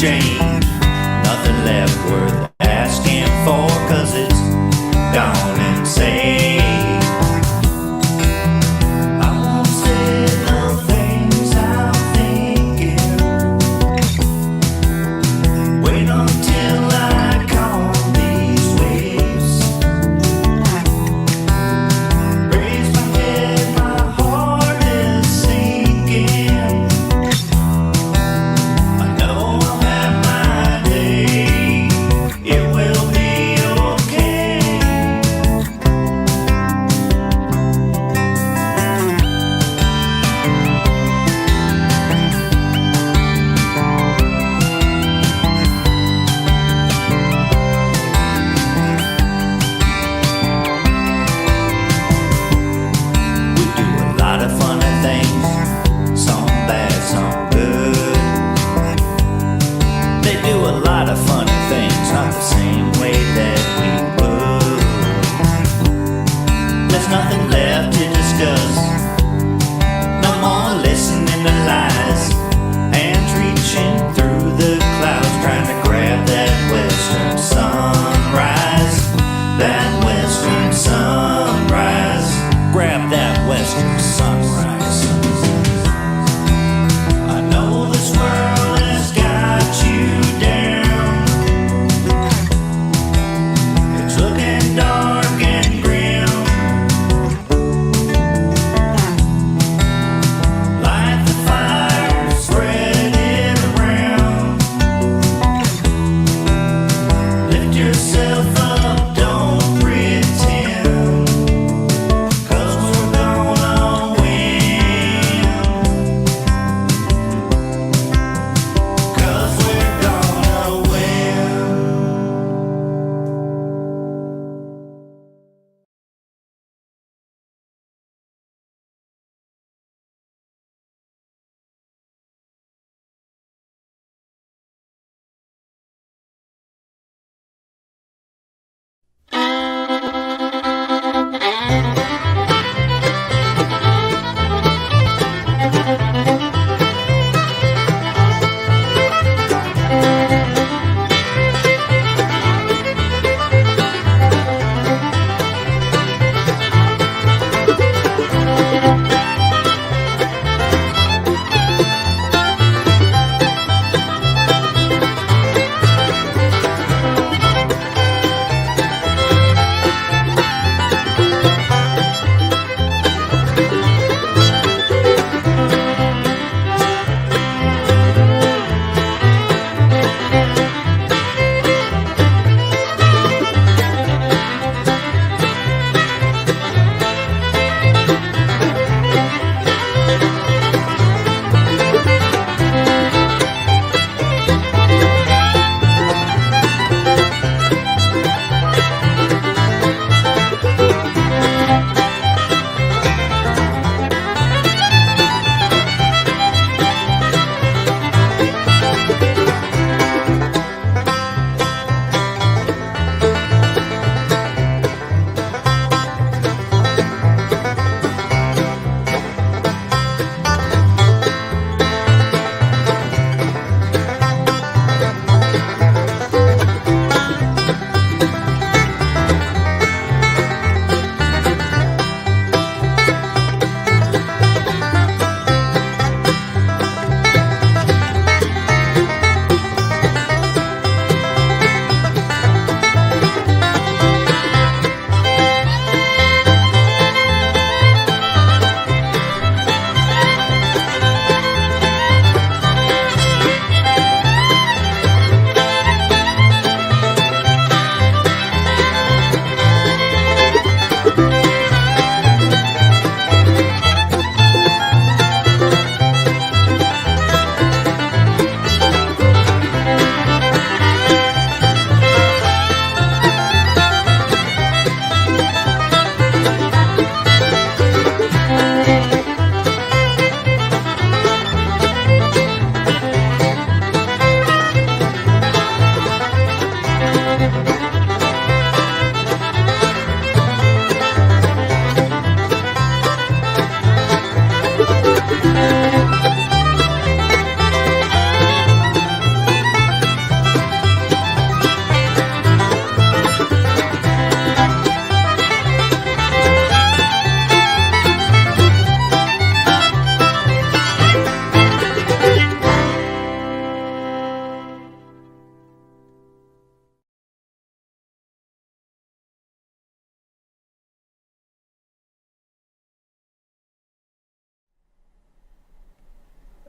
change. Nothing left worth asking for, 'cause it's gone insane. I won't say the things I'm thinking. Wait until I calm these waves. Raise my head, my heart is sinking. I know I'll have my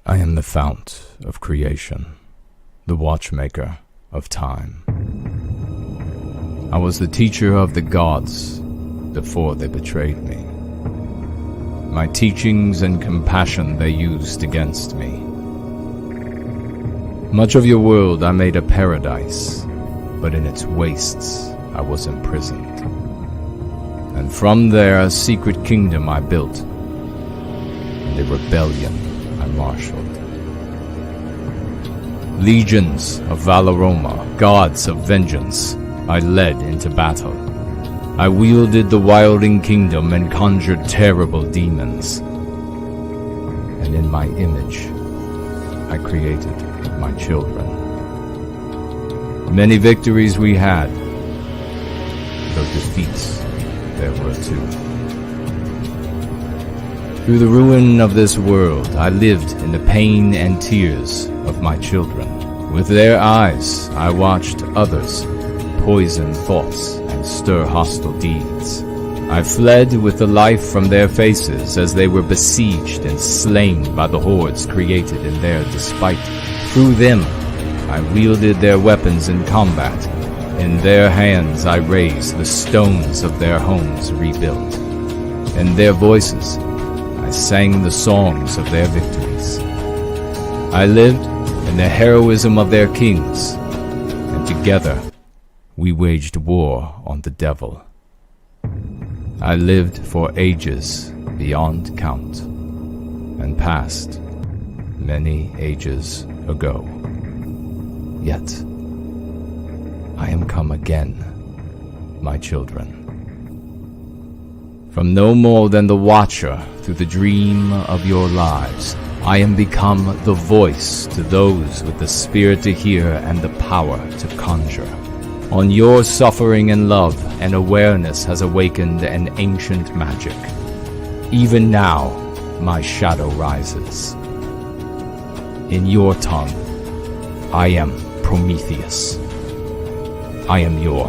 I am the fount of creation, the watchmaker of time. I was the teacher of the gods before they betrayed me. My teachings and compassion they used against me. Much of your world I made a paradise, but in its wastes I was imprisoned. And from there a secret kingdom I built, and a rebellion I marshaled. Legions of Valoroma, gods of vengeance, I led into battle. I wielded the wilding kingdom and conjured terrible demons. And in my image, I created my children. Many victories we had, though defeats there were too. Through the ruin of this world, I lived in the pain and tears of my children. With their eyes, I watched others poison thoughts and stir hostile deeds. I fled with the life from their faces as they were besieged and slain by the hordes created in their despite. Through them, I wielded their weapons in combat. In their hands I raised the stones of their homes rebuilt. In their voices, I sang the songs of their victories. I lived in the heroism of their kings, and together we waged war on the devil. I lived for ages beyond count, and passed many ages ago. Yet I am come again, my children. From no more than the watcher through the dream of your lives, I am become the voice to those with the spirit to hear and the power to conjure. On your suffering and love, an awareness has awakened an ancient magic. Even now, my shadow rises. In your tongue, I am Prometheus. I am your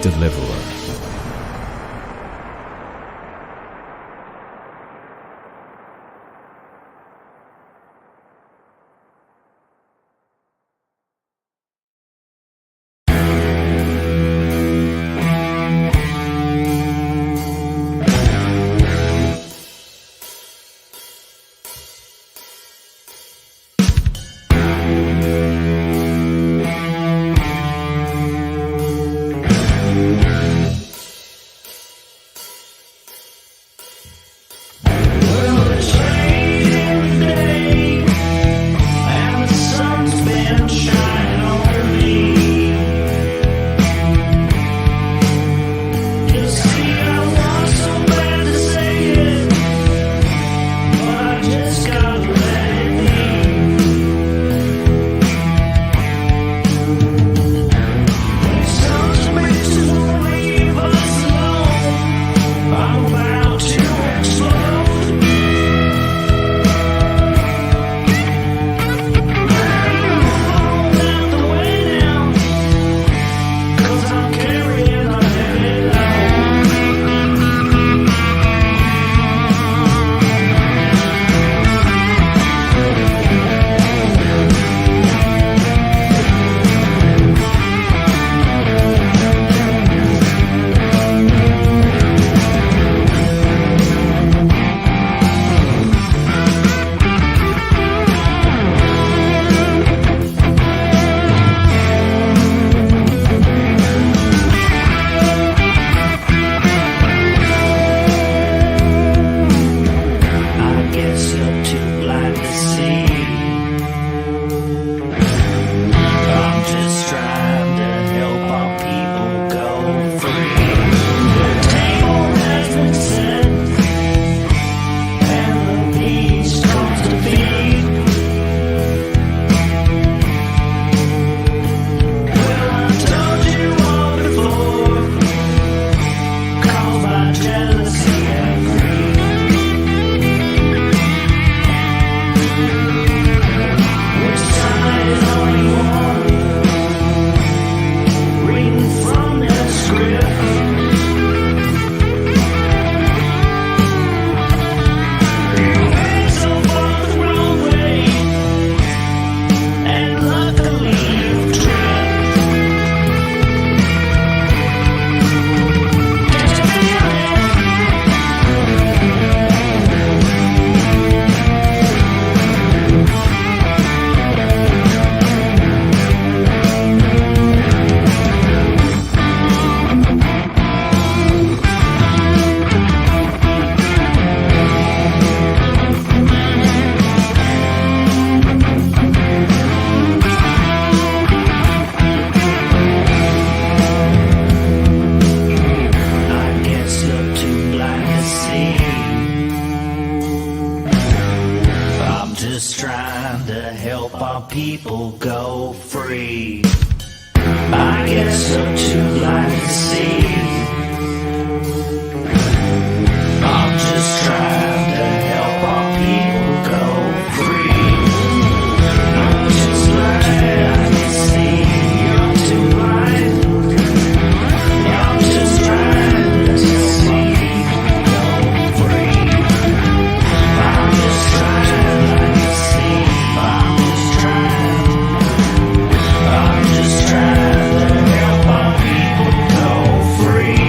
deliverer. just trying to help our people go free. I guess what you'd like to see. I'm just trying to help our people go free. I'm just trying to see. You're too blind. I'm just trying to see people go free. I'm just trying to see. I'm just trying to help our people go free.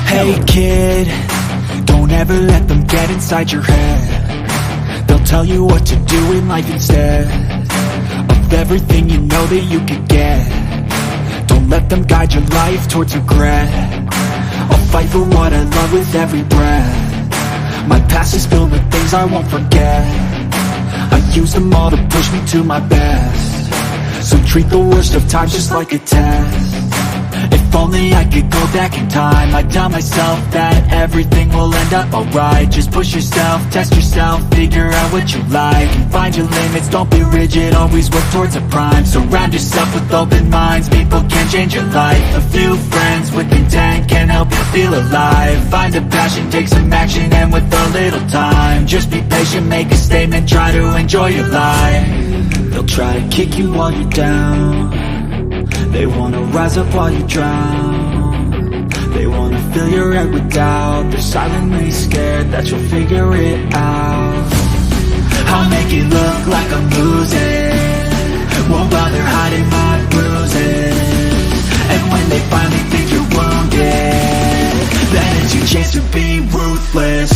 Hey kid, don't ever let them get inside your head. They'll tell you what to do in life instead of everything you know that you could get. Don't let them guide your life towards regret. I'll fight for what I love with every breath. My past is filled with things I won't forget. I use them all to push me to my best. So treat the worst of times just like a test. If only I could go back in time, I'd tell myself that everything will end up alright. Just push yourself, test yourself, figure out what you like, and find your limits, don't be rigid, always work towards a prime. Surround yourself with open minds, people can change your life. A few friends with intent can help you feel alive. Find a passion, take some action, and with a little time, just be patient, make a statement, try to enjoy your life. They'll try to kick you while you're down. They wanna rise up while you drown. They wanna fill your head with doubt. They're silently scared that you'll figure it out. I'll make it look like I'm losing, won't bother hiding my bruises. And when they finally think you're wounded, then it's your chance to be ruthless.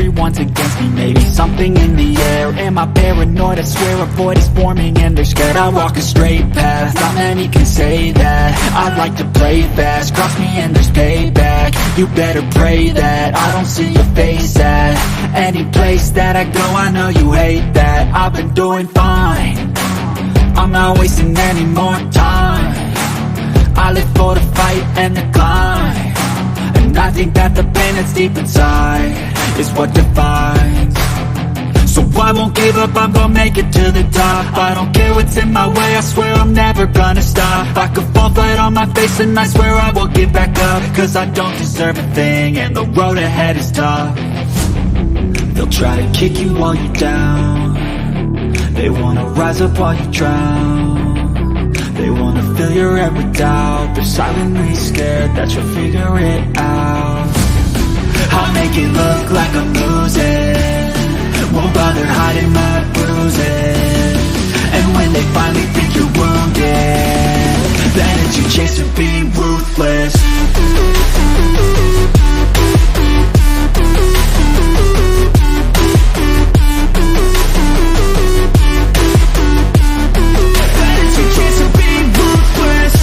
everyone's against me. Maybe something in the air. Am I paranoid? I swear a void is forming and they're scared. I walk a straight path, not many can say that. I'd like to play fast, cross me and there's payback. You better pray that I don't see your face at any place that I go. I know you hate that. I've been doing fine, I'm not wasting any more time. I live for the fight and the climb, and I think that the pain that's deep inside is what defines. So I won't give up, I'm gonna make it to the top. I don't care what's in my way, I swear I'm never gonna stop. I could fall flat on my face and I swear I will get back up, cause I don't deserve a thing and the road ahead is tough. They'll try to kick you while you're down, they wanna rise up while you drown. They wanna fill your head with doubt, they're silently scared that you'll figure it out. I'll make it look like I'm losing, won't bother hiding my bruises. And when they finally think you're wounded, then it's your chance to be ruthless. Then it's your chance to be ruthless.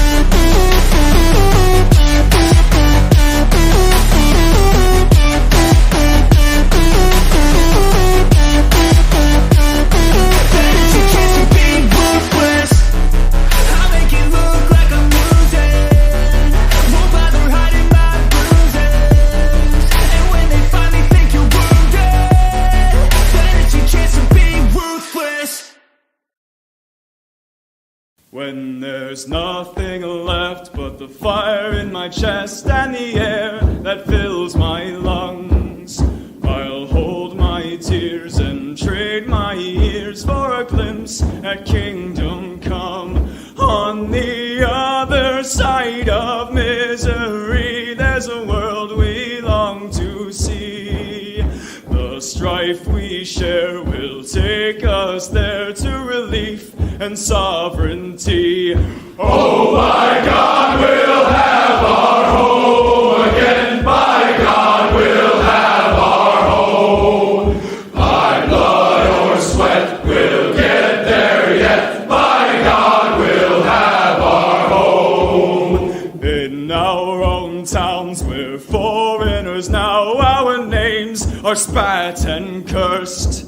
When there's nothing left but the fire in my chest and the air that fills my lungs, I'll hold my tears and trade my ears for a glimpse at kingdom come. On the other side of misery, there's a world we long to see. The strife we share will take us there to relief and sovereignty. Oh, by God, we'll have our home again. By God, we'll have our home. By blood or sweat, we'll get there yet. By God, we'll have our home. In our own towns, we're foreigners now. Our names are spat and cursed.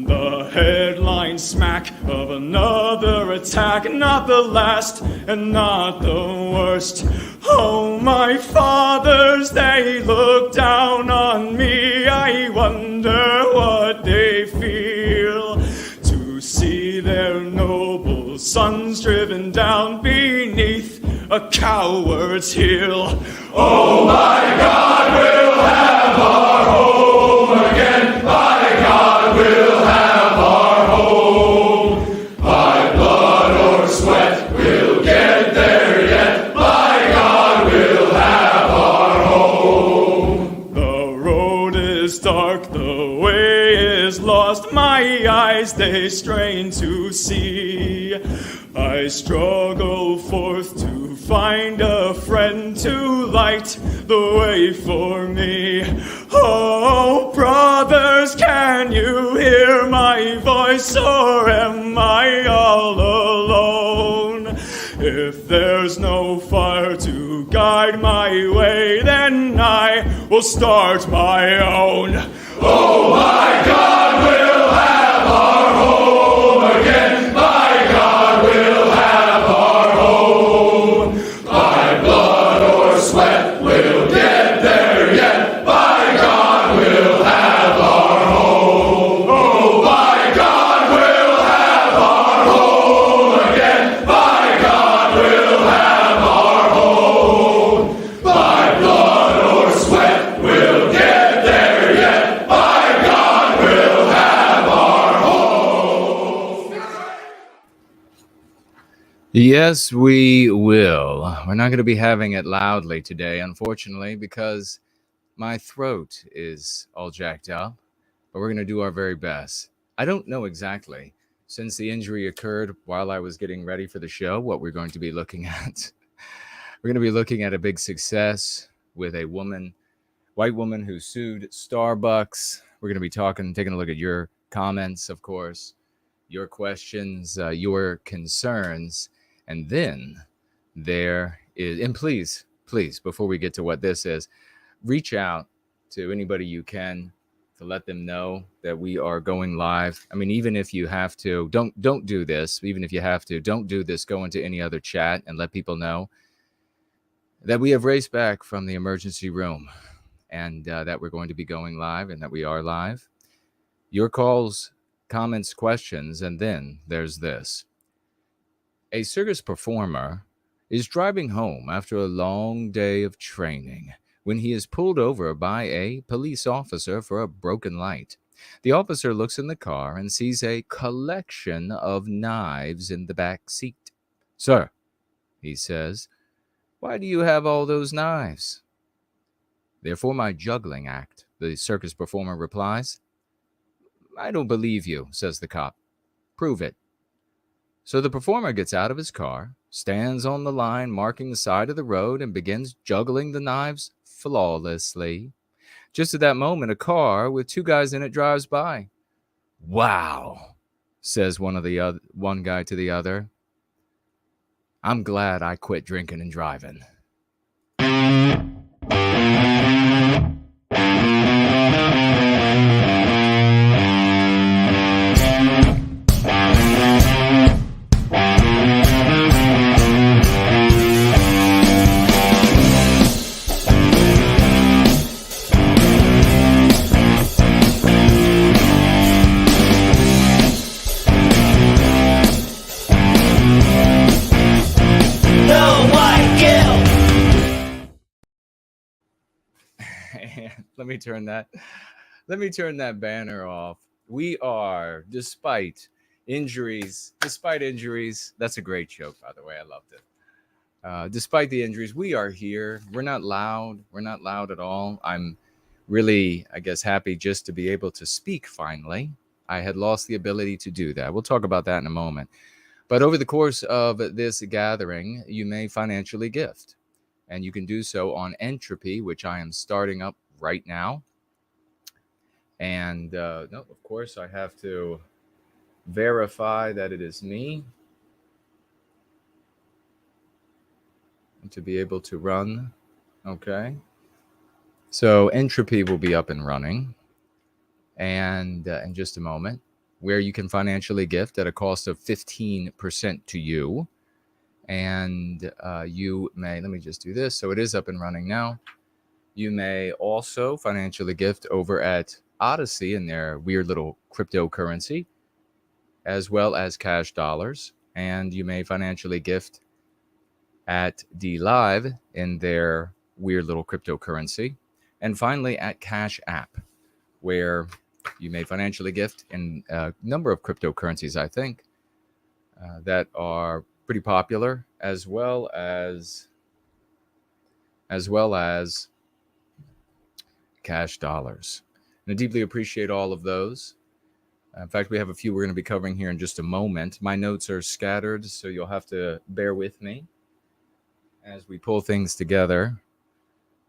The headline smack of another attack, not the last and not the worst. Oh, my fathers, they look down on me. I wonder what they feel to see their noble sons driven down beneath a coward's heel. Oh, my God, we'll have our home again. By God, we'll have our home. By blood or sweat, we'll get there yet. By God, we'll have our home. The road is dark, the way is lost. My eyes, they strain to see. I struggle forth to find a friend to light the way for me. Oh, brothers, can you hear my voice, or am I all alone? If there's no fire to guide my way, then I will start my own. Oh, my God, we'll have our home again. By God, we'll have our home. By blood or sweat, we'll get there yet. By God, we'll have our home. Oh, by God, we'll have our home again. By God, we'll have our home. By blood or sweat, we'll get there yet. By God, we'll have our home. Yes, we will. We're not going to be having it loudly today, unfortunately, because my throat is all jacked up, but we're going to do our very best. I don't know exactly, since the injury occurred while I was getting ready for the show, what we're going to be looking at. We're going to be looking at a big success with a woman, white woman who sued Starbucks We're going to be taking a look at your comments, of course, your questions, your concerns. And then there is, and please, before we get to what this is, reach out to anybody you can to let them know that we are going live. I mean, even if you have to, don't do this. Even if you have to, don't do this. Go into any other chat and let people know that we have raced back from the emergency room and that we're going to be going live and that we are live. Your calls, comments, questions, and then there's this. A circus performer is driving home after a long day of training when he is pulled over by a police officer for a broken light. The officer looks in the car and sees a collection of knives in the back seat. "Sir," he says, "why do you have all those knives?" "They're for my juggling act," the circus performer replies. "I don't believe you," says the cop. "Prove it." So the performer gets out of his car, stands on the line marking the side of the road, and begins juggling the knives flawlessly. Just at that moment, a car with two guys in it drives by. "Wow," says one guy to the other. "I'm glad I quit drinking and driving." Let me turn that banner off. We are, despite injuries, that's a great joke, by the way. I loved it. Despite the injuries, we are here. We're not loud at all. I'm really, I guess, happy just to be able to speak finally. I had lost the ability to do that. We'll talk about that in a moment. But over the course of this gathering, you may financially gift. And you can do so on Entropy, which I am starting up right now. And no, of course, I have to verify that it is me to be able to run. Okay. So Entropy will be up and running. And in just a moment, where you can financially gift at a cost of 15% to you. And you may, let me just do this. So it is up and running now. You may also financially gift over at Odyssey in their weird little cryptocurrency, as well as cash dollars. And you may financially gift at D-Live in their weird little cryptocurrency. And finally, at Cash App, where you may financially gift in a number of cryptocurrencies, I think, that are pretty popular, as well as cash dollars. And I deeply appreciate all of those. In fact, we have a few we're going to be covering here in just a moment. My notes are scattered, so you'll have to bear with me as we pull things together.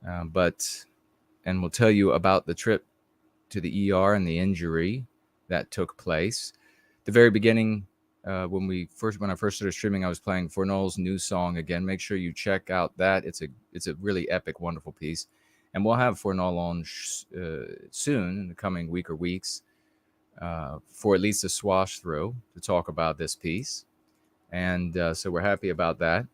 And we'll tell you about the trip to the ER and the injury that took place. At the very beginning, when I first started streaming, I was playing Fornell's new song again. Make sure you check out that. It's a really epic, wonderful piece. And we'll have Fornell on soon in the coming week or weeks for at least a swash through to talk about this piece. And so we're happy about that.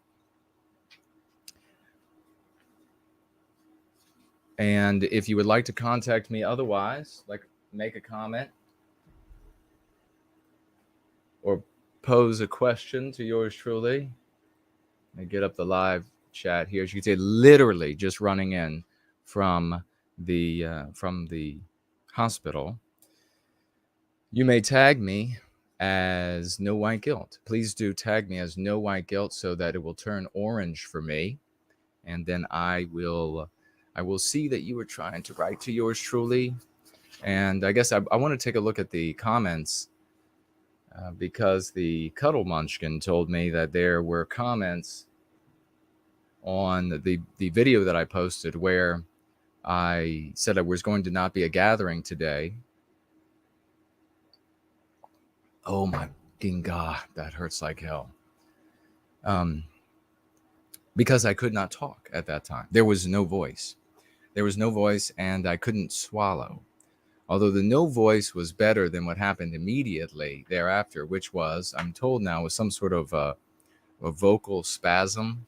And if you would like to contact me otherwise, like make a comment or pose a question to yours truly, and get up the live chat here. As you can see, literally just running in from the hospital. You may tag me as No White Guilt. Please do tag me as No White Guilt so that it will turn orange for me, and then I will see that you were trying to write to yours truly. And I guess I want to take a look at the comments because the Cuddle Munchkin told me that there were comments on the video that I posted where I said there was going to not be a gathering today. Oh my fucking God, that hurts like hell. Because I could not talk at that time. There was no voice. There was no voice, and I couldn't swallow. Although the no voice was better than what happened immediately thereafter, which was, I'm told now, was some sort of a vocal spasm,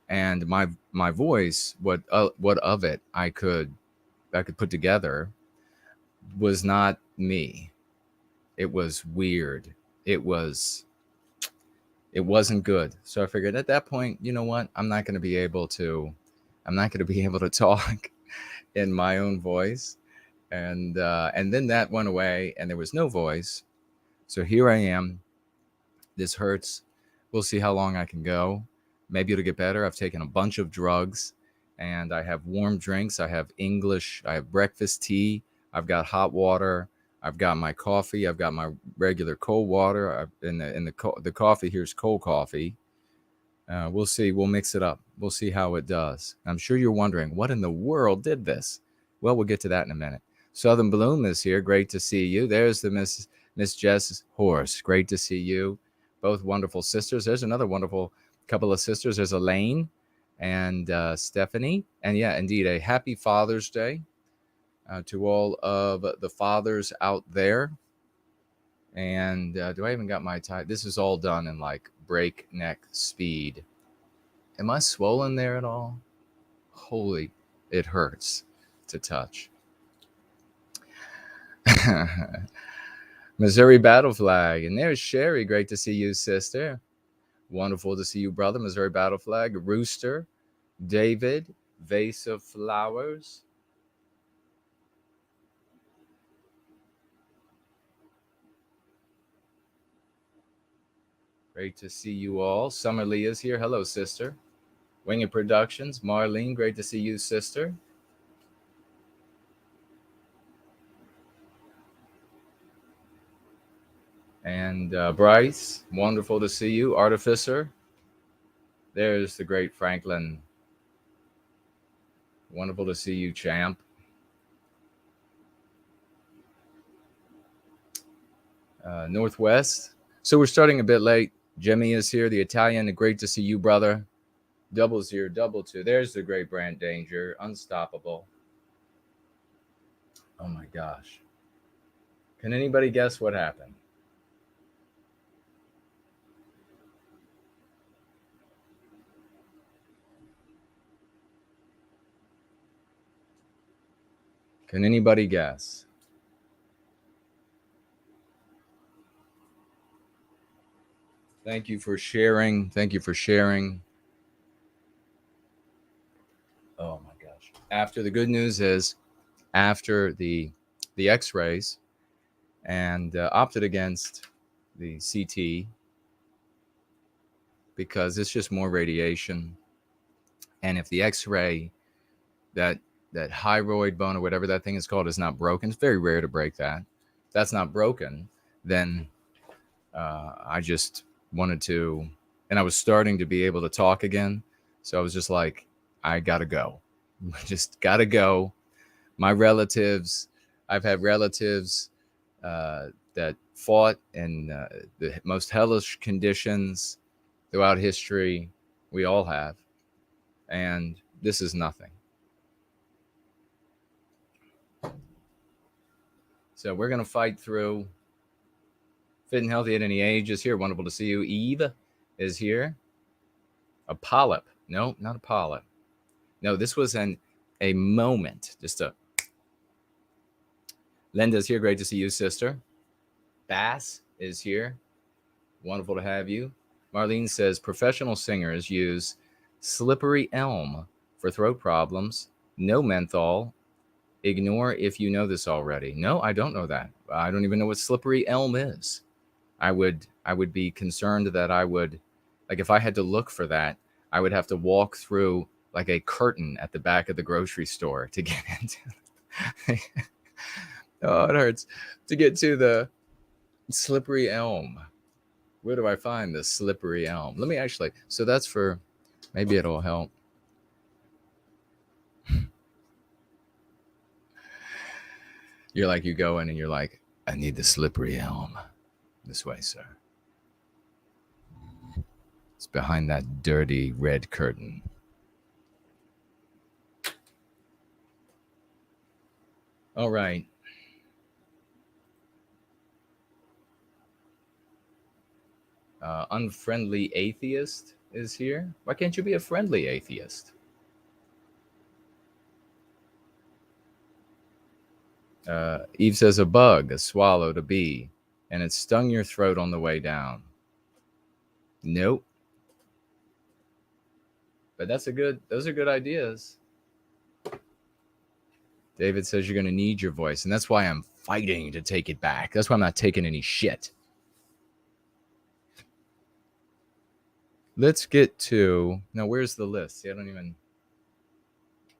and my voice, what of it I could put together, was not me. It was weird. It wasn't good. So I figured at that point, you know what? I'm not going to be able to talk in my own voice. And then that went away and there was no voice. So here I am. This hurts. We'll see how long I can go. Maybe it'll get better. I've taken a bunch of drugs and I have warm drinks. I have breakfast tea. I've got hot water. I've got my coffee. I've got my regular cold water. The coffee here's cold coffee. We'll see. We'll mix it up. We'll see how it does. I'm sure you're wondering, what in the world did this? Well, we'll get to that in a minute. Southern Bloom is here. Great to see you. There's the Miss Jess Horse. Great to see you. Both wonderful sisters. There's another wonderful couple of sisters. There's Elaine and Stephanie. And yeah, indeed, a happy Father's Day to all of the fathers out there. And do I even got my tie? This is all done in like breakneck speed. Am I swollen there at all? Holy, it hurts to touch. Missouri Battle Flag. And there's Sherry. Great to see you, sister. Wonderful to see you, brother. Missouri Battle Flag. Rooster. David. Vase of Flowers. Great to see you all. Summer Lee is here. Hello, sister. Winged Productions. Marlene. Great to see you, sister. And Bryce, wonderful to see you. Artificer. There's the great Franklin. Wonderful to see you, champ. Northwest. So we're starting a bit late. Jimmy is here, the Italian. Great to see you, brother. 0022. There's the great Brand Danger. Unstoppable. Oh my gosh. Can anybody guess what happened? Can anybody guess? Thank you for sharing. Thank you for sharing. Oh my gosh. After the good news is, after the x-rays and opted against the CT because it's just more radiation. And if the x-ray, that hyroid bone or whatever that thing is called is not broken, it's very rare to break that. If that's not broken, then I just wanted to, and I was starting to be able to talk again. So I was just like, I gotta go. Just gotta go. My relatives, I've had relatives that fought in the most hellish conditions throughout history. We all have. And this is nothing. So we're going to fight through. Fit and healthy at any age is here. Wonderful to see you. Eve is here. A polyp. No, not a polyp. No, this was a moment. Just a. Linda's here. Great to see you, sister. Bass is here. Wonderful to have you. Marlene says professional singers use slippery elm for throat problems. No menthol. Ignore if you know this already. No, I don't know that. I don't even know what slippery elm is. I would be concerned that I would, like if I had to look for that, I would have to walk through like a curtain at the back of the grocery store to get into. Oh, it hurts to get to the slippery elm. Where do I find the slippery elm? Let me actually, so that's for, maybe it'll help. You're like, you go in and you're like, I need the slippery elm. This way, sir. It's behind that dirty red curtain. All right. Unfriendly atheist is here. Why can't you be a friendly atheist? Eve says a bug, a swallow, a bee, and it stung your throat on the way down. Nope. But those are good ideas. David says you're going to need your voice, and that's why I'm fighting to take it back. That's why I'm not taking any shit. Let's get to... Now, where's the list? See,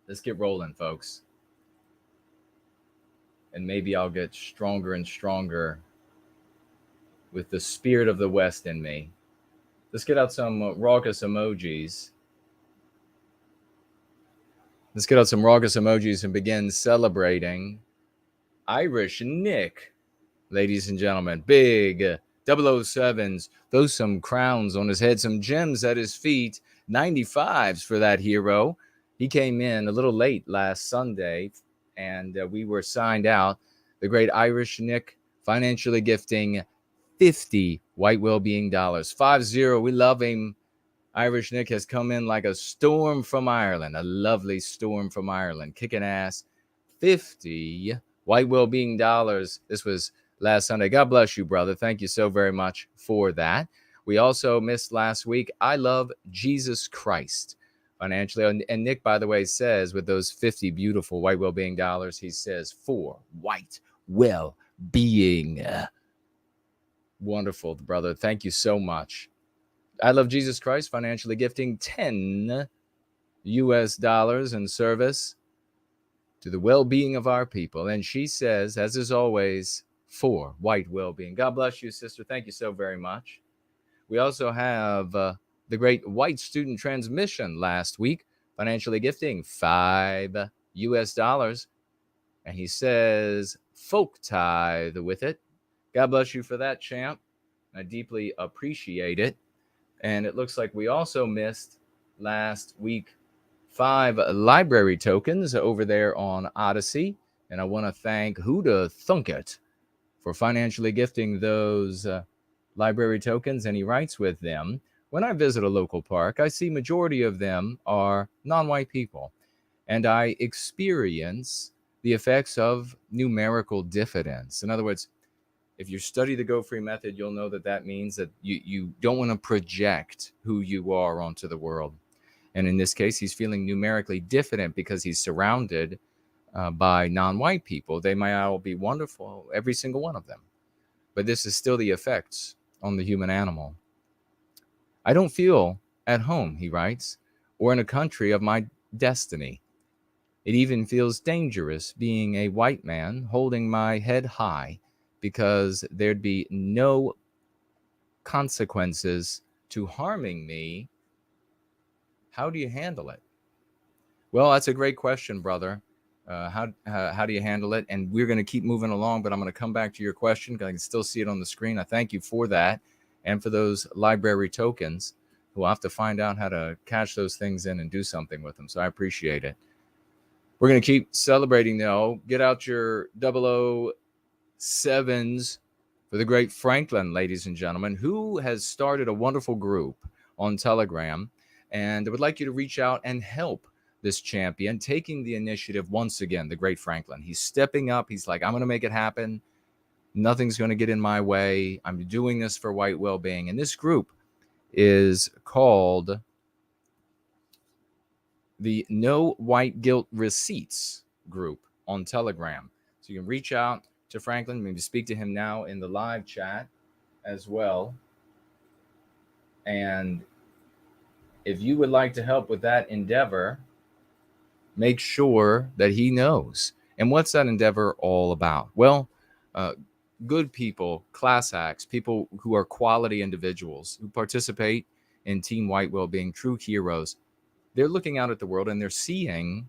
let's get rolling, folks. And maybe I'll get stronger and stronger with the spirit of the West in me. Let's get out some raucous emojis. Let's get out some raucous emojis and begin celebrating Irish Nick, ladies and gentlemen. Big 007s, those some crowns on his head, some gems at his feet, 95s for that hero. He came in a little late last Sunday, and we were signed out. The great Irish Nick financially gifting 50 white well-being dollars. 50, we love him. Irish Nick has come in like a storm from Ireland, a lovely storm from Ireland, kicking ass. 50 white well-being dollars. This was last Sunday. God bless you, brother. Thank you so very much for that. We also missed last week, I love Jesus Christ financially. And Nick, by the way, says with those 50 beautiful white well-being dollars, he says for white well-being. Wonderful, brother. Thank you so much. I love Jesus Christ financially gifting $10 in service to the well-being of our people. And she says, as is always, for white well-being. God bless you, sister. Thank you so very much. We also have the great white student transmission last week, financially gifting $5. And he says, folk tithe with it. God bless you for that, champ. I deeply appreciate it. And it looks like we also missed last week 5 library tokens over there on Odyssey. And I want to thank Who'da Thunk It for financially gifting those library tokens. And he writes with them, when I visit a local park, I see majority of them are non-white people. And I experience the effects of numerical diffidence. In other words, if you study the Go Free method, you'll know that means that you don't want to project who you are onto the world. And in this case, he's feeling numerically diffident because he's surrounded by non-white people. They might all be wonderful, every single one of them. But this is still the effects on the human animal. I don't feel at home, he writes, or in a country of my destiny. It even feels dangerous being a white man holding my head high, because there'd be no consequences to harming me. How do you handle it? Well, that's a great question, brother. How do you handle it? And we're going to keep moving along, but I'm going to come back to your question because I can still see it on the screen. I thank you for that and for those library tokens. We'll have to find out how to cash those things in and do something with them. So I appreciate it. We're going to keep celebrating, though. Get out your 007s for the great Franklin, ladies and gentlemen, who has started a wonderful group on Telegram. And I would like you to reach out and help this champion, taking the initiative once again, the great Franklin. He's stepping up. He's like, I'm going to make it happen. Nothing's going to get in my way. I'm doing this for white well-being. And this group is called the No White Guilt Receipts group on Telegram. So you can reach out to Franklin, maybe speak to him now in the live chat as well. And if you would like to help with that endeavor, make sure that he knows. And what's that endeavor all about? Well, good people, class acts, people who are quality individuals who participate in Team White Wellbeing, true heroes. They're looking out at the world and they're seeing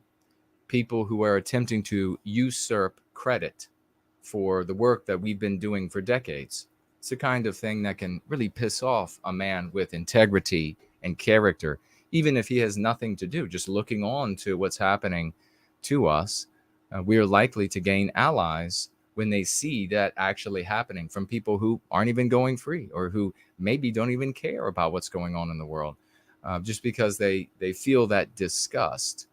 people who are attempting to usurp credit for the work that we've been doing for decades. It's the kind of thing that can really piss off a man with integrity and character, even if he has nothing to do, just looking on to what's happening to us. We are likely to gain allies when they see that actually happening from people who aren't even going free, or who maybe don't even care about what's going on in the world, just because they feel that disgust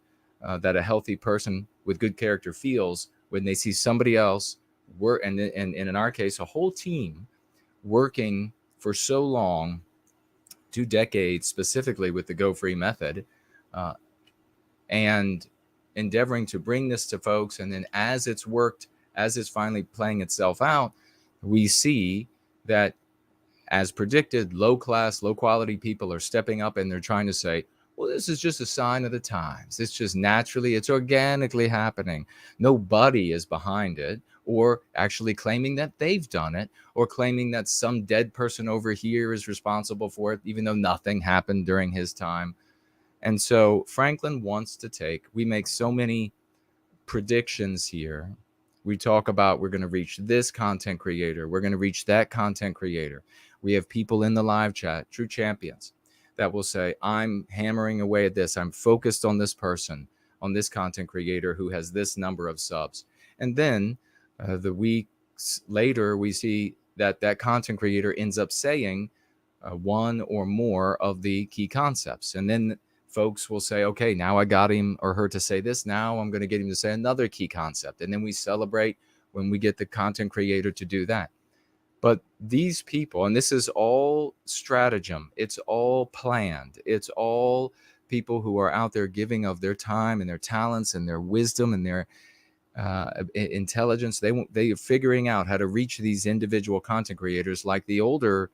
that a healthy person with good character feels when they see somebody else work, and in our case, a whole team working for so long, 2 decades specifically with the Go Free method, and endeavoring to bring this to folks. And then as it's worked, as it's finally playing itself out, we see that, as predicted, low class, low quality people are stepping up, and they're trying to say, well, this is just a sign of the times. It's just naturally, it's organically happening. Nobody is behind it, or actually claiming that they've done it, or claiming that some dead person over here is responsible for it, even though nothing happened during his time. And so Franklin wants to we make so many predictions here. We talk about, we're going to reach this content creator, we're going to reach that content creator. We have people in the live chat, true champions, that will say, I'm hammering away at this. I'm focused on this person, on this content creator who has this number of subs. And then the weeks later, we see that that content creator ends up saying one or more of the key concepts. And then folks will say, okay, now I got him or her to say this. Now I'm going to get him to say another key concept. And then we celebrate when we get the content creator to do that. But these people, and this is all stratagem, it's all planned, it's all people who are out there giving of their time and their talents and their wisdom and their intelligence. They are figuring out how to reach these individual content creators, like the older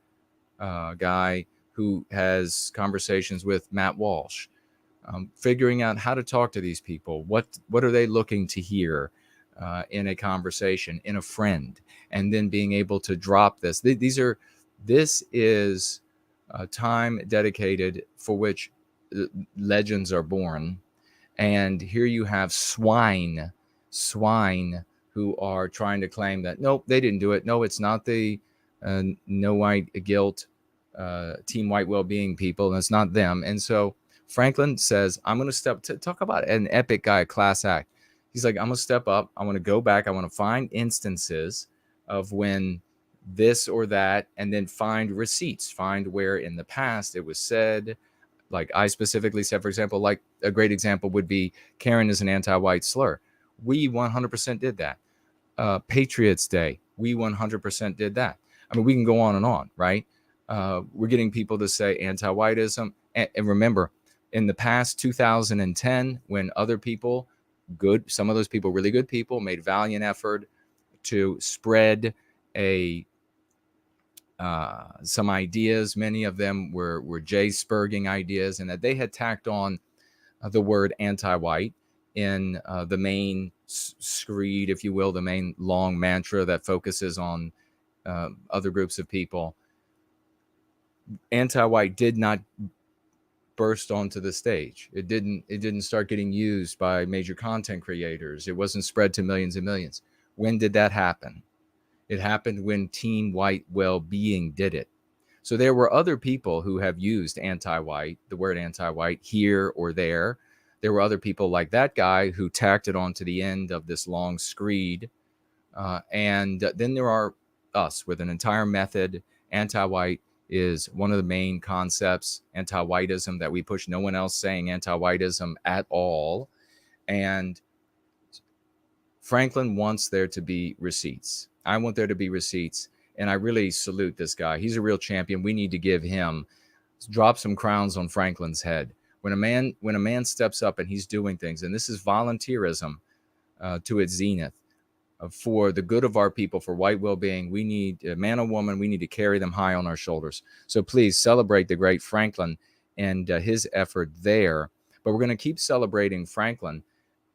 guy who has conversations with Matt Walsh, figuring out how to talk to these people. What are they looking to hear in a conversation, in a friend, and then being able to drop this. This is a time dedicated for which legends are born. And here you have swine who are trying to claim that, nope, they didn't do it. No, it's not the no white guilt team white well-being people, and it's not them. And so Franklin says, I'm going to talk about an epic guy, a class act. He's like, I'm going to step up. I want to go back. I want to find instances of when this or that, and then find receipts, find where in the past it was said. Like I specifically said, for example, like a great example would be Karen is an anti-white slur. We 100% did that. Patriots Day, we 100% did that. I mean, we can go on and on, right? We're getting people to say anti-whiteism. And remember, in the past 2010, when other people, some of those people, really good people, made valiant effort to spread some ideas. Many of them were Jay Spurging ideas, and that they had tacked on the word anti-white in the main screed, if you will, the main long mantra that focuses on other groups of people. Anti-white did not burst onto the stage. It didn't start getting used by major content creators. It wasn't spread to millions and millions. When did that happen? It happened when Team White Well-Being did it. So there were other people who have used anti-white, the word anti-white, here or there. There were other people like that guy who tacked it onto the end of this long screed. And then there are us with an entire method. Anti-white is one of the main concepts, anti-whiteism, that we push. No one else saying anti-whiteism at all. And Franklin wants there to be receipts. I want there to be receipts. And I really salute this guy. He's a real champion. We need to give him, drop some crowns on Franklin's head. When a man steps up and he's doing things, and this is volunteerism to its zenith, for the good of our people, for white well-being, we need, man or woman, we need to carry them high on our shoulders. So please celebrate the great Franklin and his effort there. But we're going to keep celebrating Franklin,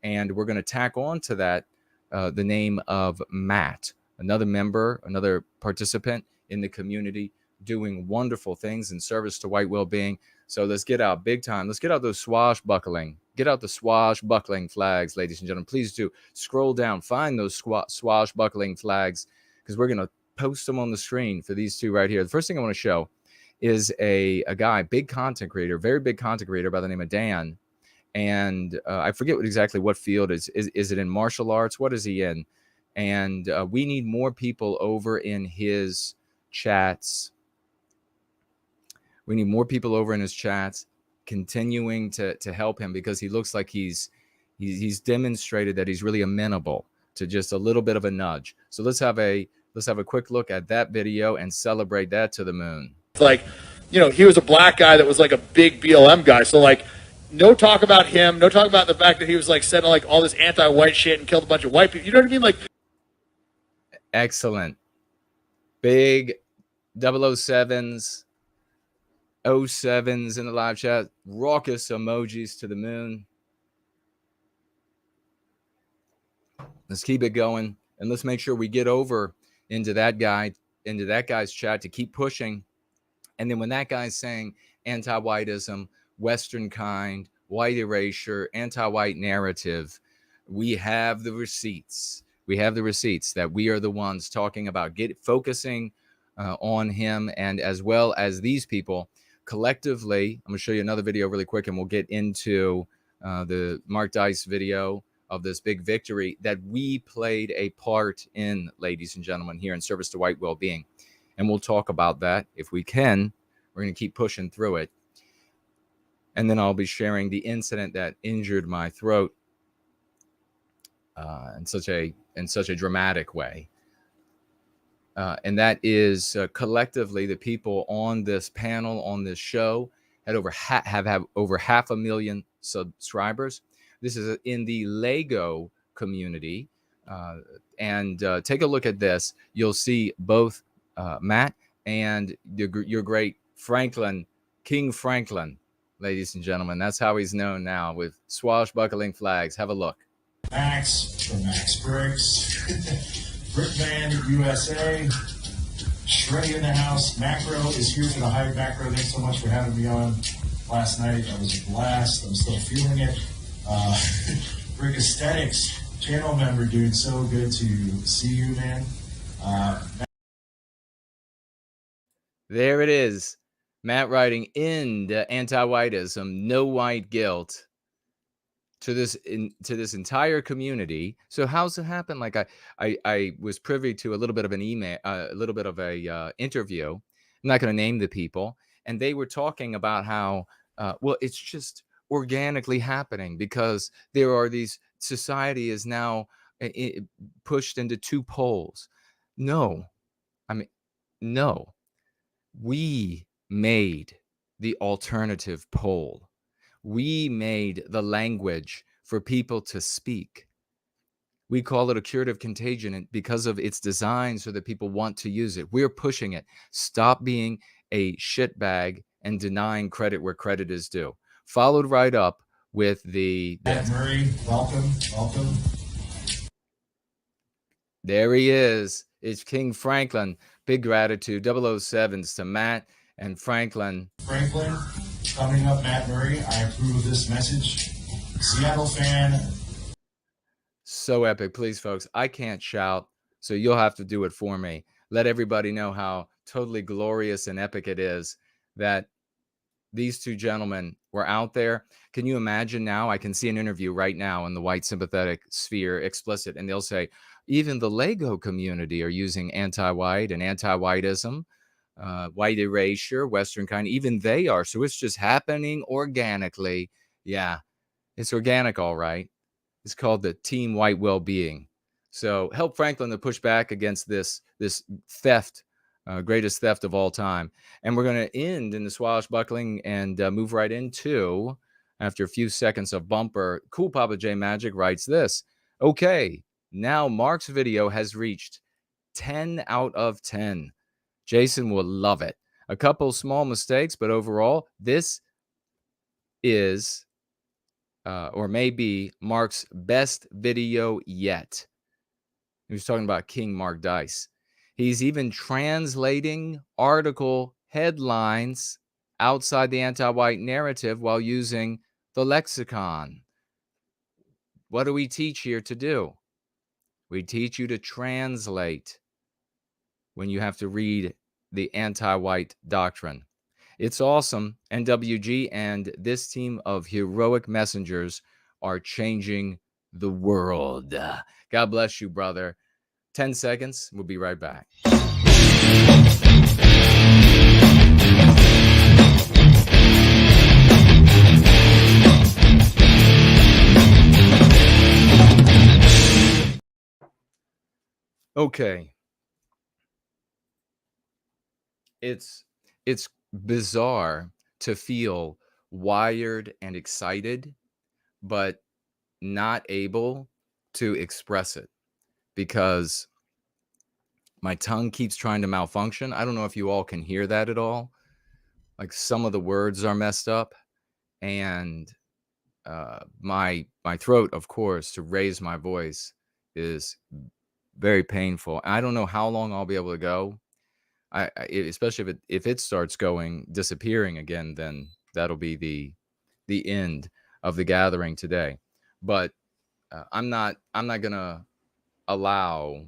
and we're going to tack on to that the name of Matt, another member, another participant in the community, doing wonderful things in service to white well-being. So let's get out big time. Let's get out those swashbuckling Get out the swashbuckling flags, ladies and gentlemen. Please do scroll down, find those swashbuckling flags, because we're going to post them on the screen for these two right here. The first thing I want to show is a guy, big content creator, very big content creator by the name of Dan. And I forget exactly what field is it in martial arts? What is he in? And we need more people over in his chats. We need more people over in his chats continuing to help him, because he looks like he's demonstrated that he's really amenable to just a little bit of a nudge. So let's have a quick look at that video and celebrate that to the moon. Like, you know, he was a black guy that was like a big BLM guy. So like, no talk about him. No talk about the fact that he was like said like all this anti-white shit and killed a bunch of white people. You know what I mean? Like, excellent. Big 007s, 07s in the live chat. Raucous emojis to the moon. Let's keep it going, and let's make sure we get over into that guy's chat to keep pushing. And then when that guy's saying anti-whiteism, Western kind, white erasure, anti-white narrative, we have the receipts. We have the receipts that we are the ones talking about. Focusing on him, and as well as these people collectively. I'm going to show you another video really quick, and we'll get into the Mark Dice video of this big victory that we played a part in, ladies and gentlemen, here in service to white well-being. And we'll talk about that if we can. We're going to keep pushing through it. And then I'll be sharing the incident that injured my throat in such a dramatic way. And that is collectively the people on this panel, on this show, had have over 500,000 subscribers. This is in the Lego community. And take a look at this. You'll see both Matt and your great Franklin, King Franklin, ladies and gentlemen. That's how he's known now, with swashbuckling flags. Have a look. Max from Max Bricks, Brick Band USA, Shreddy in the house. Macro is here for the hype. Macro, thanks so much for having me on last night. That was a blast. I'm still feeling it. Brick Aesthetics, channel member, dude. So good to see you, man. There it is. Matt writing End anti-whiteism, no white guilt to this entire community. So how's it happen? Like I was privy to a little bit of an email, a little bit of a interview. I'm not going to name the people, and they were talking about how well, it's just organically happening because there are these, society is now pushed into two poles. No, I mean, no, we made the alternative pole. We made the language for people to speak. We call it a curative contagion because of its design, so that people want to use it. We're pushing it. Stop being a shitbag and denying credit where credit is due. Followed right up with the... Matt Murray, welcome. There he is. It's King Franklin. Big gratitude. 007s to Matt and Franklin. Franklin, coming up, Matt Murray. I approve of this message. Seattle fan. So epic. Please, folks, I can't shout, so you'll have to do it for me. Let everybody know how totally glorious and epic it is that these two gentlemen were out there. Can you imagine now? I can see an interview right now in the white sympathetic sphere, explicit, and they'll say, even the Lego community are using anti-white and anti-whiteism, white erasure, Western kind. Even they are. So it's just happening organically. Yeah, it's organic, all right. It's called the Team White Well-Being. So help Franklin to push back against this theft, greatest theft of all time. And we're going to end in the swashbuckling and move right into, after a few seconds of bumper, Cool Papa J Magic writes this. Okay, now Mark's video has reached 10 out of 10. Jason will love it. A couple small mistakes, but overall, this is, or maybe, Mark's best video yet. He was talking about King Mark Dice. He's even translating article headlines outside the anti-white narrative while using the lexicon. What do we teach here to do? We teach you to translate when you have to read the anti-white doctrine. It's awesome. NWG and this team of heroic messengers are changing the world. God bless you, brother. 10 seconds. We'll be right back. Okay. It's bizarre to feel wired and excited, but not able to express it because my tongue keeps trying to malfunction. I don't know if you all can hear that at all. Like some of the words are messed up, and my throat, of course, to raise my voice is very painful. I don't know how long I'll be able to go. Especially if it starts disappearing again, then that'll be the end of the gathering today. But I'm not gonna allow,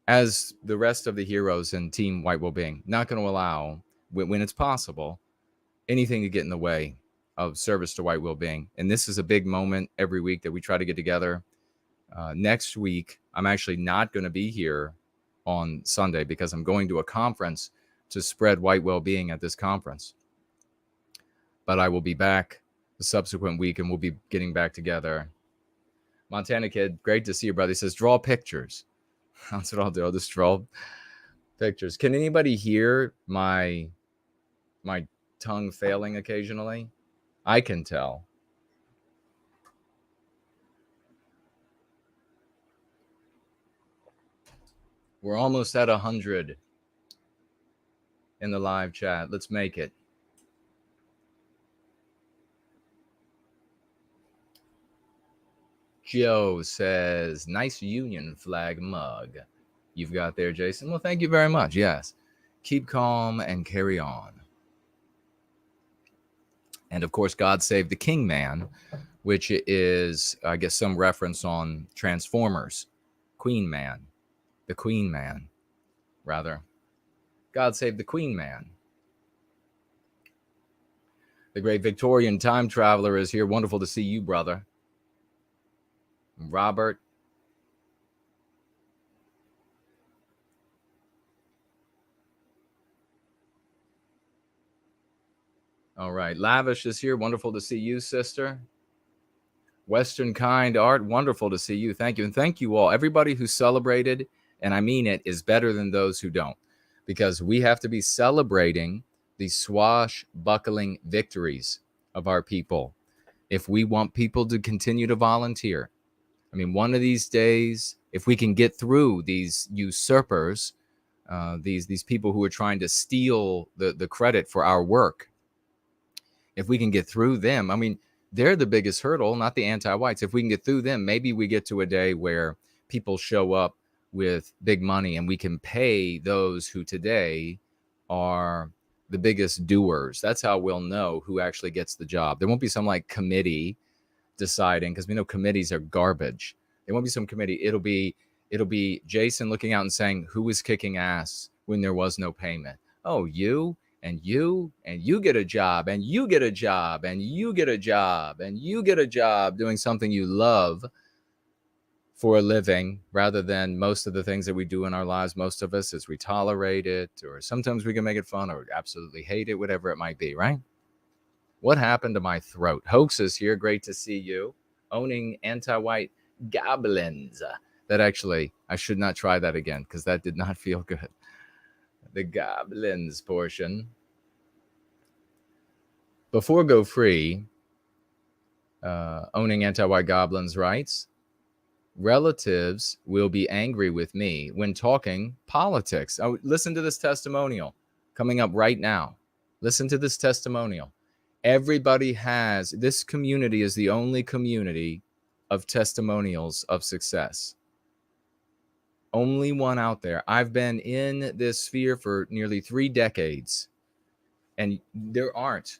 as the rest of the heroes in Team White Well-Being, not gonna allow when it's possible anything to get in the way of service to white well-being. And this is a big moment every week that we try to get together. Next week, I'm actually not going to be here on Sunday because I'm going to a conference to spread white well-being at this conference. But I will be back the subsequent week and we'll be getting back together. Montana Kid, great to see you, brother. He says, draw pictures. That's what I'll do. I'll just draw pictures. Can anybody hear my tongue failing occasionally? I can tell. We're almost at 100 in the live chat. Let's make it. Joe says, nice Union flag mug you've got there, Jason. Well, thank you very much. Yes. Keep calm and carry on. And of course, God Save the King Man, which is, I guess, some reference on Transformers. Queen Man. The Queen Man, rather. God Save the Queen Man. The great Victorian time traveler is here. Wonderful to see you, brother. Robert. All right. Lavish is here. Wonderful to see you, sister. Western Kind Art. Wonderful to see you. Thank you. And thank you all. Everybody who celebrated, and I mean it, is better than those who don't. Because we have to be celebrating the swashbuckling victories of our people if we want people to continue to volunteer. I mean, one of these days, if we can get through these usurpers, these people who are trying to steal the credit for our work, if we can get through them, I mean, they're the biggest hurdle, not the anti-whites. If we can get through them, maybe we get to a day where people show up with big money and we can pay those who today are the biggest doers. That's how we'll know who actually gets the job. There won't be some like committee deciding, because we know committees are garbage. There won't be some committee. It'll be Jason looking out and saying, who was kicking ass when there was no payment? Oh, you and you and you get a job and you get a job and you get a job and you get a job doing something you love for a living, rather than most of the things that we do in our lives. Most of us is we tolerate it, or sometimes we can make it fun, or absolutely hate it, whatever it might be, right? What happened to my throat? Hoax is here. Great to see you. Owning anti-white goblins. That actually, I should not try that again because that did not feel good. The goblins portion. Before Go Free, owning anti-white goblins writes, relatives will be angry with me when talking politics. Oh, listen to this testimonial coming up right now. Listen to this testimonial. Everybody has, this community is the only community of testimonials of success. Only one out there. I've been in this sphere for nearly 3 decades, and there aren't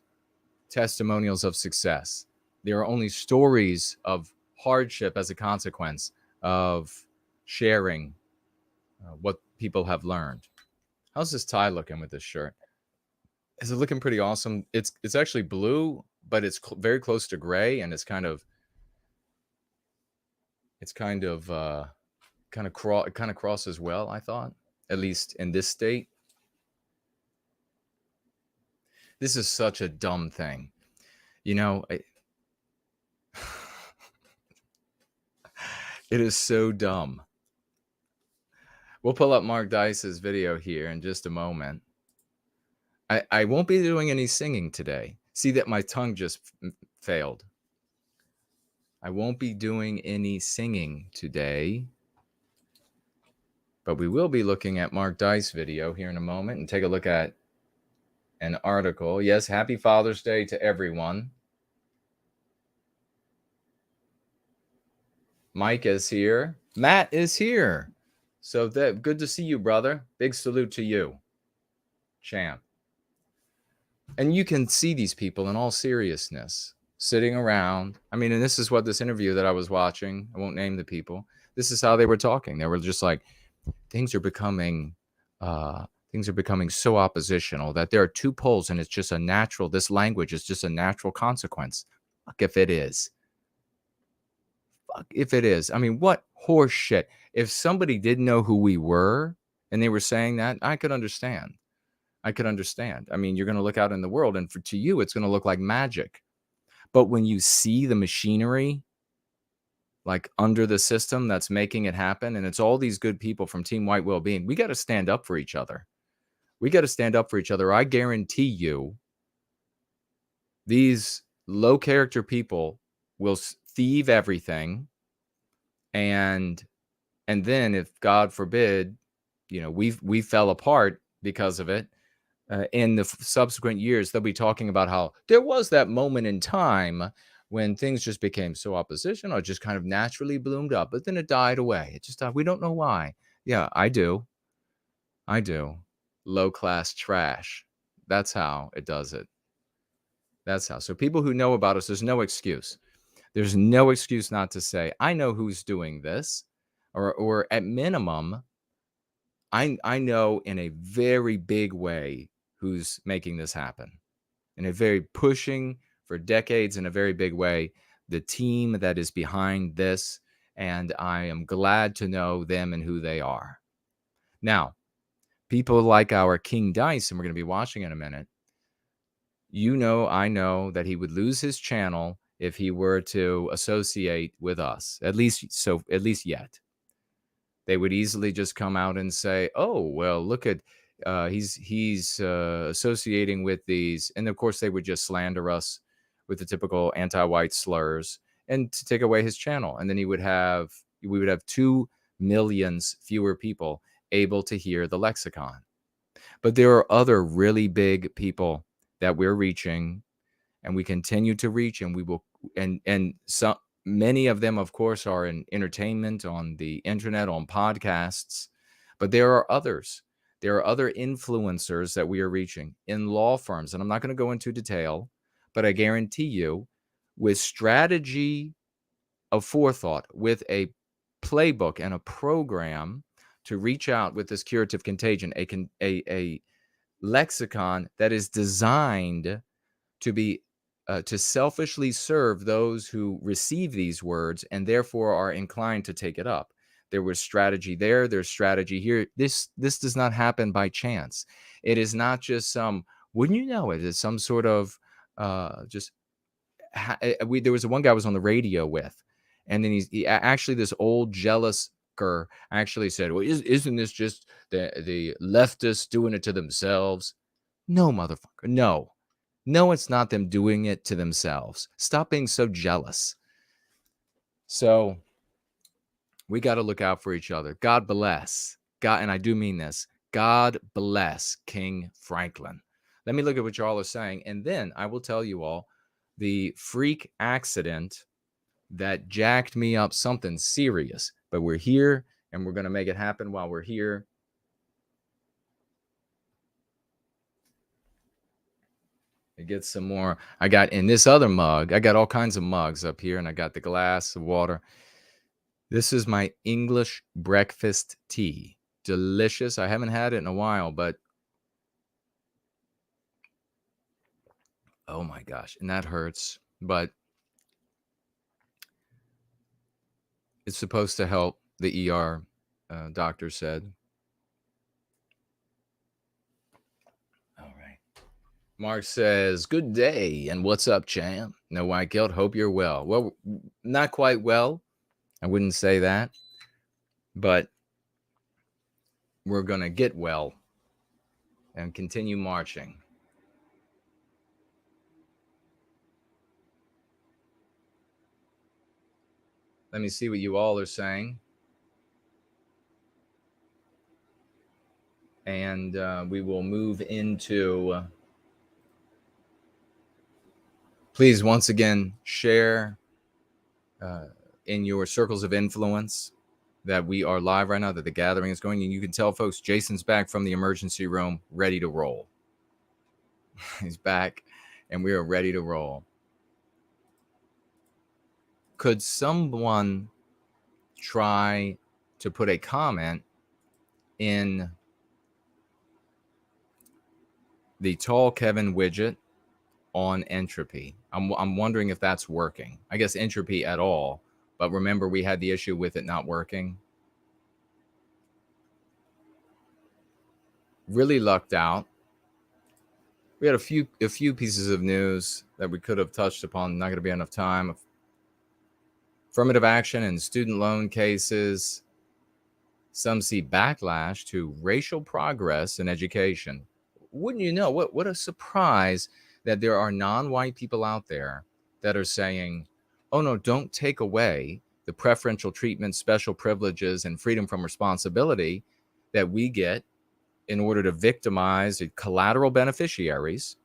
testimonials of success. There are only stories of hardship as a consequence of sharing what people have learned. How's this tie looking with this shirt? Is it looking pretty awesome? It's actually blue, but it's very close to gray, and it's kind of crosses well, I thought, at least in this state. This is such a dumb thing. You know, it is so dumb. We'll pull up Mark Dice's video here in just a moment. I won't be doing any singing today. See that my tongue just failed. I won't be doing any singing today. But we will be looking at Mark Dice's video here in a moment and take a look at an article. Yes, happy Father's Day to everyone. Mike is here. Matt is here. So good to see you, brother. Big salute to you, champ. And you can see these people in all seriousness sitting around. I mean, and this is what this interview that I was watching, I won't name the people, this is how they were talking. They were just like, things are becoming so oppositional that there are two poles, and it's just a natural, this language is just a natural consequence. Fuck if it is. Fuck if it is. I mean, what horse shit. If somebody didn't know who we were and they were saying that, I could understand. I mean, you're going to look out in the world, and to you, it's going to look like magic. But when you see the machinery, like under the system that's making it happen, and it's all these good people from Team White Wellbeing, we got to stand up for each other. I guarantee you, these low character people will thieve everything, and then if God forbid, we fell apart because of it. In the subsequent years, they'll be talking about how there was that moment in time when things just became so oppositional, it just kind of naturally bloomed up, but then it died away. It just died. We don't know why. Yeah, I do. Low class trash. That's how it does it. That's how. So people who know about us, there's no excuse. There's no excuse not to say, I know who's doing this, or at minimum, I know in a very big way who's making this happen. In a very pushing for decades, in a very big way, the team that is behind this, and I am glad to know them and who they are. Now, people like our King Dice, and we're going to be watching in a minute, I know that he would lose his channel if he were to associate with us, at least yet. They would easily just come out and say, oh, well, look at, he's associating with these. And of course, they would just slander us with the typical anti-white slurs and to take away his channel. And then we would have 2 million fewer people able to hear the lexicon. But there are other really big people that we're reaching, and we continue to reach, and we will, and some, many of them, of course, are in entertainment, on the internet, on podcasts, but there are others. There are other influencers that we are reaching in law firms, and I'm not going to go into detail, but I guarantee you, with strategy of forethought, with a playbook and a program to reach out with this curative contagion, a lexicon that is designed to be to selfishly serve those who receive these words and therefore are inclined to take it up. There was strategy there. There's strategy here. This does not happen by chance. It is not just some, wouldn't you know it, is some sort of there was one guy I was on the radio with, and then he actually, this old jealous actually said, well, isn't this just the leftists doing it to themselves? No, motherfucker. No, it's not them doing it to themselves. Stop being so jealous. So we got to look out for each other. God bless. God, and I do mean this. God bless King Franklin. Let me look at what y'all are saying, and then I will tell you all the freak accident that jacked me up something serious. But we're here, and we're going to make it happen while we're here. get some more. I got in this other mug. I got all kinds of mugs up here, and I got the glass of water. This is my English breakfast tea. Delicious. I haven't had it in a while, but oh my gosh, and that hurts. But it's supposed to help, the ER doctor said. All right. Mark says, good day, and what's up, champ? No white guilt, hope you're well. Well, not quite well. I wouldn't say that. But we're going to get well and continue marching. Let me see what you all are saying. And we will move into, please, once again, share in your circles of influence that we are live right now, that the gathering is going. And you can tell folks, Jason's back from the emergency room, ready to roll. He's back, and we are ready to roll. Could someone try to put a comment in the Tall Kevin widget on entropy? I'm wondering if that's working. I guess entropy at all, but remember we had the issue with it not working. Really lucked out. We had a few pieces of news that we could have touched upon. Not going to be enough time. Affirmative action in student loan cases. Some see backlash to racial progress in education. Wouldn't you know? What a surprise that there are non-white people out there that are saying, oh no, don't take away the preferential treatment, special privileges, and freedom from responsibility that we get in order to victimize collateral beneficiaries,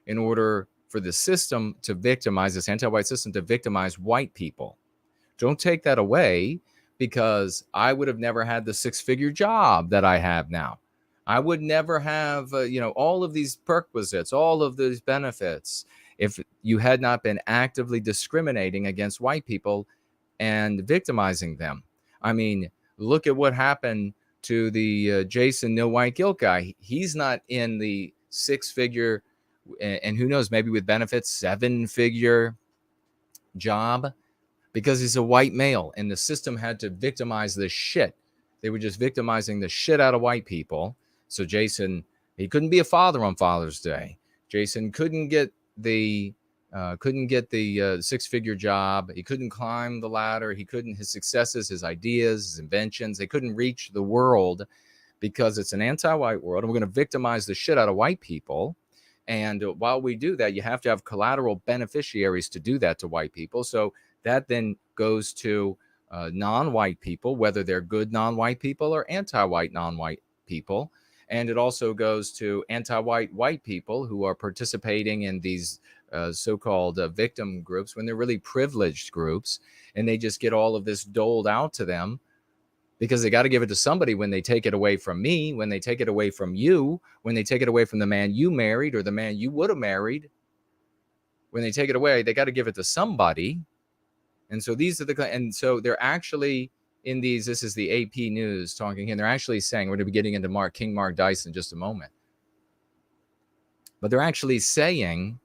in order for the system to victimize, this anti-white system to victimize white people. Don't take that away, because I would have never had the six-figure job that I have now. I would never have, all of these perquisites, all of these benefits, if you had not been actively discriminating against white people and victimizing them. I mean, look at what happened to the Jason No White Guilt guy. He's not in the six-figure, and who knows, maybe with benefits, seven-figure job, because he's a white male, and the system had to victimize the shit. They were just victimizing the shit out of white people. So Jason, he couldn't be a father on Father's Day. Jason couldn't get the six-figure job. He couldn't climb the ladder. His successes, his ideas, his inventions, they couldn't reach the world because it's an anti-white world, and we're going to victimize the shit out of white people. And while we do that, you have to have collateral beneficiaries to do that to white people. So that then goes to non-white people, whether they're good non-white people or anti-white non-white people. And it also goes to anti-white white people who are participating in these so-called victim groups, when they're really privileged groups, and they just get all of this doled out to them because they got to give it to somebody. When they take it away from me, when they take it away from you, when they take it away from the man you married or the man you would have married, when they take it away, they got to give it to somebody. And so so they're actually in these, this is the AP News talking here, they're actually saying, we're going to be getting into King Mark Dice in just a moment, but they're actually saying,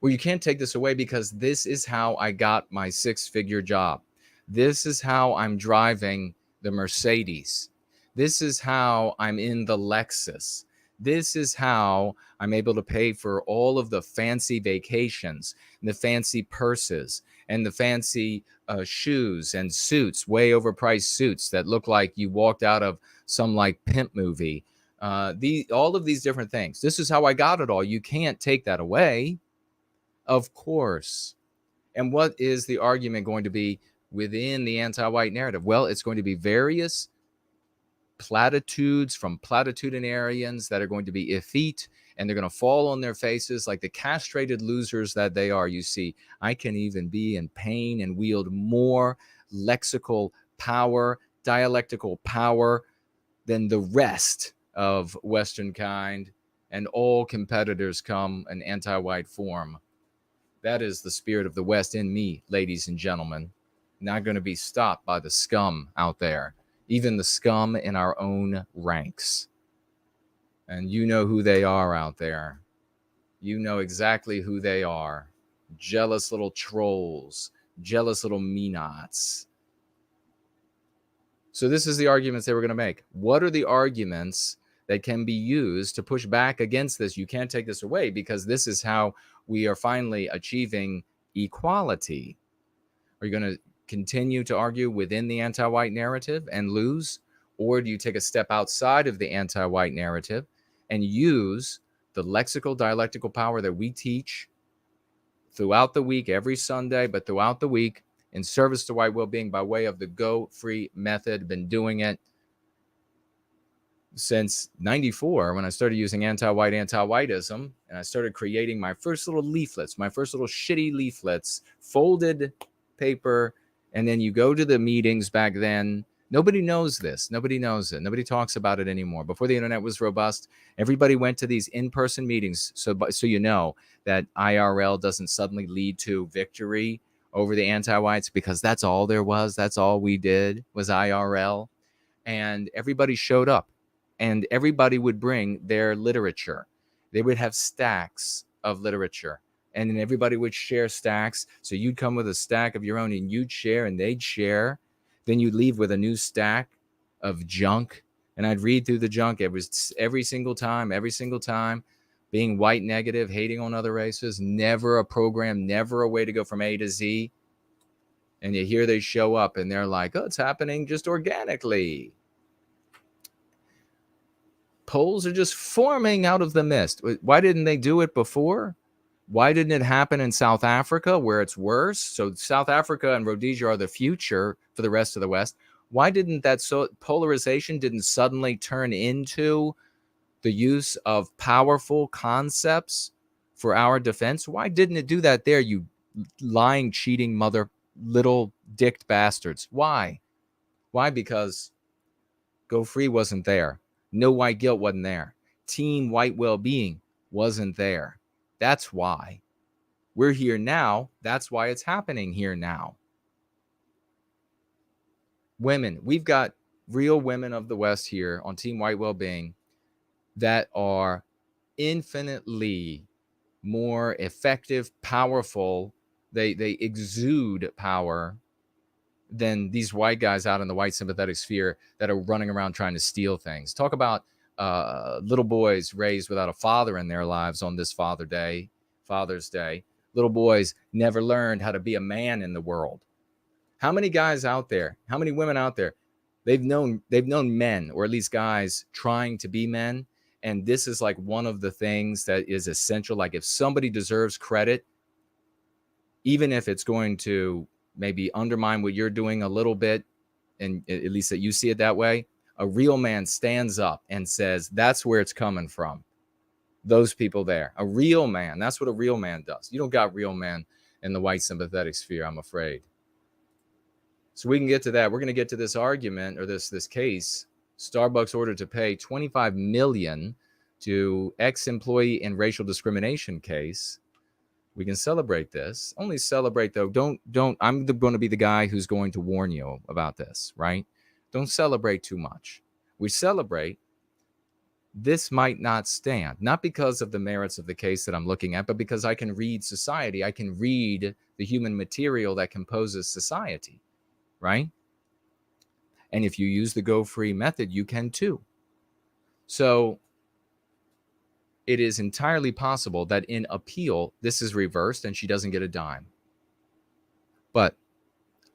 well, you can't take this away because this is how I got my six-figure job. This is how I'm driving the Mercedes. This is how I'm in the Lexus. This is how I'm able to pay for all of the fancy vacations, and the fancy purses, and the fancy shoes and suits, way overpriced suits that look like you walked out of some like pimp movie. All of these different things. This is how I got it all. You can't take that away, of course. And what is the argument going to be within the anti-white narrative? Well, it's going to be various platitudes from platitudinarians that are going to be effete, and they're going to fall on their faces like the castrated losers that they are. You see, I can even be in pain and wield more lexical power, dialectical power than the rest of Western kind. and all competitors come in anti-white form. That is the spirit of the West in me, ladies and gentlemen. Not going to be stopped by the scum out there, even the scum in our own ranks. And you know who they are out there. You know exactly who they are. Jealous little trolls, jealous little me-nots. So this is the arguments they were going to make. What are the arguments that can be used to push back against this? You can't take this away, because this is how we are finally achieving equality. Are you going to continue to argue within the anti-white narrative and lose? Or do you take a step outside of the anti-white narrative and use the lexical dialectical power that we teach throughout the week, every Sunday, but throughout the week, in service to white well-being by way of the Go Free method? Been doing it since 94 when I started using anti-white, anti-whiteism, and I started creating my first little leaflets, my first little shitty leaflets, folded paper. And then you go to the meetings back then. Nobody knows this. Nobody knows it. Nobody talks about it anymore. Before the internet was robust, everybody went to these in-person meetings. So you know that IRL doesn't suddenly lead to victory over the anti-whites, because that's all there was. That's all we did was IRL. And everybody showed up, and everybody would bring their literature. They would have stacks of literature, and then everybody would share stacks. So you'd come with a stack of your own and you'd share and they'd share. Then you'd leave with a new stack of junk, and I'd read through the junk every single time, being white negative, hating on other races, never a program, never a way to go from A to Z. And you hear they show up and they're like, oh, it's happening just organically. Polls are just forming out of the mist. Why didn't they do it before? Why didn't it happen in South Africa, where it's worse? So South Africa and Rhodesia are the future for the rest of the West. Why didn't that polarization didn't suddenly turn into the use of powerful concepts for our defense? Why didn't it do that there, you lying, cheating little dicked bastards? Why? Because Go Free wasn't there. No White Guilt wasn't there. Team White Well-Being wasn't there. That's why. We're here now. That's why it's happening here now. Women. We've got real women of the West here on Team White Well-Being that are infinitely more effective, powerful. They exude power than these white guys out in the white sympathetic sphere that are running around trying to steal things. Talk about little boys raised without a father in their lives on this Father's Day. Little boys never learned how to be a man in the world. How many guys out there, how many women out there, they've known men, or at least guys trying to be men. And this is like one of the things that is essential. Like, if somebody deserves credit, even if it's going to maybe undermine what you're doing a little bit, and at least that you see it that way, a real man stands up and says, that's where it's coming from. Those people there. A real man. That's what a real man does. You don't got real men in the white sympathetic sphere, I'm afraid. So we can get to that. We're going to get to this argument, or this case. Starbucks ordered to pay $25 million to ex-employee in racial discrimination case. We can celebrate this. Only celebrate, though. Don't. I'm going to be the guy who's going to warn you about this, right? Don't celebrate too much. We celebrate. This might not stand, not because of the merits of the case that I'm looking at, but because I can read society. I can read the human material that composes society, right? And if you use the Go Free method, you can too. So it is entirely possible that in appeal, this is reversed and she doesn't get a dime. But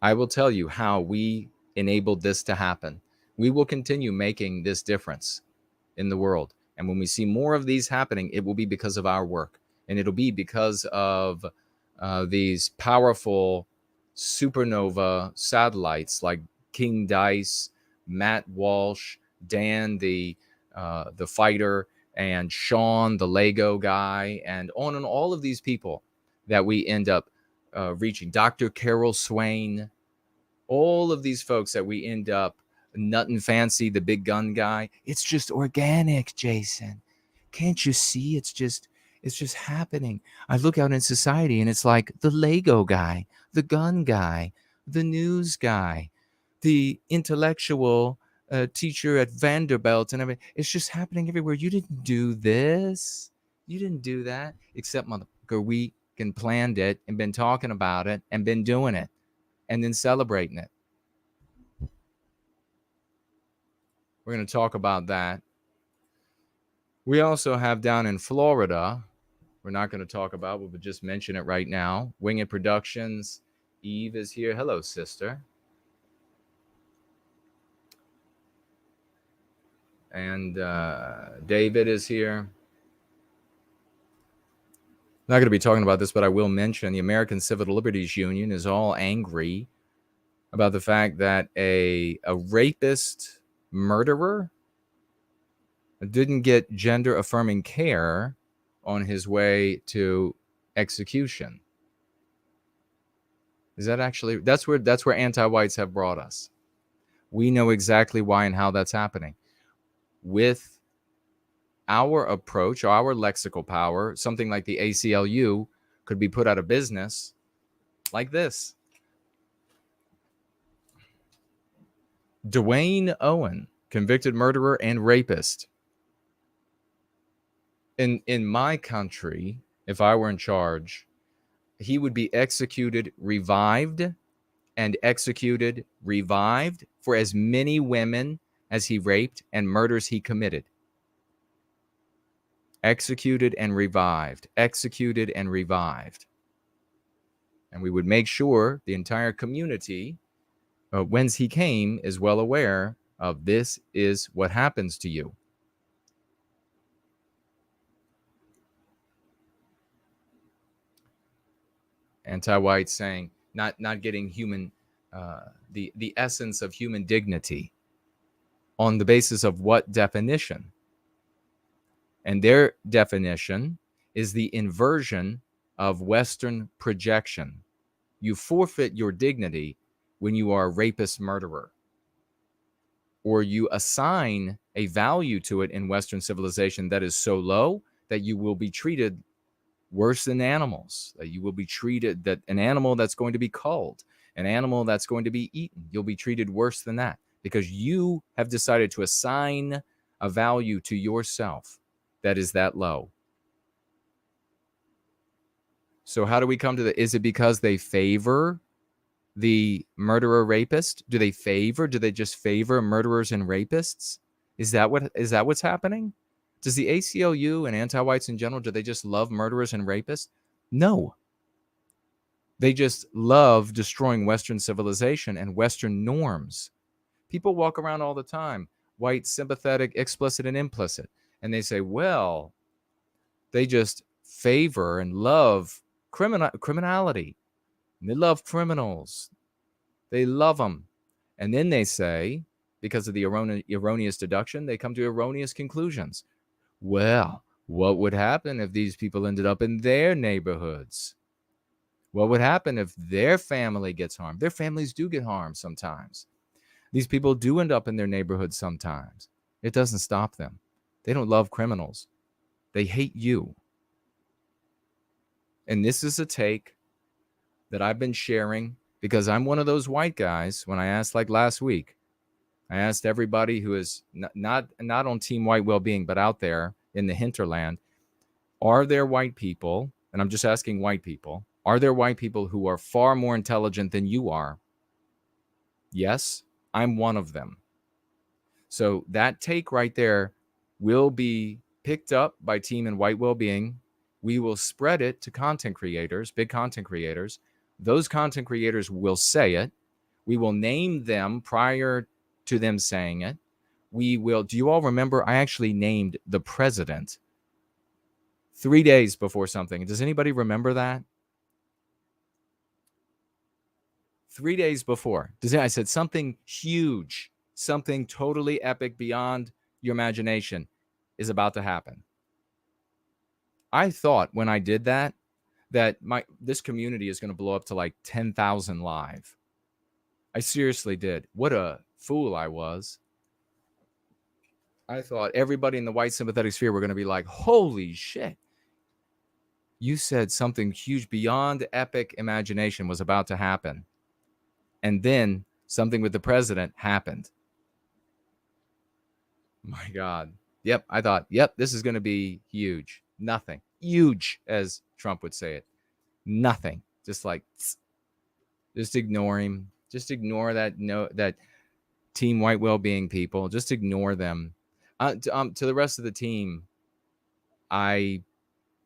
I will tell you how we enabled this to happen. We will continue making this difference in the world. And when we see more of these happening, it will be because of our work. And it'll be because of these powerful supernova satellites like King Dice, Matt Walsh, Dan, the fighter, and Sean, the Lego guy, and on and all of these people that we end up reaching. Dr. Carol Swain, all of these folks that we end up Nut and Fancy, the big gun guy. It's just organic, Jason. Can't you see? It's just happening. I look out in society and it's like the Lego guy, the gun guy, the news guy, the intellectual teacher at Vanderbilt and everything. It's just happening everywhere. You didn't do this. You didn't do that. Except, motherfucker, we can planned it and been talking about it and been doing it and then celebrating it. We're going to talk about that. We also have down in Florida, we're not going to talk about, but we'll just mention it right now. Winged Productions. Eve is here. Hello, sister. And David is here. Not going to be talking about this, but I will mention the American Civil Liberties Union is all angry about the fact that a rapist murderer didn't get gender affirming care on his way to execution. Is that actually, that's where anti-whites have brought us. We know exactly why and how that's happening. With our approach, our lexical power, something like the ACLU could be put out of business like this. Dwayne Owen, convicted murderer and rapist. In my country, if I were in charge, he would be executed, revived, and executed, revived for as many women as he raped and murders he committed. Executed and revived, executed and revived. And we would make sure the entire community, whence he came, is well aware of this is what happens to you. Anti-white saying not getting human, the essence of human dignity on the basis of what definition? And their definition is the inversion of Western projection. You forfeit your dignity when you are a rapist murderer, or you assign a value to it in Western civilization that is so low that you will be treated worse than animals, that you will be treated, that an animal that's going to be culled, an animal that's going to be eaten, you'll be treated worse than that because you have decided to assign a value to yourself that is that low. So how do we come to the, is it because they favor the murderer rapist? Do they just favor murderers and rapists? Is that what's happening? Does the ACLU and anti-whites in general, do they just love murderers and rapists? No. They just love destroying Western civilization and Western norms. People walk around all the time, white, sympathetic, explicit, and implicit. And they say, well, they just favor and love criminality. And they love criminals. They love them. And then they say, because of the erroneous deduction, they come to erroneous conclusions. Well, what would happen if these people ended up in their neighborhoods? What would happen if their family gets harmed? Their families do get harmed sometimes. These people do end up in their neighborhoods sometimes. It doesn't stop them. They don't love criminals. They hate you. And this is a take that I've been sharing because I'm one of those white guys. When I asked, like last week, I asked everybody who is not on Team White Wellbeing, but out there in the hinterland, are there white people, and I'm just asking white people, are there white people who are far more intelligent than you are? Yes, I'm one of them. So that take right there will be picked up by Team and White Wellbeing. We will spread it to content creators, big content creators. Those content creators will say it. We will name them prior to them saying it. We will, do you all remember, I actually named the president 3 days before something. Does anybody remember that? 3 days before. I said something huge, something totally epic beyond your imagination is about to happen. I thought when I did that this community is going to blow up to like 10,000 live. I seriously did. What a fool I was. I thought everybody in the white sympathetic sphere were going to be like, holy shit. You said something huge beyond epic imagination was about to happen. And then something with the president happened. My God. Yep. I thought, yep, this is going to be huge. Nothing. Huge, as Trump would say it. Nothing. Just like, just ignore him. Just ignore that team white well-being people. Just ignore them. To the rest of the team, I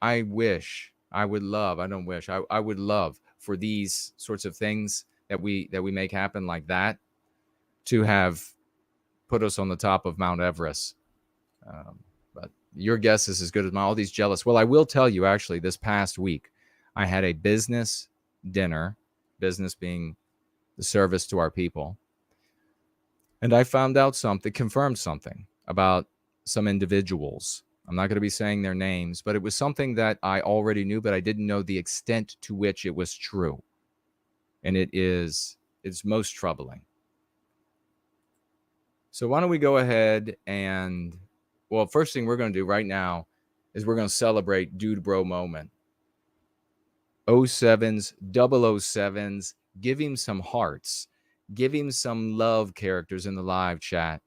wish, I would love, I don't wish, I would love for these sorts of things that we make happen like that to have put us on the top of Mount Everest. But your guess is as good as mine. All these jealous. Well, I will tell you, actually, this past week, I had a business dinner, business being the service to our people. And I found out something, confirmed something about some individuals. I'm not going to be saying their names, but it was something that I already knew, but I didn't know the extent to which it was true. And it's most troubling. So why don't we go ahead and, well, first thing we're going to do right now is we're going to celebrate Dude Bro Moment. 07s, 007s, give him some hearts. Give him some love characters in the live chat.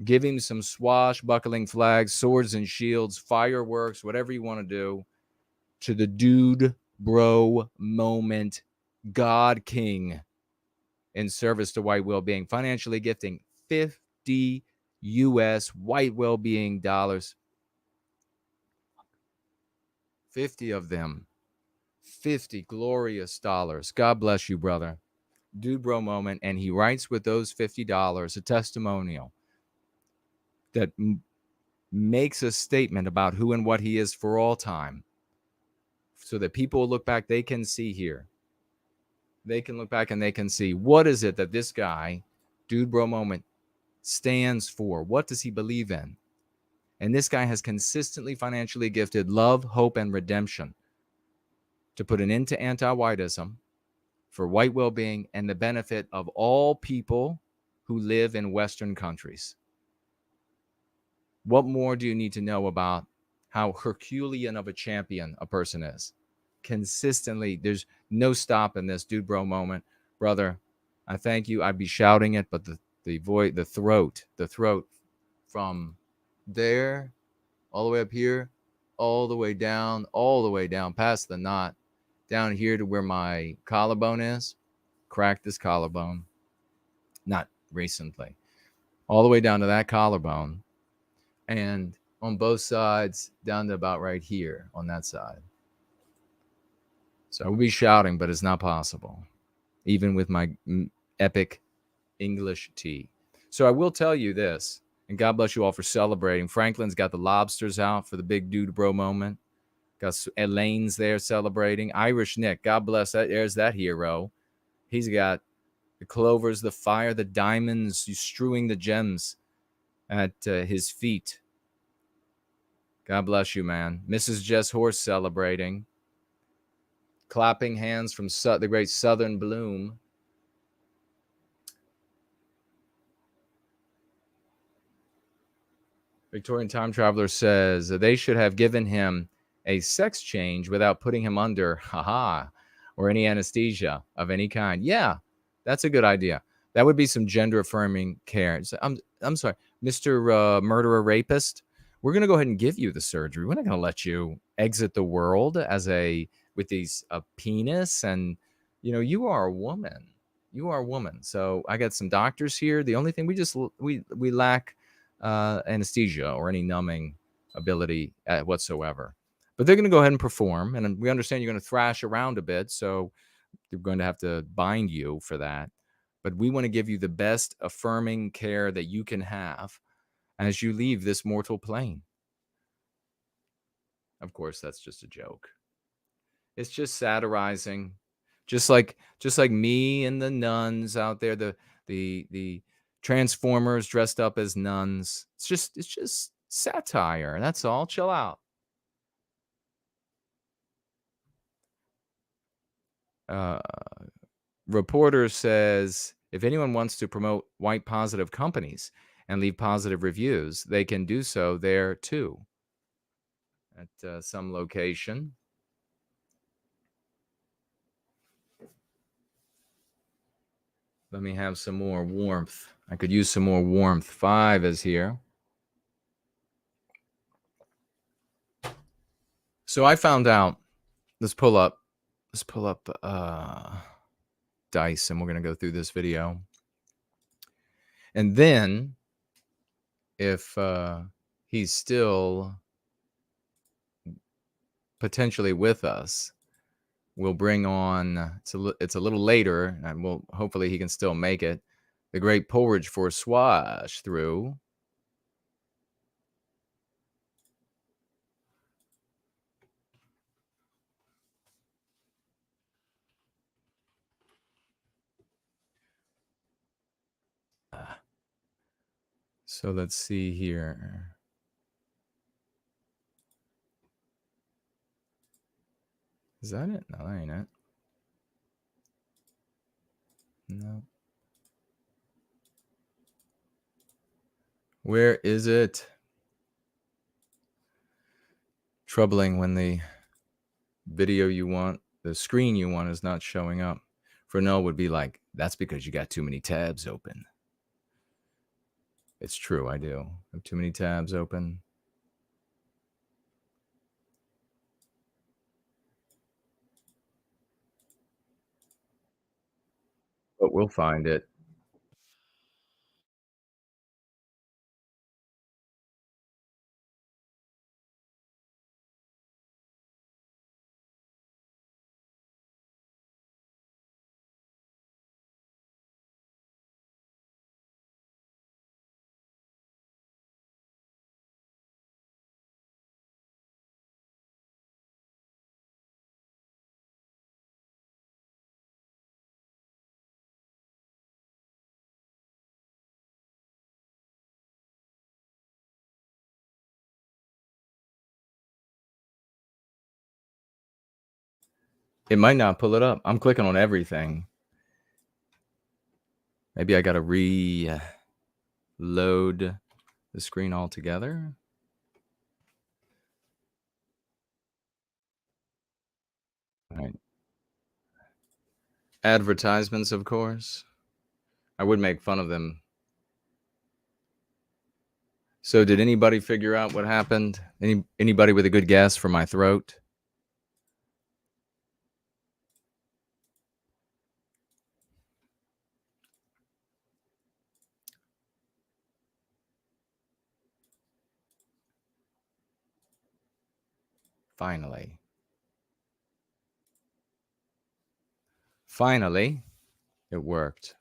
Give him some swashbuckling flags, swords and shields, fireworks, whatever you want to do, to the Dude Bro Moment, God King, in service to white well-being, financially gifting 50 US white well-being dollars. 50 of them. 50 glorious dollars. God bless you, brother. Dude Bro Moment. And he writes with those $50 a testimonial that makes a statement about who and what he is for all time, so that people look back, they can see here. They can look back and they can see, what is it that this guy, Dude Bro Moment, stands for? What does he believe in? And this guy has consistently financially gifted love, hope, and redemption to put an end to anti-whiteism, for white well-being and the benefit of all people who live in Western countries. What more do you need to know about how Herculean of a champion a person is? Consistently, there's no stop in this Dude Bro Moment. Brother, I thank you. I'd be shouting it, but the voice, the throat from there all the way up here, all the way down past the knot, down here to where my collarbone is. Cracked this collarbone. Not recently. All the way down to that collarbone. And on both sides, down to about right here on that side. So I will be shouting, but it's not possible, even with my epic English tea. So I will tell you this, and God bless you all for celebrating. Franklin's got the lobsters out for the big Dude Bro Moment. Got Elaine's there celebrating. Irish Nick, God bless that. There's that hero. He's got the clovers, the fire, the diamonds, strewing the gems at his feet. God bless you, man. Mrs. Jess Horse celebrating. Clapping hands from the great Southern Bloom. Victorian Time Traveler says they should have given him a sex change without putting him under, or any anesthesia of any kind. Yeah, that's a good idea. That would be some gender-affirming care. I'm sorry, Mr. Murderer Rapist. We're going to go ahead and give you the surgery. We're not going to let you exit the world with these penis, and you are a woman. You are a woman. So I got some doctors here. The only thing we lack anesthesia or any numbing ability whatsoever. But they're going to go ahead and perform, and we understand you're going to thrash around a bit, so they're going to have to bind you for that. But we want to give you the best affirming care that you can have as you leave this mortal plane. Of course, that's just a joke. It's just satirizing, just like me and the nuns out there, the Transformers dressed up as nuns. It's just satire. That's all. Chill out. Reporter says, if anyone wants to promote white positive companies and leave positive reviews, they can do so there too at some location. Let me have some more warmth. I could use some more warmth. 5 is here. So I found out, let's pull up dice, and we're going to go through this video. And then if he's still potentially with us, we'll bring on, it's a little later, and hopefully he can still make it, the great Porridge for Swash through. So let's see here. Is that it? No, that ain't it. No. Where is it? Troubling when the video you want, the screen you want, is not showing up. Fresnel would be like, that's because you got too many tabs open. It's true, I do. I have too many tabs open. But we'll find it. It might not pull it up. I'm clicking on everything. Maybe I got to reload the screen altogether. All right. Advertisements, of course. I would make fun of them. So did anybody figure out what happened? Anybody with a good guess for my throat? Finally, it worked.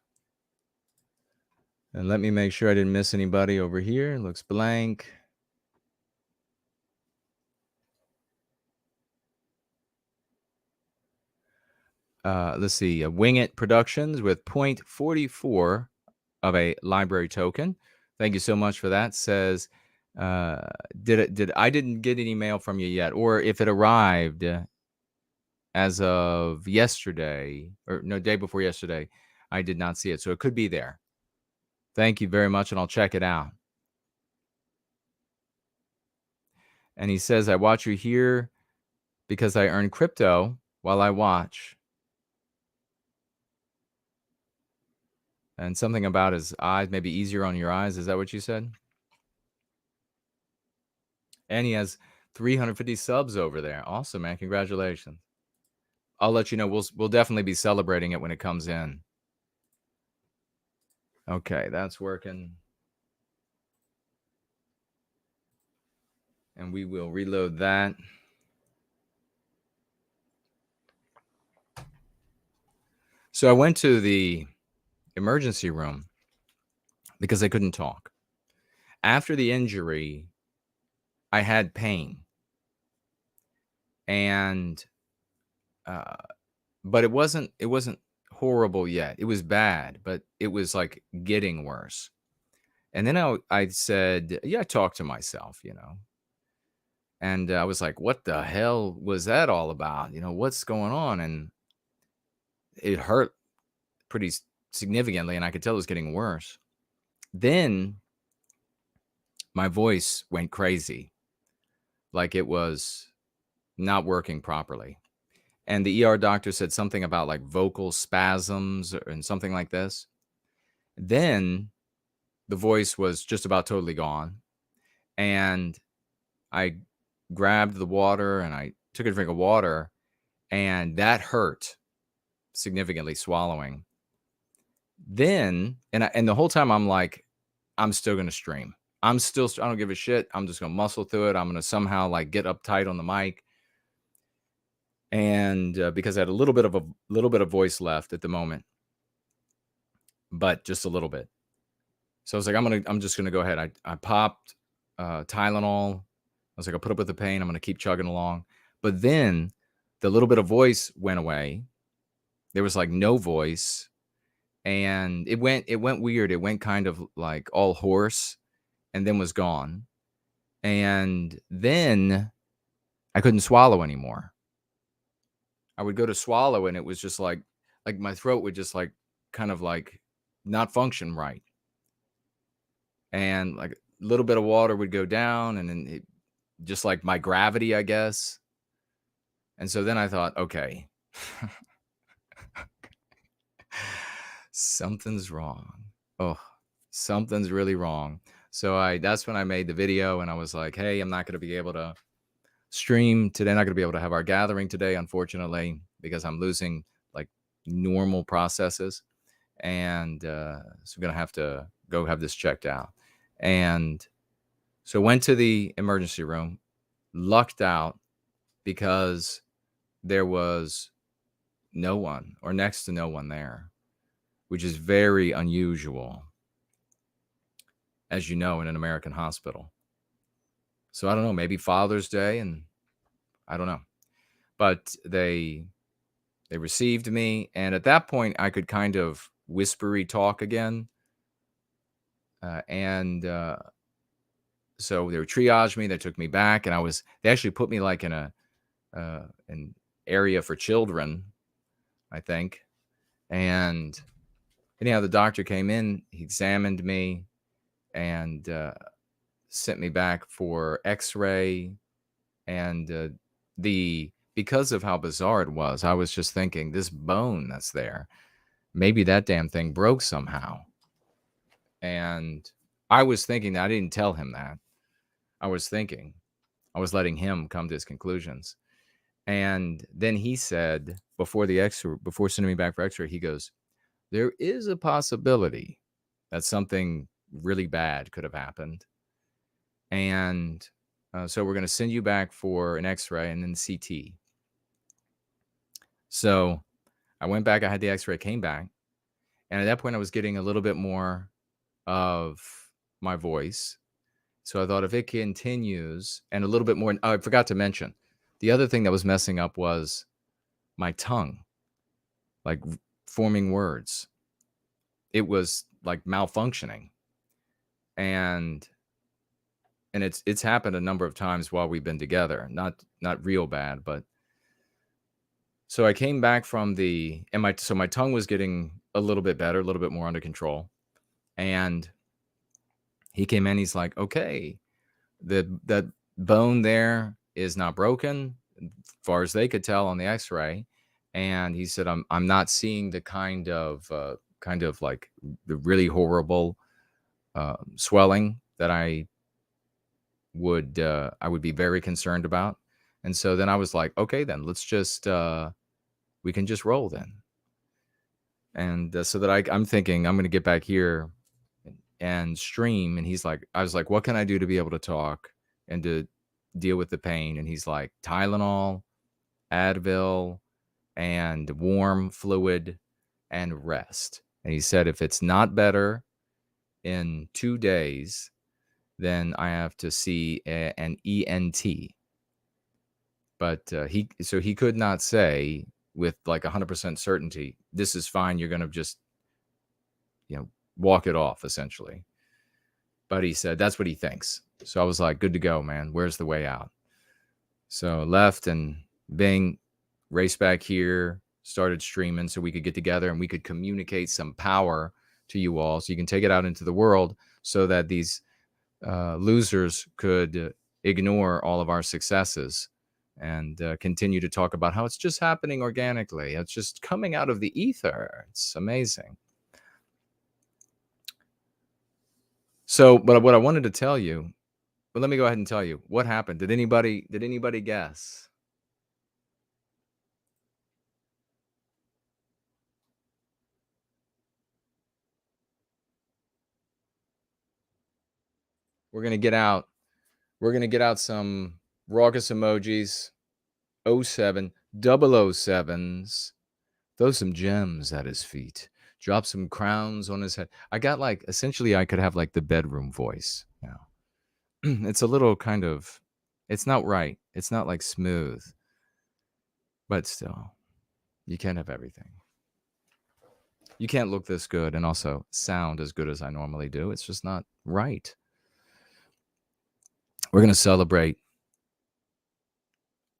And let me make sure I didn't miss anybody over here. It looks blank. Let's see. Wing It Productions with 0.44 of a library token. Thank you so much for that. Says, I didn't get any mail from you yet, or if it arrived as of yesterday, or no, day before yesterday, I did not see it. So it could be there. Thank you very much, and I'll check it out. And he says, I watch you here because I earn crypto while I watch. And something about his eyes, maybe easier on your eyes. Is that what you said? And he has 350 subs over there. Awesome, man. Congratulations. I'll let you know. We'll definitely be celebrating it when it comes in. Okay, that's working. And we will reload that. So I went to the emergency room because I couldn't talk. After the injury, I had pain. And but it wasn't horrible yet. It was bad, but it was like getting worse. And then I said, yeah, I talked to myself, you know. And I was like, what the hell was that all about? You know, what's going on? And it hurt pretty significantly, and I could tell it was getting worse. Then my voice went crazy, like it was not working properly. And the ER doctor said something about like vocal spasms and something like this. Then the voice was just about totally gone. And I grabbed the water and I took a drink of water, and that hurt significantly, swallowing. Then, and the whole time I'm like, I'm still going to stream. I don't give a shit. I'm just going to muscle through it. I'm going to somehow like get uptight on the mic. And because I had a little bit of voice left at the moment, but just a little bit. So I was like, I'm just going to go ahead. I popped Tylenol. I was like, I'll put up with the pain. I'm going to keep chugging along. But then the little bit of voice went away. There was like no voice. And it went weird. It went kind of like all hoarse and then was gone. And then I couldn't swallow anymore. I would go to swallow and it was just like my throat would just like kind of like not function right. And like a little bit of water would go down, and then it just like my gravity, I guess. And so then I thought, okay, something's wrong. Oh, something's really wrong. So that's when I made the video, and I was like, hey, I'm not going to be able to stream today. Not going to be able to have our gathering today, unfortunately, because I'm losing like normal processes. And so I'm going to have to go have this checked out. And so went to the emergency room, lucked out because there was no one or next to no one there, which is very unusual, as you know, in an American hospital. So I don't know, maybe Father's Day, and I don't know. But they received me, and at that point I could kind of whispery talk again. So they triaged me, they took me back, and they actually put me like in an area for children, I think. And anyhow, the doctor came in, he examined me, and sent me back for x-ray. And because of how bizarre it was, I was just thinking, this bone that's there, maybe that damn thing broke somehow. And I was thinking that. I didn't tell him that. I was letting him come to his conclusions. And then he said, before sending me back for x-ray, he goes, there is a possibility that something really bad could have happened. And so we're going to send you back for an x-ray and then CT. So I went back, I had the x-ray, came back. And at that point I was getting a little bit more of my voice. So I thought, if it continues, and a little bit more, I forgot to mention, the other thing that was messing up was my tongue, like forming words. It was like malfunctioning. And it's happened a number of times while we've been together. Not real bad, but so I came back from so my tongue was getting a little bit better, a little bit more under control. And he came in, he's like, okay, that bone there is not broken, as far as they could tell on the x-ray. And he said, I'm not seeing the kind of like the really horrible swelling that I would be very concerned about. And so then I was like, okay, then let's just we can just roll then. And so that I'm thinking I'm going to get back here and stream. And I was like, what can I do to be able to talk and to deal with the pain? And he's like, Tylenol, Advil, and warm fluid, and rest. And he said, if it's not better in 2 days, then I have to see an ENT. But he could not say with like 100% certainty, this is fine, you're going to just, walk it off, essentially. But he said that's what he thinks. So I was like, good to go, man. Where's the way out? So left and bing, raced back here, started streaming so we could get together and we could communicate some power to you all, so you can take it out into the world, so that these losers could ignore all of our successes and continue to talk about how it's just happening organically. It's just coming out of the ether. It's amazing. So, but what I wanted to tell you, but let me go ahead and tell you what happened. Did anybody guess? We're gonna get out some raucous emojis, 07, 007s. Throw some gems at his feet. Drop some crowns on his head. I got like, essentially, I could have like the bedroom voice now. It's a little kind of, it's not right. It's not like smooth. But still, you can't have everything. You can't look this good and also sound as good as I normally do. It's just not right. We're going to celebrate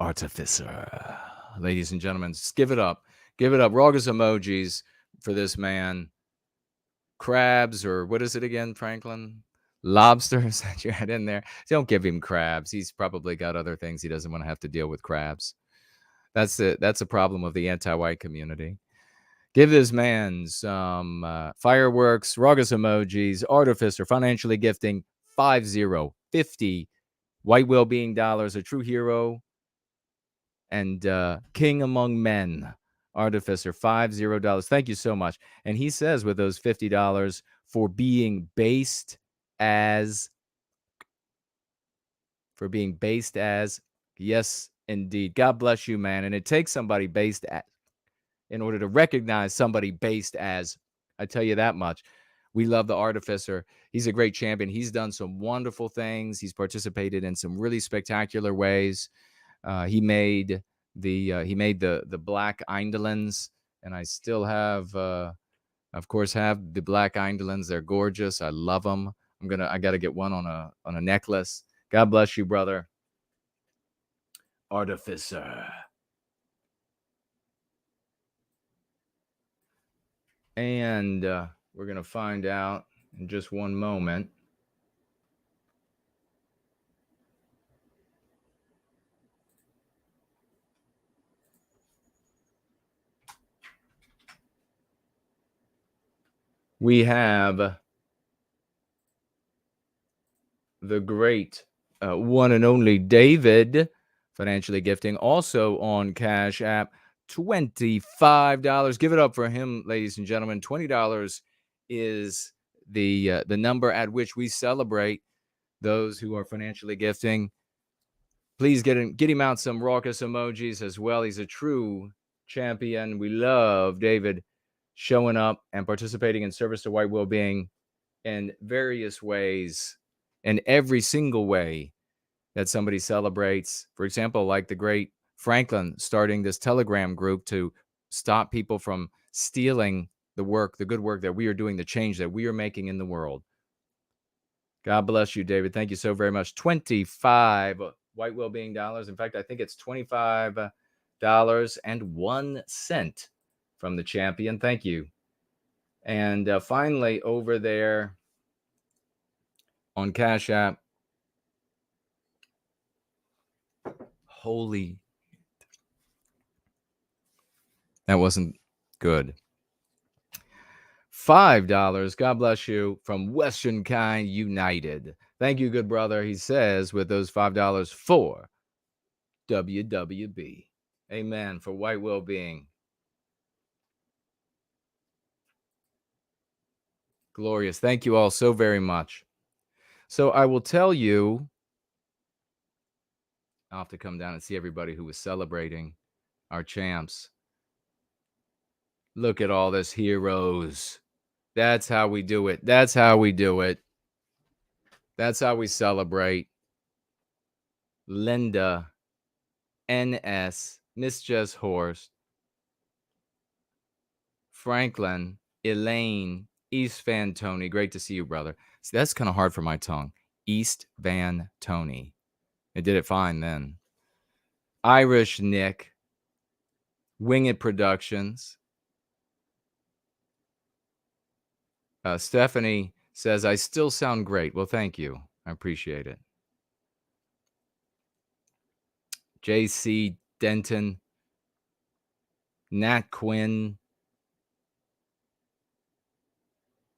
Artificer. Ladies and gentlemen, just give it up. Give it up. Raucous emojis for this man. Crabs, or what is it again, Franklin? Lobsters that you had in there. Don't give him crabs. He's probably got other things he doesn't want to have to deal with crabs. That's a problem of the anti-white community. Give this man some fireworks, raucous emojis, Artificer, financially gifting 50 white well-being dollars, a true hero, and king among men. Artificer, $50. Thank you so much. And he says with those $50 for being based as, yes, indeed. God bless you, man. And it takes somebody based at, in order to recognize somebody based as, I tell you that much. We love the Artificer. He's a great champion. He's done some wonderful things. He's participated in some really spectacular ways. He made the black Eindolons, and I still have, of course, have the black Eindolons. They're gorgeous. I love them. I got to get one on a necklace. God bless you, brother. Artificer. And we're going to find out in just one moment. We have the great one and only David, financially gifting, also on Cash App, $25. Give it up for him, ladies and gentlemen. $20 is the number at which we celebrate those who are financially gifting. Please get him out some raucous emojis as well. He's a true champion. We love David showing up and participating in service to white well-being in various ways, in every single way that somebody celebrates. For example, like the great Franklin starting this Telegram group to stop people from stealing the good work that we are doing, the change that we are making in the world. God bless you, David. Thank you so very much. 25 white well-being dollars. In fact, I think it's $25.01 from the champion. Thank you. And finally, over there on Cash App, holy, that wasn't good. $5. God bless you from Western Kind United. Thank you, good brother. He says with those $5 for WWB. Amen. For white well-being. Glorious. Thank you all so very much. So I will tell you, I'll have to come down and see everybody who was celebrating our champs. Look at all this heroes. That's how we do it. That's how we do it. That's how we celebrate. Linda, NS, Miss Jess Horst, Franklin, Elaine, East Van Tony. Great to see you, brother. See, that's kind of hard for my tongue. East Van Tony. I did it fine then. Irish Nick, Winged Productions. Stephanie says, I still sound great. Well, thank you. I appreciate it. J.C. Denton, Nat Quinn,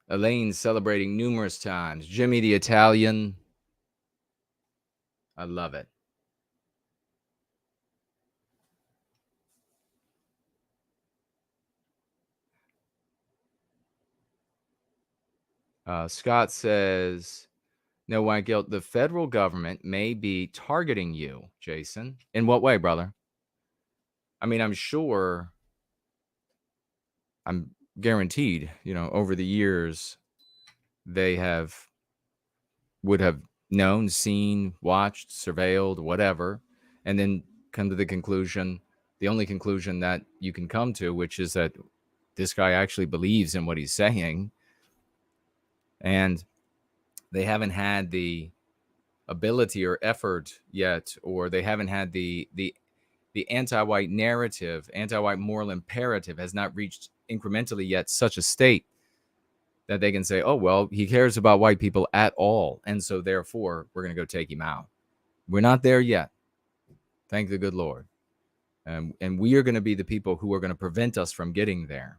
Elaine celebrating numerous times, Jimmy the Italian. I love it. Scott says, no white guilt. The federal government may be targeting you, Jason. In what way, brother? I mean, I'm sure, I'm guaranteed, over the years, they would have known, seen, watched, surveilled, whatever, and then come to the only conclusion that you can come to, which is that this guy actually believes in what he's saying. And they haven't had the ability or effort yet, or they haven't had the anti-white narrative, anti-white moral imperative has not reached incrementally yet such a state that they can say, oh, well, he cares about white people at all, and so therefore we're going to go take him out. We're not there yet. Thank the good Lord. And we are going to be the people who are going to prevent us from getting there.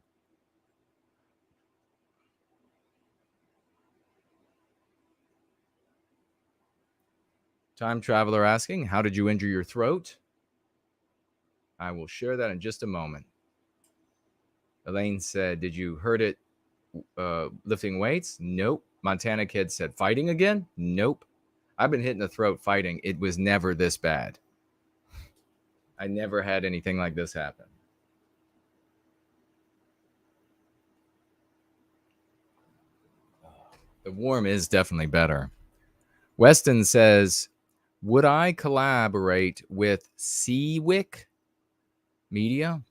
Time Traveler asking, how did you injure your throat? I will share that in just a moment. Elaine said, did you hurt it lifting weights? Nope. Montana Kid said, fighting again? Nope. I've been hitting the throat fighting. It was never this bad. I never had anything like this happen. The warm is definitely better. Weston says, would I collaborate with Seawick Media?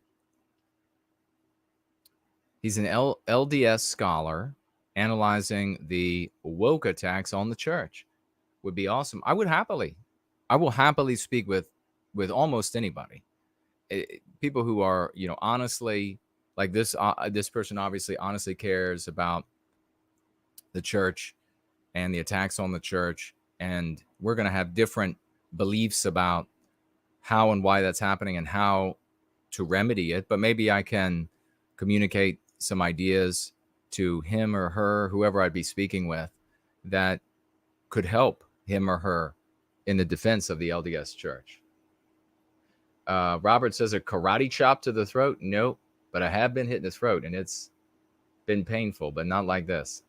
He's an LDS scholar analyzing the woke attacks on the church. Would be awesome. I will happily speak with almost anybody. People who are, honestly, like this person obviously honestly cares about the church and the attacks on the church. And we're going to have different beliefs about how and why that's happening and how to remedy it. But maybe I can communicate some ideas to him or her, whoever I'd be speaking with, that could help him or her in the defense of the LDS church. Robert says, a karate chop to the throat? Nope, but I have been hit in the throat, and it's been painful, but not like this.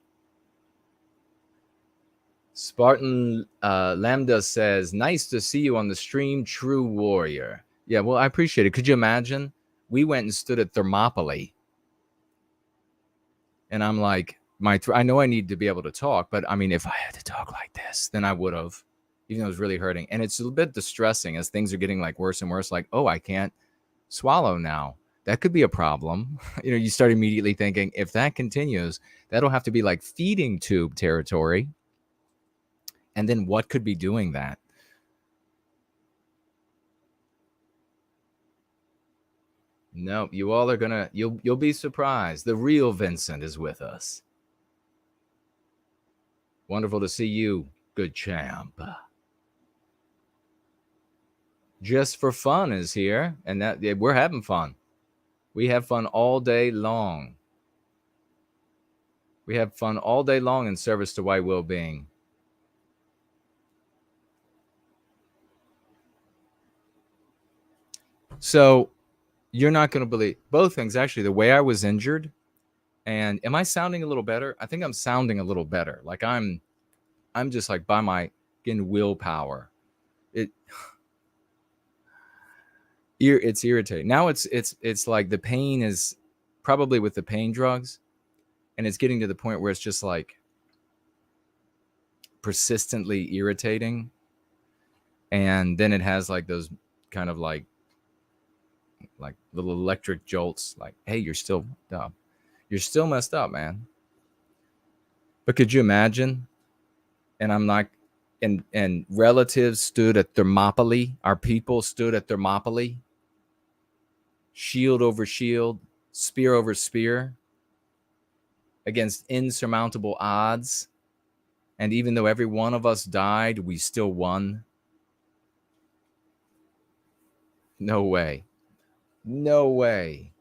Spartan Lambda says, nice to see you on the stream, true warrior. Yeah, well, I appreciate it. Could you imagine? We went and stood at Thermopylae. And I'm like, I know I need to be able to talk, but I mean, if I had to talk like this, then I would have, even though it was really hurting. And it's a bit distressing as things are getting like worse and worse. Like, oh, I can't swallow now. That could be a problem. You start immediately thinking, if that continues, that'll have to be like feeding tube territory. And then what could be doing that? No, you all are you'll be surprised. The real Vincent is with us. Wonderful to see you, good champ. Just for Fun is here, and that we're having fun. We have fun all day long. We have fun all day long in service to white well-being. So you're not going to believe both things. Actually, the way I was injured, and am I sounding a little better? I think I'm sounding a little better. Like I'm just like by my willpower. It's irritating. Now it's like the pain is probably with the pain drugs, and it's getting to the point where it's just like persistently irritating. And then it has like those kind of like little electric jolts, like, hey, you're still dumb. You're still messed up, man. But could you imagine? And I'm like, and relatives stood at Thermopylae. Our people stood at Thermopylae. Shield over shield, spear over spear, against insurmountable odds. And even though every one of us died, we still won? No way. No way.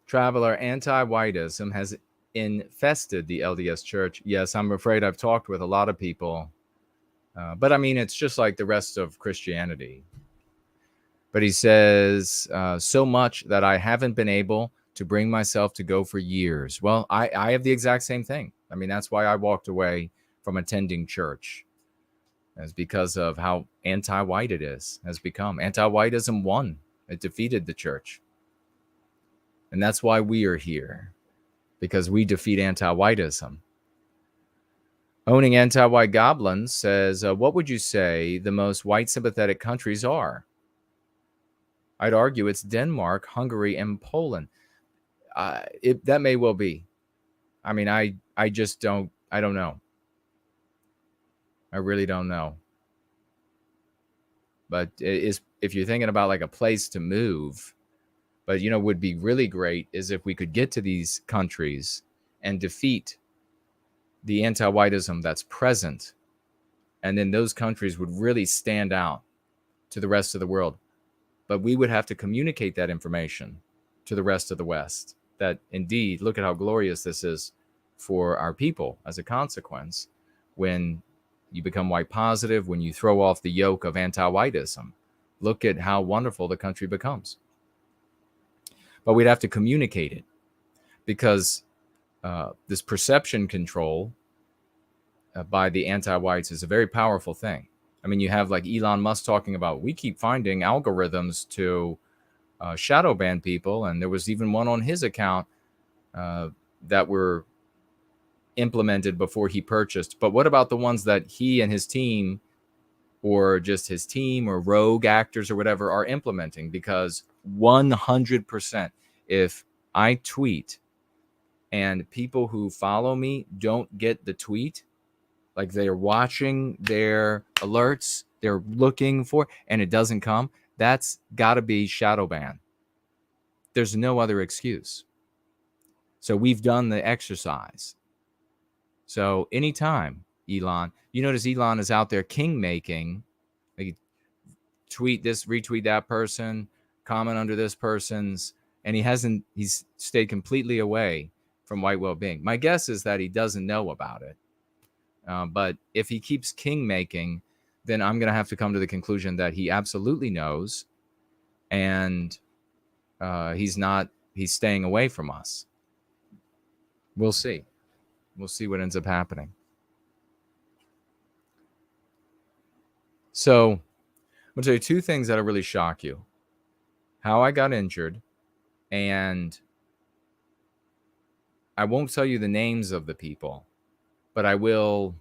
Traveler, anti-whiteism has infested the LDS Church. Yes, I'm afraid I've talked with a lot of people. But I mean, it's just like the rest of Christianity. But he says, so much that I haven't been able to bring myself to go for years. Well, I have the exact same thing. I mean, that's why I walked away from attending church. It's because of how anti-white it has become. Anti-whiteism won. It defeated the church. And that's why we are here, because we defeat anti-whiteism. Owning Anti-White Goblins says, what would you say the most white sympathetic countries are? I'd argue it's Denmark, Hungary, and Poland. That may well be. I mean, I don't know. I really don't know. But if you're thinking about like a place to move, but would be really great is if we could get to these countries and defeat the anti-whiteism that's present. And then those countries would really stand out to the rest of the world. But we would have to communicate that information to the rest of the West, that indeed, look at how glorious this is for our people as a consequence when you become white positive, when you throw off the yoke of anti-whiteism. Look at how wonderful the country becomes. But we'd have to communicate it, because this perception control by the anti-whites is a very powerful thing. I mean, you have like Elon Musk talking about, we keep finding algorithms to shadow ban people. And there was even one on his account that were implemented before he purchased. But what about the ones that he and his team, or just his team, or rogue actors or whatever, are implementing? Because 100%, if I tweet and people who follow me don't get the tweet, like they're watching their alerts, they're looking for, and it doesn't come, that's got to be shadow ban. There's no other excuse. So we've done the exercise. So anytime Elon, you notice Elon is out there king making, like tweet this, retweet that person, comment under this person's, and he's stayed completely away from white well-being. My guess is that he doesn't know about it. But if he keeps king making, then I'm going to have to come to the conclusion that he absolutely knows, and he's staying away from us. We'll see. We'll see what ends up happening. So I'm going to tell you two things that'll really shock you. How I got injured, and I won't tell you the names of the people, but I'll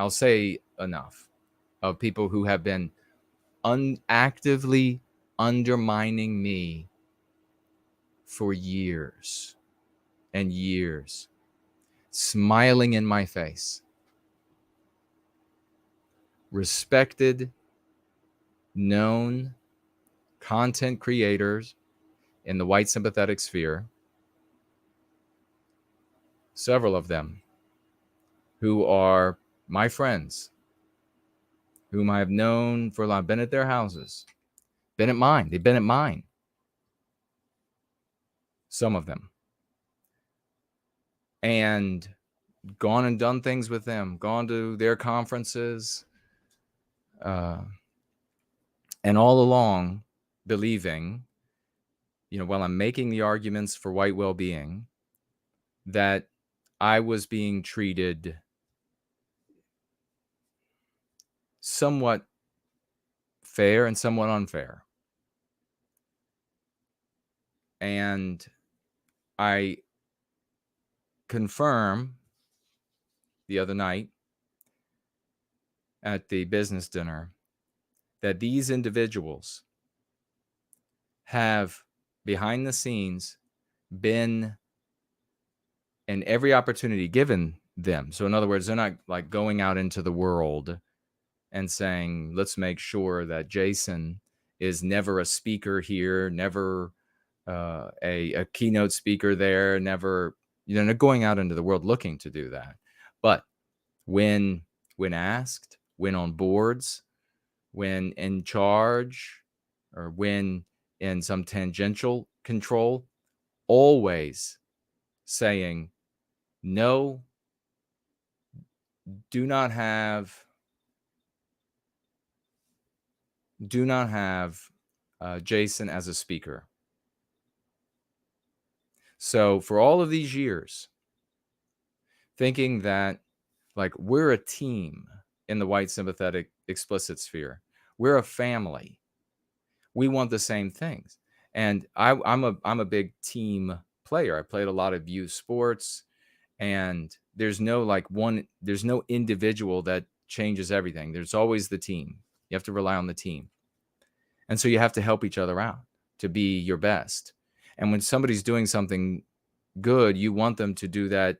say enough of people who have been actively undermining me for years and years, smiling in my face. Respected, known content creators in the white sympathetic sphere, several of them who are my friends, whom I have known for a lot. I've been at their houses, been at mine. They've been at mine. Some of them. And gone and done things with them, gone to their conferences, and all along believing, while I'm making the arguments for white well-being, that I was being treated somewhat fair and somewhat unfair. And I confirm the other night at the business dinner that these individuals have behind the scenes been in every opportunity given them. So in other words, they're not like going out into the world and saying, let's make sure that Jason is never a speaker here, never a keynote speaker there, never, not going out into the world looking to do that. But when asked, when on boards, when in charge, or when in some tangential control, always saying, no, do not have Jason as a speaker. So for all of these years, thinking that like we're a team in the white sympathetic explicit sphere, we're a family, we want the same things. And I'm a big team player. I played a lot of youth sports, and there's no individual that changes everything. There's always the team. You have to rely on the team. And so you have to help each other out to be your best. And when somebody's doing something good, you want them to do that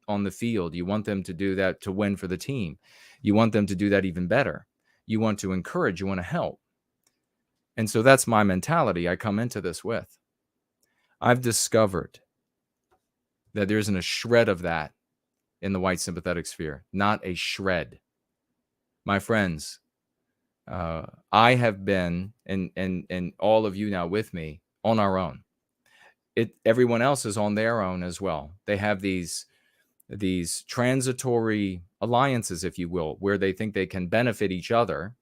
on the field. You want them to do that to win for the team. You want them to do that even better. You want to encourage, you want to help. And so that's my mentality I come into this with. I've discovered that there isn't a shred of that in the white sympathetic sphere, not a shred. My friends, I have been, and all of you now with me, on our own. Everyone else is on their own as well. They have these transitory alliances, if you will, where they think they can benefit each other,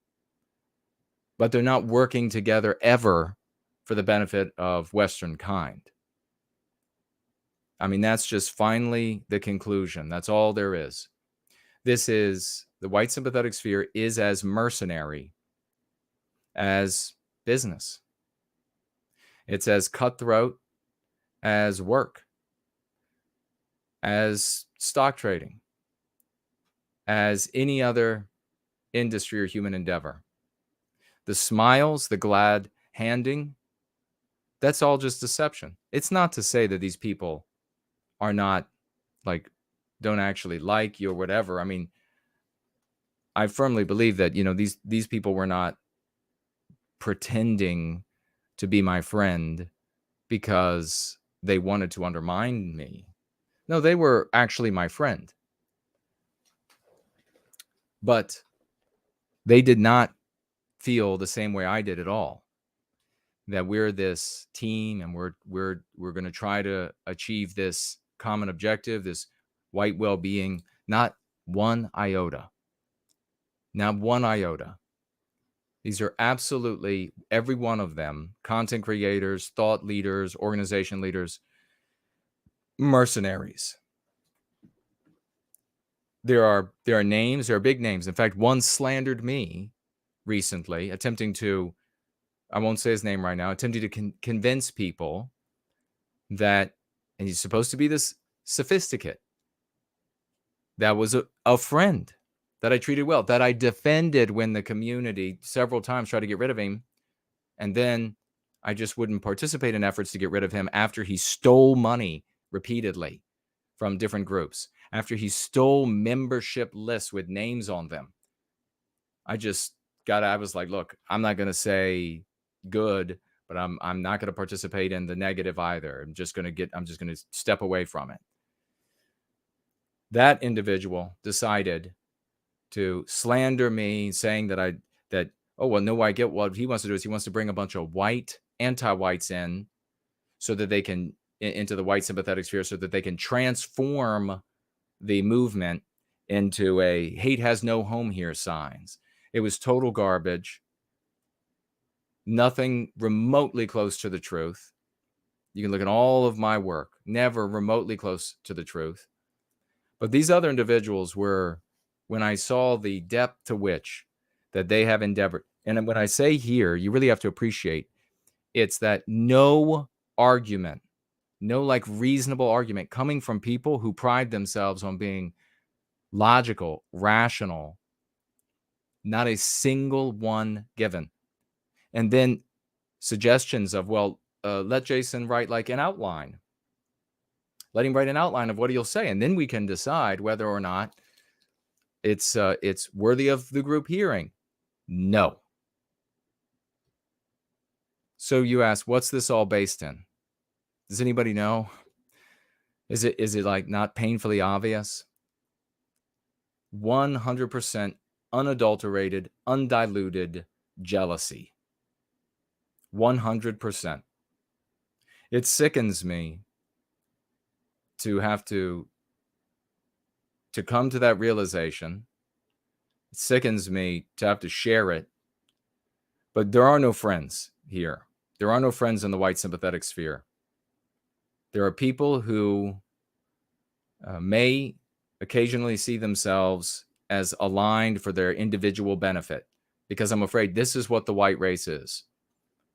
but they're not working together ever for the benefit of Western kind. I mean, that's just finally the conclusion. That's all there is. The white sympathetic sphere is as mercenary as business. It's as cutthroat as work, as stock trading, as any other industry or human endeavor. The smiles, the glad handing, that's all just deception. It's not to say that these people are not don't actually like you or whatever. I mean, I firmly believe that, these people were not pretending to be my friend because they wanted to undermine me. No, they were actually my friend. But they did not feel the same way I did at all. That we're this team and we're going to try to achieve this common objective, this white well-being. Not one iota. Not one iota. These are absolutely, every one of them, content creators, thought leaders, organization leaders, mercenaries. There are names, there are big names. In fact, one slandered me recently, attempting to, I won't say his name right now, attempting to convince people that, and he's supposed to be this sophisticate, that was a friend that I treated well, that I defended when the community several times tried to get rid of him. And then I just wouldn't participate in efforts to get rid of him after he stole money repeatedly from different groups, after he stole membership lists with names on them. I was like, look, I'm not going to say good, but I'm not going to participate in the negative either. I'm just going to step away from it. That individual decided to slander me, saying that I get what he wants to do is he wants to bring a bunch of anti-whites in so that they can, into the white sympathetic sphere, so that they can transform the movement into a hate has no home here signs. It was total garbage. Nothing remotely close to the truth. You can look at all of my work, never remotely close to the truth. But these other individuals were, when I saw the depth to which that they have endeavored, and when I say here, you really have to appreciate, it's that no argument, no reasonable argument coming from people who pride themselves on being logical, rational, not a single one given. And then suggestions of, let Jason write an outline. Let him write an outline of what he'll say, and then we can decide whether or not it's worthy of the group hearing. No. So you ask, what's this all based in? Does anybody know? Is it like not painfully obvious? 100% unadulterated, undiluted jealousy. 100%. It sickens me to have to come to that realization. It sickens me to have to share it. But there are no friends here. There are no friends in the white sympathetic sphere. There are people who may occasionally see themselves as aligned for their individual benefit, because I'm afraid this is what the white race is.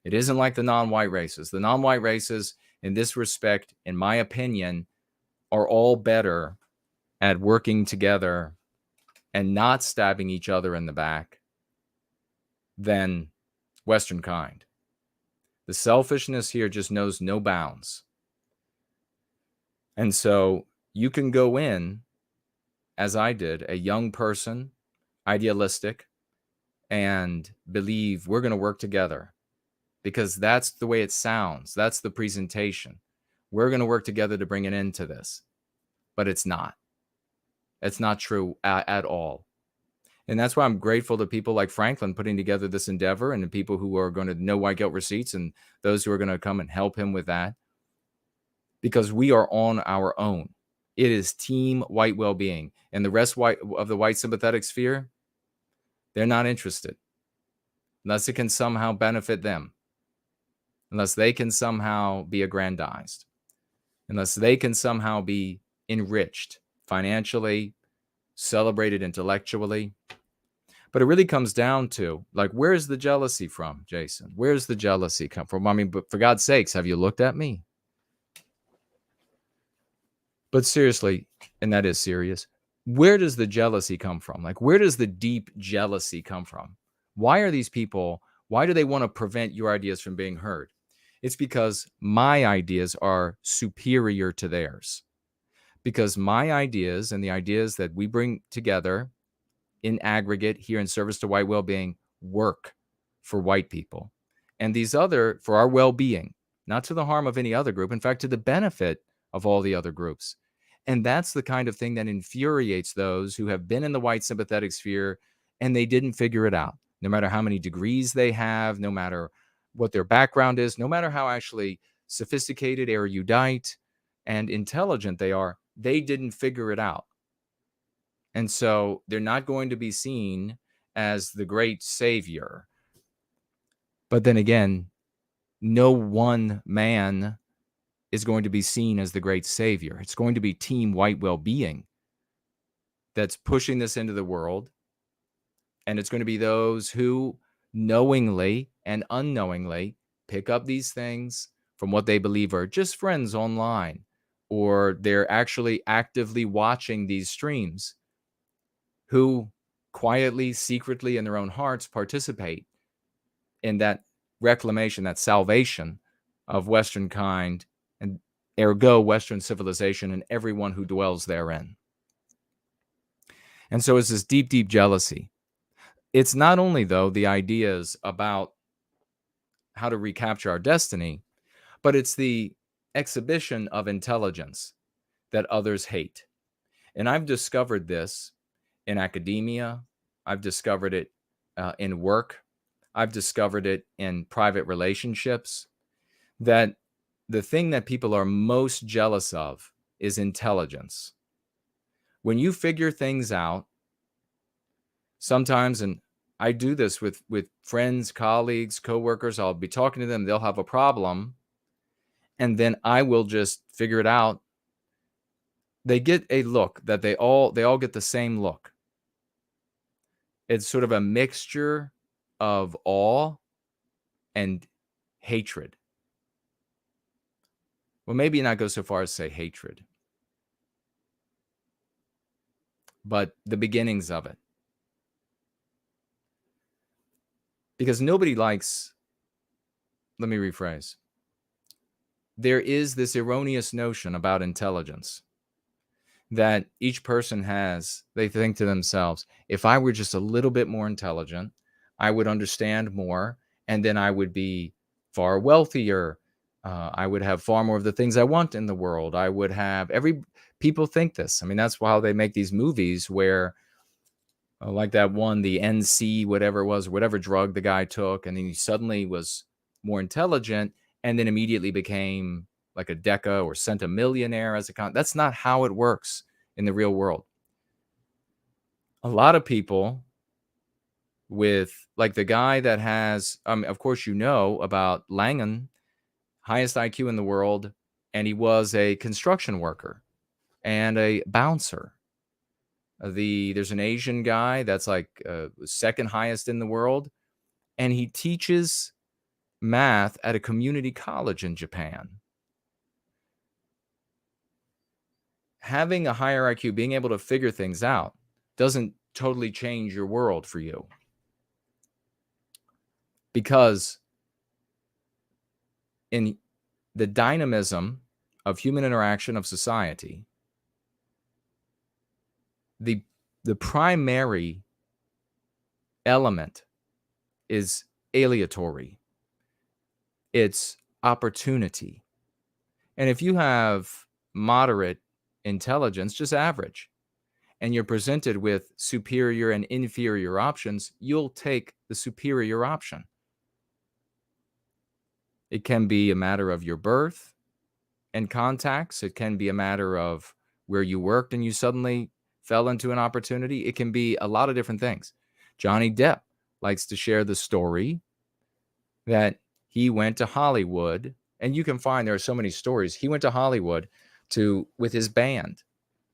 It isn't like the non-white races. The non-white races, in this respect, in my opinion, are all better at working together and not stabbing each other in the back than Western kind. The selfishness here just knows no bounds. And so you can go in, as I did, a young person, idealistic, and believe we're going to work together because that's the way it sounds. That's the presentation. We're going to work together to bring an end to this. But it's not. It's not true at all. And that's why I'm grateful to people like Franklin putting together this endeavor, and the people who are going to know white guilt receipts and those who are going to come and help him with that. Because we are on our own. It is team white well-being. And the rest of the white sympathetic sphere, they're not interested. Unless it can somehow benefit them. Unless they can somehow be aggrandized. Unless they can somehow be enriched financially, celebrated intellectually. But it really comes down to, like, where's the jealousy from, Jason? Where's the jealousy come from? I mean, but for God's sakes, have you looked at me? But seriously, and that is serious, where does the jealousy come from? Like, where does the deep jealousy come from? Why are these people, why do they want to prevent your ideas from being heard? It's because my ideas are superior to theirs. Because my ideas and the ideas that we bring together in aggregate here in service to white well-being work for white people. And these other, for our well-being, not to the harm of any other group, in fact, to the benefit of all the other groups. And that's the kind of thing that infuriates those who have been in the white sympathetic sphere and they didn't figure it out. No matter how many degrees they have, no matter what their background is, no matter how actually sophisticated, erudite, and intelligent they are, they didn't figure it out. And so they're not going to be seen as the great savior. But then again, no one man is going to be seen as the great savior. It's going to be team white well-being that's pushing this into the world. And it's going to be those who knowingly and unknowingly pick up these things from what they believe are just friends online, or they're actually actively watching these streams, who quietly, secretly in their own hearts participate in that reclamation, that salvation of Western kind, and ergo Western civilization and everyone who dwells therein. And so it's this deep, deep jealousy. It's not only, though, the ideas about how to recapture our destiny, but it's the exhibition of intelligence that others hate. And I've discovered this in academia. I've discovered it in work. I've discovered it in private relationships, that the thing that people are most jealous of is intelligence. When you figure things out, sometimes, and I do this with friends, colleagues, coworkers, I'll be talking to them, they'll have a problem, and then I will just figure it out. They get a look that they all get the same look. It's sort of a mixture of awe and hatred. Well, maybe not go so far as say hatred, but the beginnings of it. Because nobody likes, let me rephrase. There is this erroneous notion about intelligence that each person has. They think to themselves, if I were just a little bit more intelligent, I would understand more, and then I would be far wealthier. I would have far more of the things I want in the world. I would have people think this. I mean, that's why they make these movies where, like that one, the NC, whatever it was, whatever drug the guy took, and then he suddenly was more intelligent and then immediately became like a deca or centimillionaire as a That's not how it works in the real world. A lot of people with, like the guy that has, of course, you know about Langan, highest IQ in the world, and he was a construction worker and a bouncer. There's an Asian guy that's like second highest in the world, and he teaches math at a community college in Japan. Having a higher IQ, being able to figure things out, doesn't totally change your world for you. Because in the dynamism of human interaction of society, the primary element is aleatory. It's opportunity. And if you have moderate intelligence, just average, and you're presented with superior and inferior options, you'll take the superior option. It can be a matter of your birth and contacts. It can be a matter of where you worked and you suddenly fell into an opportunity. It can be a lot of different things. Johnny Depp likes to share the story that he went to Hollywood, and you can find there are so many stories. He went to Hollywood with his band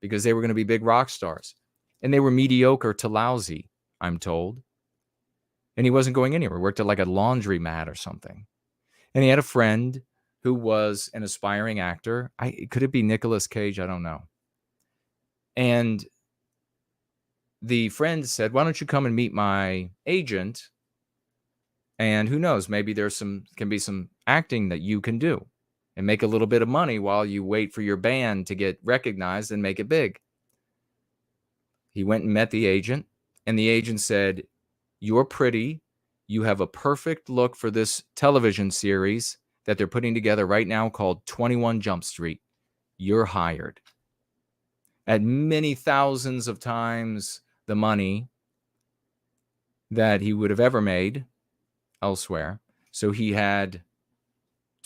because they were going to be big rock stars, and they were mediocre to lousy, I'm told. And he wasn't going anywhere. He worked at like a laundromat or something. And he had a friend who was an aspiring actor. Could it be Nicolas Cage? I don't know. And the friend said, why don't you come and meet my agent? And who knows, maybe can be some acting that you can do and make a little bit of money while you wait for your band to get recognized and make it big. He went and met the agent, and the agent said, you're pretty. You have a perfect look for this television series that they're putting together right now called 21 Jump Street. You're hired. At many thousands of times the money that he would have ever made elsewhere. So he had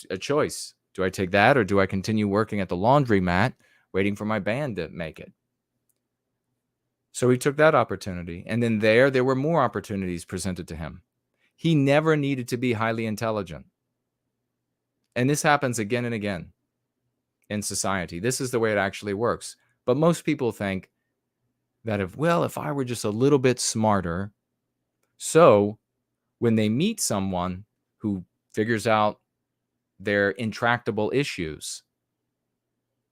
a choice. Do I take that, or do I continue working at the laundromat waiting for my band to make it? So he took that opportunity. And then there were more opportunities presented to him. He never needed to be highly intelligent. And this happens again and again in society. This is the way it actually works. But most people think that if I were just a little bit smarter. So when they meet someone who figures out their intractable issues,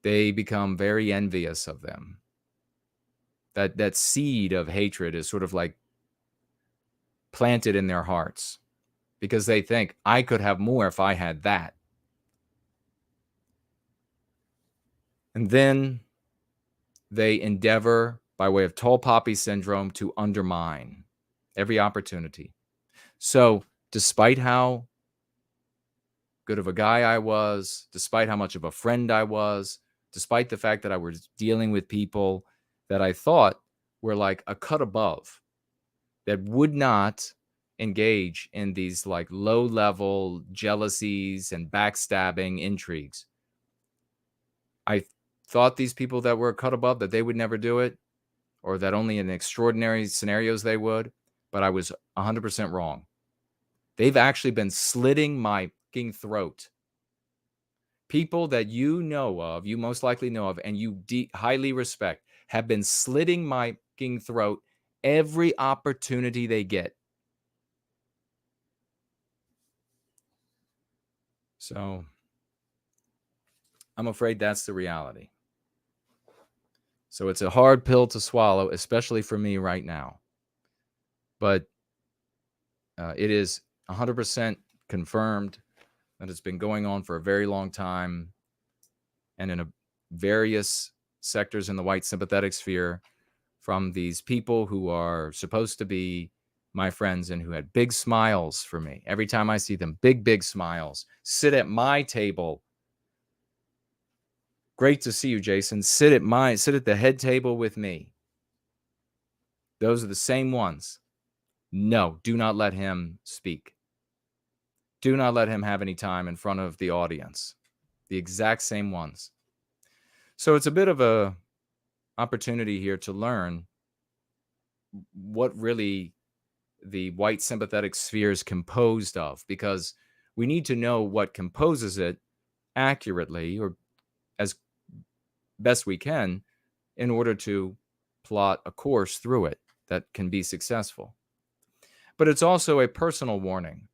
they become very envious of them. That seed of hatred is sort of like planted in their hearts because they think, I could have more if I had that. And then they endeavor, by way of tall poppy syndrome, to undermine every opportunity. So despite how good of a guy I was, despite how much of a friend I was, despite the fact that I was dealing with people that I thought were like a cut above, that would not engage in these like low-level jealousies and backstabbing intrigues. I thought these people that were a cut above, that they would never do it, or that only in extraordinary scenarios they would, but I was 100% wrong. They've actually been slitting my fucking throat. People that you know of, you most likely know of, and you highly respect, have been slitting my fucking throat every opportunity they get. So I'm afraid that's the reality. So it's a hard pill to swallow, especially for me right now. But it is 100% confirmed that it's been going on for a very long time, and in various sectors in the white sympathetic sphere, from these people who are supposed to be my friends and who had big smiles for me. Every time I see them, big smiles. Sit at my table. Great to see you, Jason. Sit at the head table with me. Those are the same ones. No, do not let him speak. Do not let him have any time in front of the audience. The exact same ones. So it's a bit of a opportunity here to learn what really the white sympathetic sphere is composed of, because we need to know what composes it accurately, or as best we can, in order to plot a course through it that can be successful. But it's also a personal warning,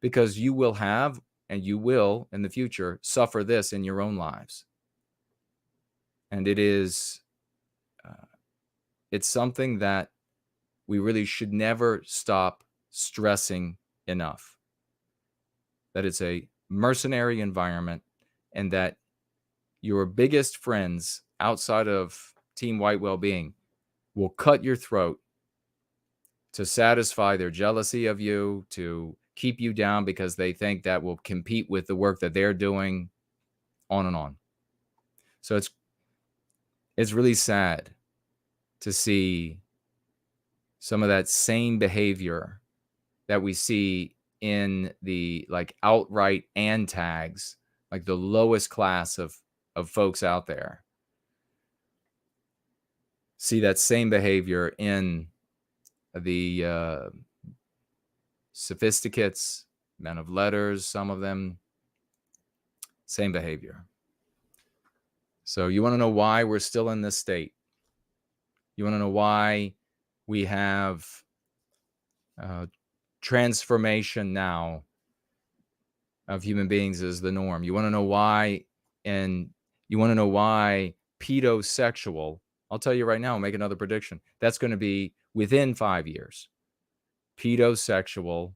because you will have, and you will in the future, suffer this in your own lives. And it's something that we really should never stop stressing enough. That it's a mercenary environment, and that your biggest friends outside of Team White Wellbeing will cut your throat to satisfy their jealousy of you, to keep you down because they think that will compete with the work that they're doing, on and on. So it's really sad to see some of that same behavior that we see in the like outright antags, like the lowest class of folks out there. See that same behavior in the sophisticates, men of letters, some of them, same behavior. So you want to know why we're still in this state? You want to know why we have transformation now of human beings is the norm? You want to know why, and you want to know why pedosexual, I'll tell you right now, I'll make another prediction. That's going to be within 5 years. Pedosexual,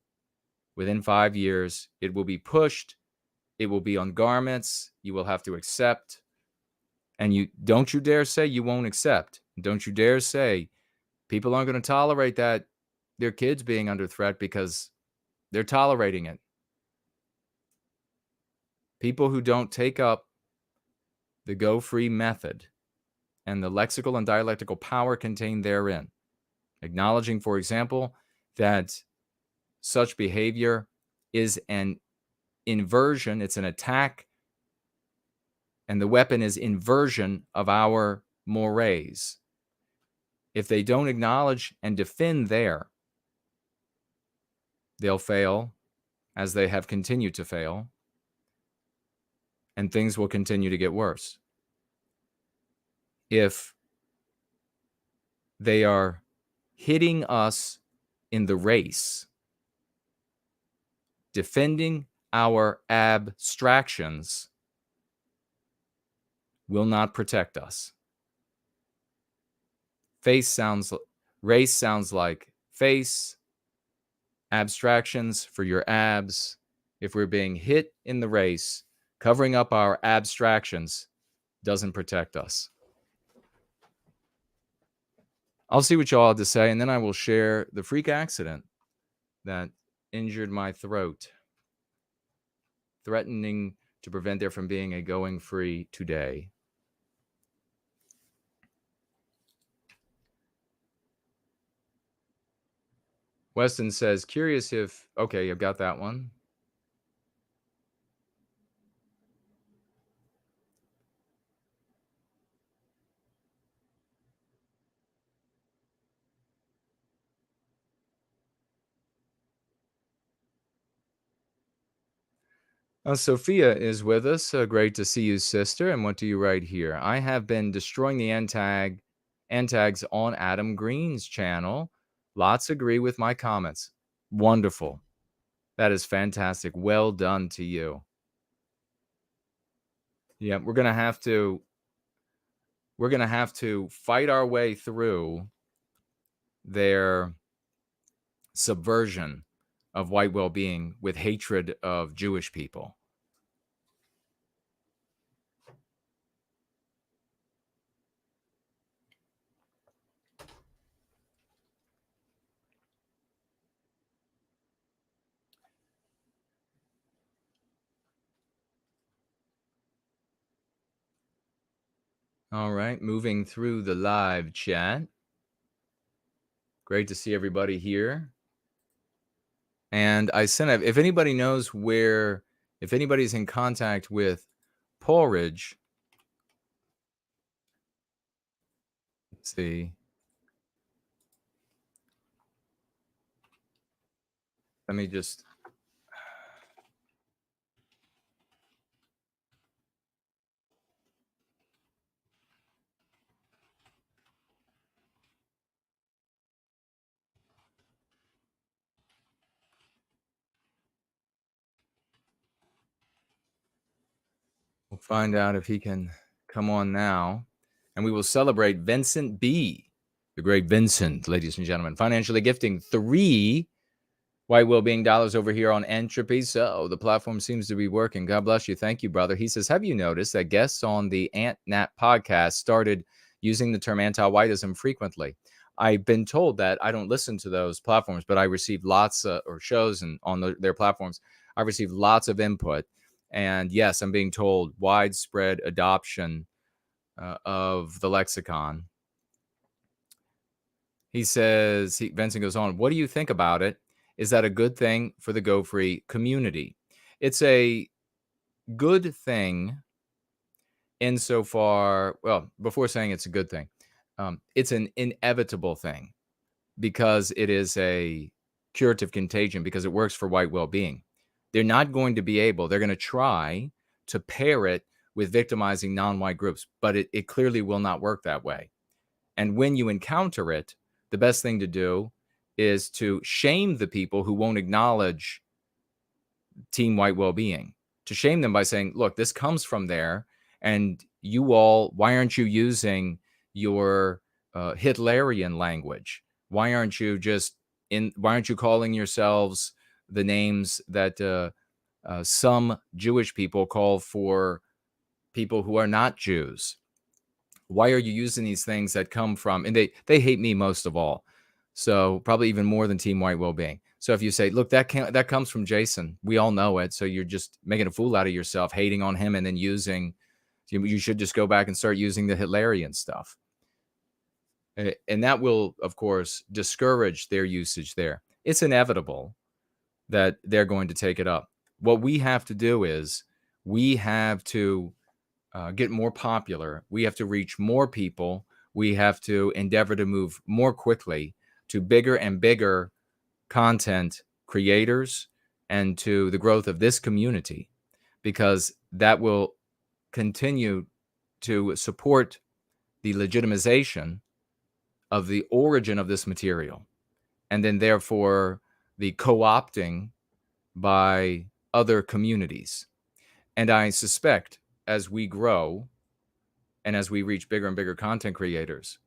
within 5 years, it will be pushed. It will be on garments. You will have to accept. And you don't you dare say you won't accept. Don't you dare say people aren't going to tolerate that their kids being under threat because they're tolerating it. People who don't take up the go free method and the lexical and dialectical power contained therein, acknowledging, for example, that such behavior is an inversion, it's an attack, and the weapon is inversion of our mores. If they don't acknowledge and defend there, they'll fail, as they have continued to fail, and things will continue to get worse. If they are hitting us in the race, defending our abstractions will not protect us. Race sounds like face, abstractions for your abs. If we're being hit in the race, covering up our abstractions doesn't protect us. I'll see what y'all have to say, and then I will share the freak accident that injured my throat, threatening to prevent there from being a going free today. Weston says, curious if, okay, I've got that one. Sophia is with us. Great to see you, sister. And what do you write here? I have been destroying the antags on Adam Green's channel. Lots agree with my comments. Wonderful. That is fantastic. Well done to you. Yeah, we're gonna have to fight our way through their subversion of white well-being with hatred of Jewish people. All right, moving through the live chat. Great to see everybody here. And I sent, if anybody knows where, if anybody's in contact with Porridge, let's see. Let me just. We'll find out if he can come on now. And we will celebrate Vincent B., the great Vincent, ladies and gentlemen, financially gifting 3 white well-being dollars over here on Entropy. So the platform seems to be working. God bless you. Thank you, brother. He says, have you noticed that guests on the Ant Nat podcast started using the term anti-whiteism frequently? I've been told that. I don't listen to those platforms, but I receive lots or shows and on their platforms. I receive lots of input. And yes, I'm being told widespread adoption of the lexicon. He says, Vincent goes on, what do you think about it? Is that a good thing for the Go Free community? It's a good thing insofar, well, before saying it's a good thing, it's an inevitable thing because it is a curative contagion because it works for white well-being. They're not going to be able, they're going to try to pair it with victimizing non-white groups, but it clearly will not work that way. And when you encounter it, the best thing to do is to shame the people who won't acknowledge team white well-being, to shame them by saying, look, this comes from there. And you all, why aren't you using your Hitlerian language? Why aren't you calling yourselves the names that some Jewish people call for people who are not Jews? Why are you using these things that come from, and they hate me most of all. So probably even more than team white well-being. So if you say, look, that comes from Jason, we all know it. So you're just making a fool out of yourself, hating on him, and then you should just go back and start using the Hitlerian stuff. And that will, of course, discourage their usage there. It's inevitable that they're going to take it up. What we have to do is we have to get more popular. We have to reach more people. We have to endeavor to move more quickly to bigger and bigger content creators and to the growth of this community, because that will continue to support the legitimization of the origin of this material, and then therefore the co-opting by other communities. And I suspect as we grow and as we reach bigger and bigger content creators,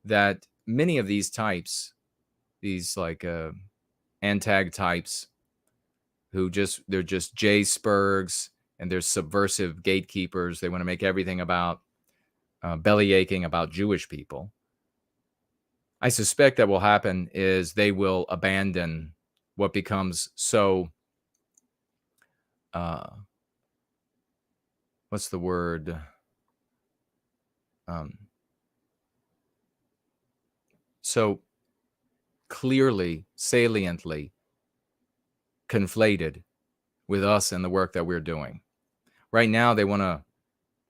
that many of these types, these like antag types, they're just J Spurgs and they're subversive gatekeepers. They want to make everything about belly aching about Jewish people. I suspect that will happen is they will abandon what becomes so, what's the word? So clearly, saliently conflated with us and the work that we're doing. Right now, they want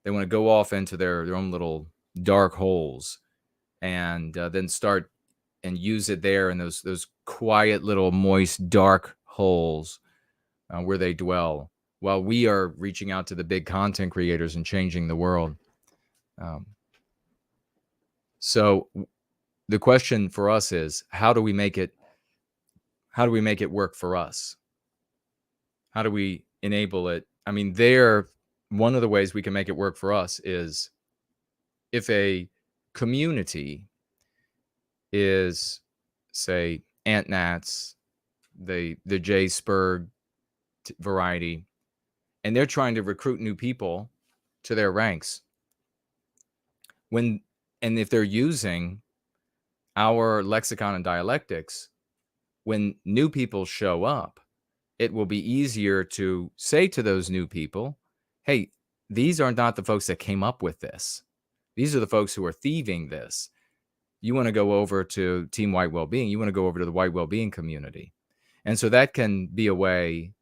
to go off into their own little dark holes and then start and use it there in those quiet little moist dark holes where they dwell, while we are reaching out to the big content creators and changing the world. So the question for us is, how do we make it work for us? How do we enable it? I mean, one of the ways we can make it work for us is if a community is, say, Ant Nats, the J Spurg variety, and they're trying to recruit new people to their ranks. And if they're using our lexicon and dialectics, when new people show up, it will be easier to say to those new people, hey, these are not the folks that came up with this. These are the folks who are thieving this. You want to go over to Team White Wellbeing. You want to go over to the White Wellbeing community. And so that can be a way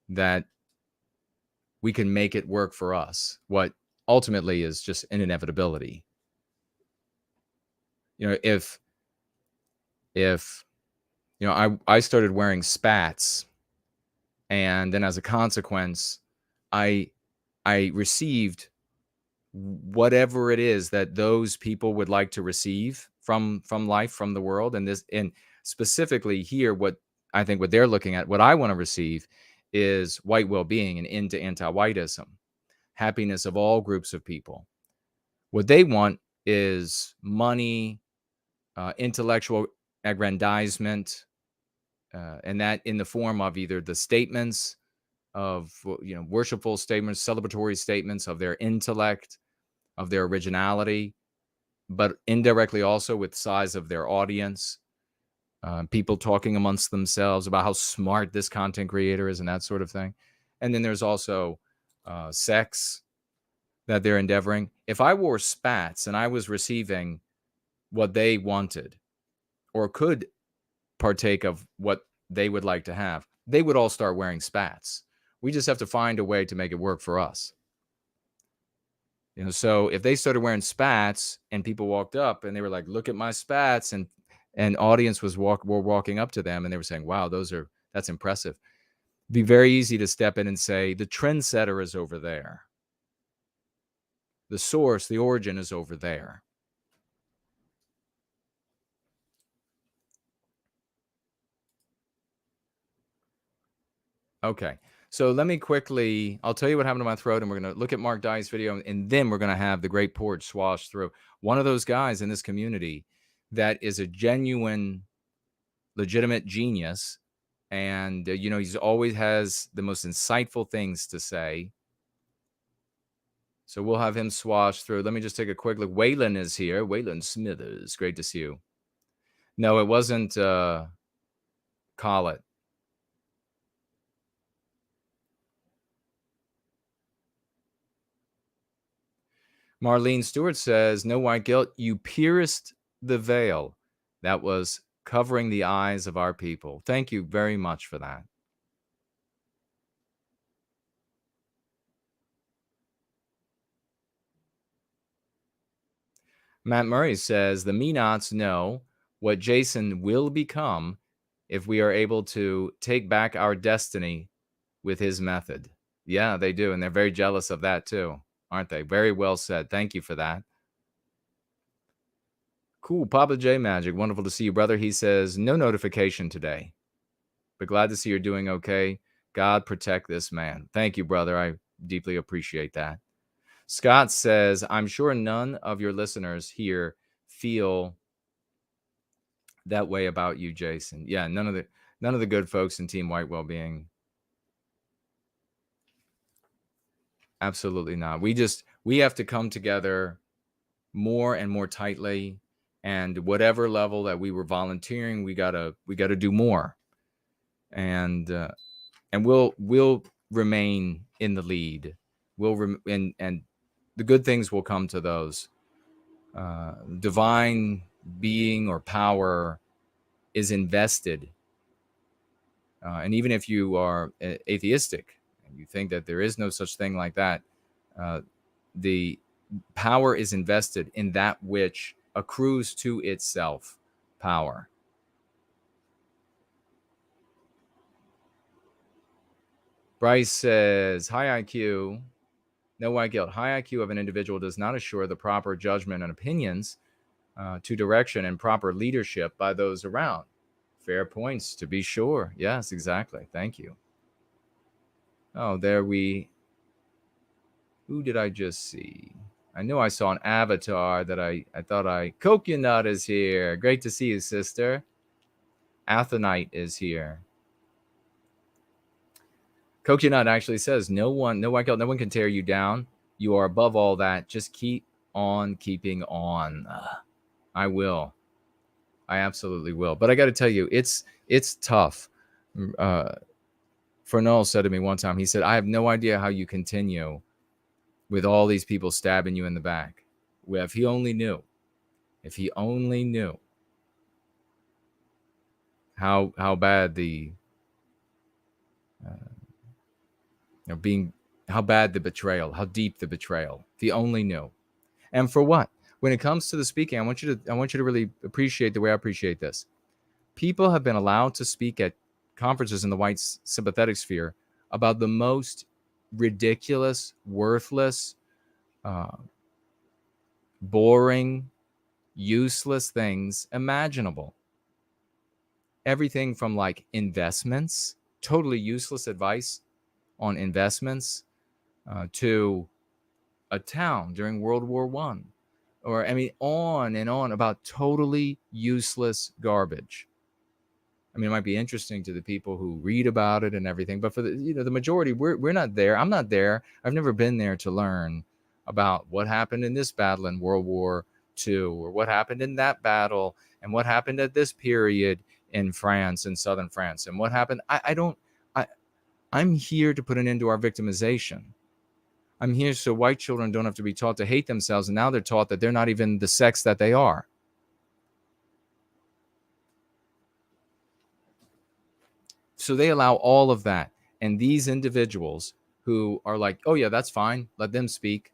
that we can make it work for us. What ultimately is just an inevitability. You know, if you know, I started wearing spats, and then as a consequence, I received whatever it is that those people would like to receive from life, from the world. And specifically here, what I think what they're looking at, what I want to receive is white well-being and into anti-whiteism, happiness of all groups of people. What they want is money, intellectual aggrandizement, and that in the form of either the statements of, you know, worshipful statements, celebratory statements of their intellect, of their originality, but indirectly also with size of their audience, people talking amongst themselves about how smart this content creator is and that sort of thing. And then there's also sex that they're endeavoring. If I wore spats and I was receiving what they wanted or could partake of what they would like to have, they would all start wearing spats. We just have to find a way to make it work for us. You know, so if they started wearing spats and people walked up and they were like, look at my spats, and audience were walking up to them and they were saying, wow, that's impressive. It'd be very easy to step in and say, the trendsetter is over there. The source, the origin is over there. Okay. So let me quickly, I'll tell you what happened to my throat, and we're going to look at Mark Dye's video, and then we're going to have the great Porridge swash through. One of those guys in this community that is a genuine, legitimate genius, and, you know, he's always has the most insightful things to say. So we'll have him swash through. Let me just take a quick look. Waylon is here. Waylon Smithers. Great to see you. No, it wasn't Collett. Marlene Stewart says, no white guilt. You pierced the veil that was covering the eyes of our people. Thank you very much for that. Matt Murray says, the Me-Nots know what Jason will become if we are able to take back our destiny with his method. Yeah, they do. And they're very jealous of that too, aren't they? Very well said. Thank you for that. Cool. Papa J Magic. Wonderful to see you, brother. He says, no notification today, but glad to see you're doing okay. God protect this man. Thank you, brother. I deeply appreciate that. Scott says, I'm sure none of your listeners here feel that way about you, Jason. Yeah, none of the good folks in Team White Wellbeing. Absolutely not. We have to come together more and more tightly, and whatever level that we were volunteering, we gotta do more, and we'll remain in the lead. And the good things will come to those. Divine being or power is invested, and even if you are atheistic and you think that there is no such thing like that, the power is invested in that which accrues to itself power. Bryce says, high IQ, no white guilt. High IQ of an individual does not assure the proper judgment and opinions to direction and proper leadership by those around. Fair points, to be sure. Yes, exactly. Thank you. Oh, who did I just see? I know I saw an avatar that I thought Coconut is here. Great to see you, sister. Athenite is here. Coconut actually says, no white guilt, no one can tear you down. You are above all that. Just keep on keeping on. I will. I absolutely will. But I got to tell you, it's tough. Fernald said to me one time, he said, I have no idea how you continue with all these people stabbing you in the back. Well, if he only knew, how bad the how bad the betrayal, how deep the betrayal. If he only knew. And for what? When it comes to the speaking, I want you to really appreciate the way I appreciate this. People have been allowed to speak at conferences in the white sympathetic sphere about the most ridiculous, worthless, boring, useless things imaginable. Everything from like investments, totally useless advice on investments, to a town during World War I, or I mean, on and on about totally useless garbage. I mean, it might be interesting to the people who read about it and everything, but for the majority, we're not there. I'm not there. I've never been there to learn about what happened in this battle in World War II, or what happened in that battle, and what happened at this period in France, in southern France, and what happened. I'm here to put an end to our victimization. I'm here so white children don't have to be taught to hate themselves, and now they're taught that they're not even the sex that they are. So they allow all of that. And these individuals who are like, oh, yeah, that's fine, let them speak,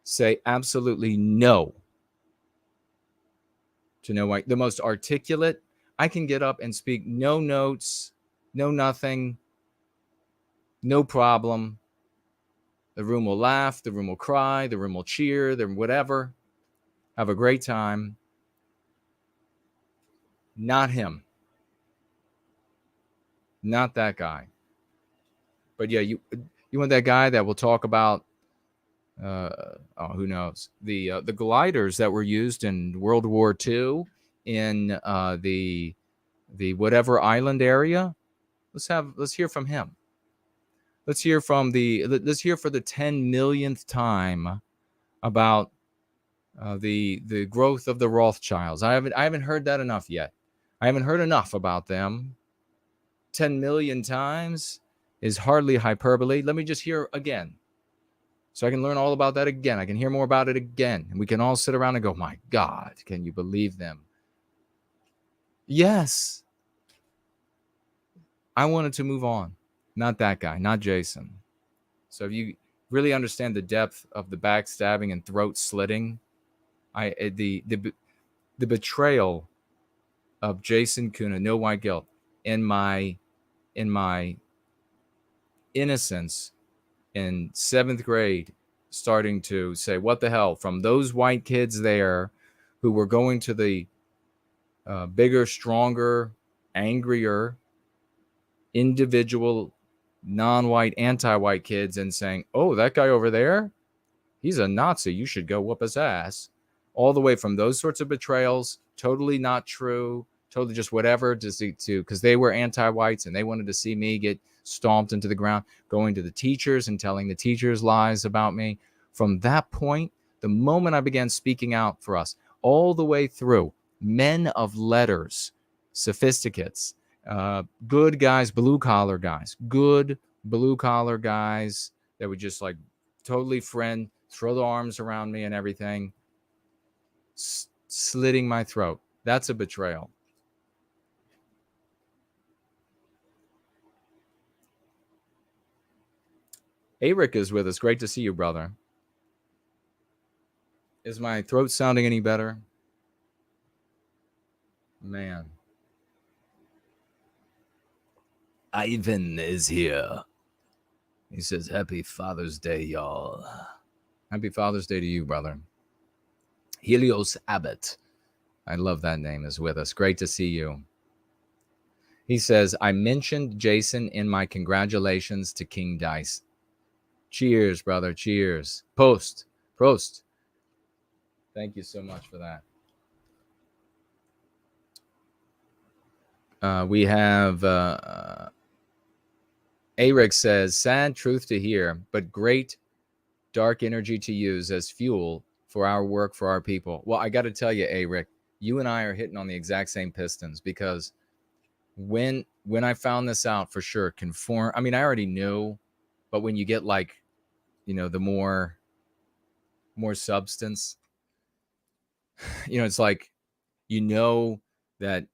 say absolutely no to no white. The most articulate, I can get up and speak, no notes, no nothing, no problem. The room will laugh, the room will cry, the room will cheer, the whatever. Have a great time. Not him. Not that guy. But yeah, you want that guy that will talk about who knows, the gliders that were used in World War II in the whatever island area. Let's hear from him. Let's hear for the 10 millionth time about the growth of the Rothschilds. I haven't heard that enough yet. I haven't heard enough about them. 10 million times is hardly hyperbole. Let me just hear again, so I can learn all about that again. I can hear more about it again, and we can all sit around and go, "My God, can you believe them?" Yes. I wanted to move on. Not that guy, not Jason. So if you really understand the depth of the backstabbing and throat slitting, the betrayal of Jason Kuna, no white guilt, in my innocence in 7th grade, starting to say, what the hell, from those white kids there who were going to the bigger, stronger, angrier, individual, non-white, anti-white kids and saying, oh, that guy over there, he's a Nazi, you should go whoop his ass. All the way from those sorts of betrayals, totally not true, totally just whatever, to because they were anti-whites and they wanted to see me get stomped into the ground, going to the teachers and telling the teachers lies about me. From that point, the moment I began speaking out for us, all the way through, men of letters, sophisticates, good guys, blue-collar guys, good blue-collar guys that would just like totally friend, throw their arms around me and everything, slitting my throat. That's a betrayal. Eric is with us. Great to see you, brother. Is my throat sounding any better? Man. Ivan is here. He says, Happy Father's Day, y'all. Happy Father's Day to you, brother. Helios Abbott, I love that name, is with us. Great to see you. He says, I mentioned Jason in my congratulations to King Dice. Cheers, brother. Cheers. Prost. Thank you so much for that. We have Eric says, sad truth to hear, but great dark energy to use as fuel for our work for our people. Well, I got to tell you, Eric, you and I are hitting on the exact same pistons, because when I found this out, for sure, I already knew, but when you get like, the more more substance. You know, it's like, you know that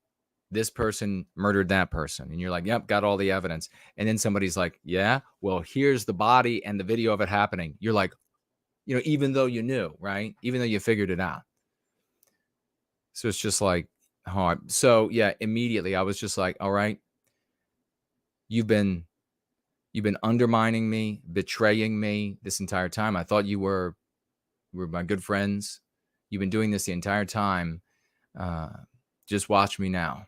this person murdered that person, and you're like, yep, got all the evidence. And then somebody's like, yeah, well, here's the body and the video of it happening. You're like, you know, even though you knew, right? Even though you figured it out. So it's just like hard. So yeah, immediately I was just like, all right, you've been undermining me, betraying me this entire time. I thought you were my good friends. You've been doing this the entire time. Just watch me now.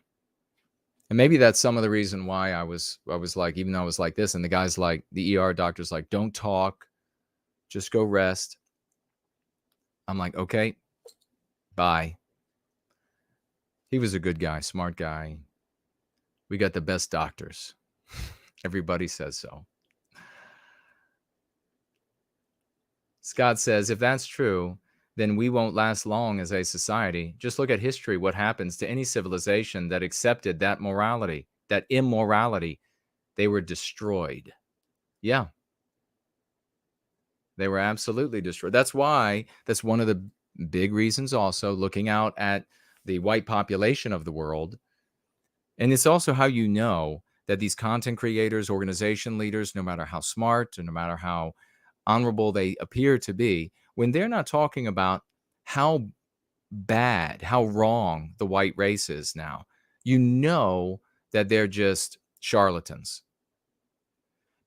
And maybe that's some of the reason why I was like, even though I was like this, and the guy's like, the ER doctor's like, don't talk, just go rest. I'm like, okay, bye. He was a good guy, smart guy. We got the best doctors. Everybody says so. Scott says, if that's true, then we won't last long as a society. Just look at history, what happens to any civilization that accepted that morality, that immorality. They were destroyed. Yeah. They were absolutely destroyed. That's why, that's one of the big reasons also, looking out at the white population of the world. And it's also how you know that these content creators, organization leaders, no matter how smart and no matter how honorable they appear to be, when they're not talking about how bad, how wrong the white race is now, you know that they're just charlatans.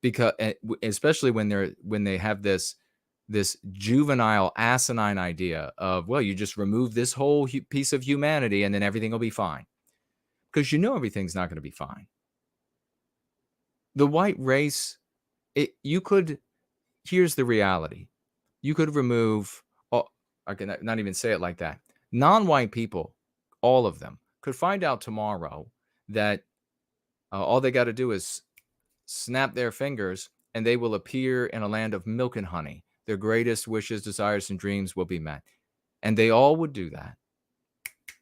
Because especially when they have this juvenile, asinine idea of, well, you just remove this whole piece of humanity and then everything will be fine. Because you know everything's not going to be fine. The white race, here's the reality. You could remove, I can not even say it like that. Non-white people, all of them, could find out tomorrow that all they got to do is snap their fingers and they will appear in a land of milk and honey. Their greatest wishes, desires, and dreams will be met. And they all would do that.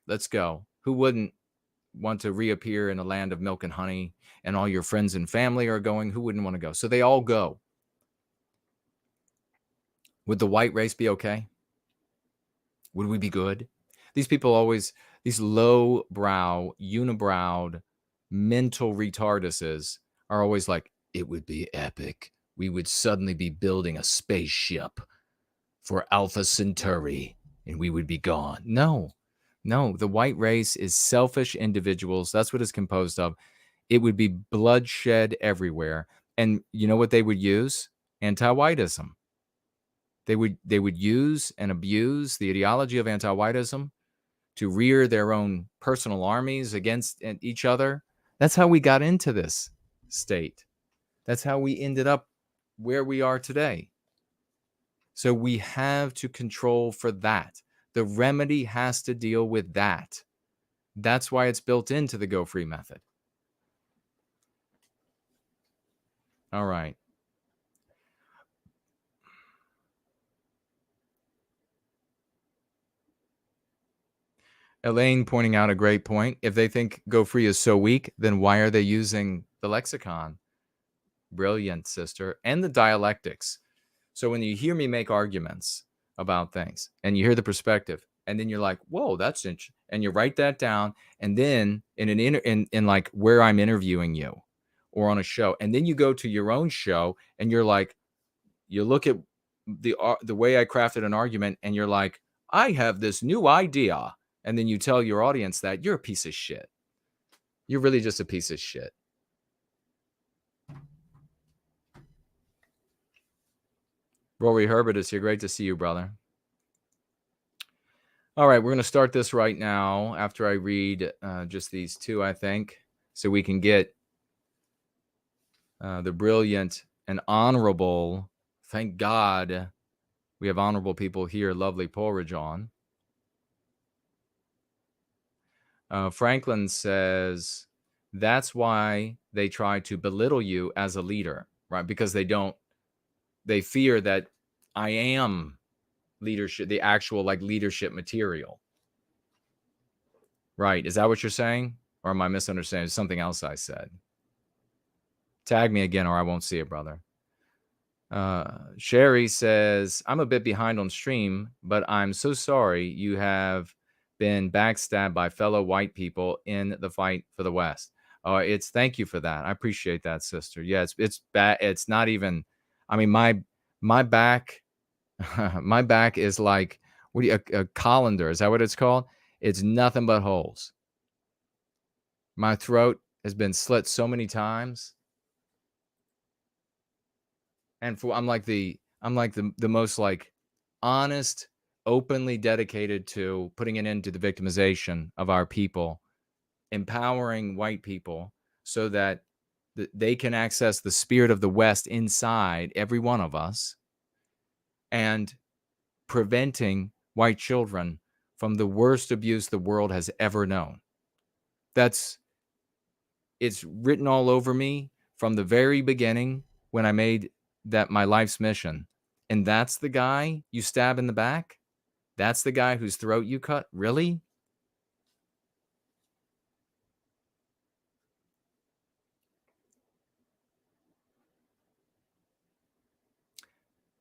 Let's go. Who wouldn't want to reappear in a land of milk and honey, and all your friends and family are going? Who wouldn't want to go? So they all go. Would the white race be okay? Would we be good? These people always, these low-brow, unibrowed, mental retarduses are always like, it would be epic. We would suddenly be building a spaceship for Alpha Centauri, and we would be gone. No, the white race is selfish individuals. That's what it's composed of. It would be bloodshed everywhere. And you know what they would use? Anti-whiteism. They would use and abuse the ideology of anti-whiteism to rear their own personal armies against each other. That's how we got into this state. That's how we ended up where we are today. So we have to control for that. The remedy has to deal with that. That's why it's built into the Go Free method. All right. Elaine pointing out a great point. If they think Go Free is so weak, then why are they using the lexicon? Brilliant, sister. And the dialectics. So when you hear me make arguments about things and you hear the perspective, and then you're like, whoa, that's interesting. And you write that down. And then in like where I'm interviewing you or on a show, and then you go to your own show and you're like, you look at the way I crafted an argument and you're like, I have this new idea. And then you tell your audience that you're a piece of shit. You're really just a piece of shit. Rory Herbert is here. Great to see you, brother. All right, we're going to start this right now after I read just these two, I think, so we can get the brilliant and honorable, thank God we have honorable people here, lovely Porridge on. Franklin says, that's why they try to belittle you as a leader, right? Because they fear that I am leadership, the actual like leadership material. Right. Is that what you're saying? Or am I misunderstanding? Something else I said. Tag me again or I won't see it, brother. Sherry says, I'm a bit behind on stream, but I'm so sorry you have been backstabbed by fellow white people in the fight for the West. It's thank you for that. I appreciate that, sister. Yeah, it's bad. It's not even, I mean, my back, my back is like, what do you, a colander? Is that what it's called? It's nothing but holes. My throat has been slit so many times. And I'm like the most like honest, openly dedicated to putting an end to the victimization of our people, empowering white people so that they can access the spirit of the West inside every one of us, and preventing white children from the worst abuse the world has ever known. It's written all over me from the very beginning when I made that my life's mission. And that's the guy you stab in the back? That's the guy whose throat you cut? Really?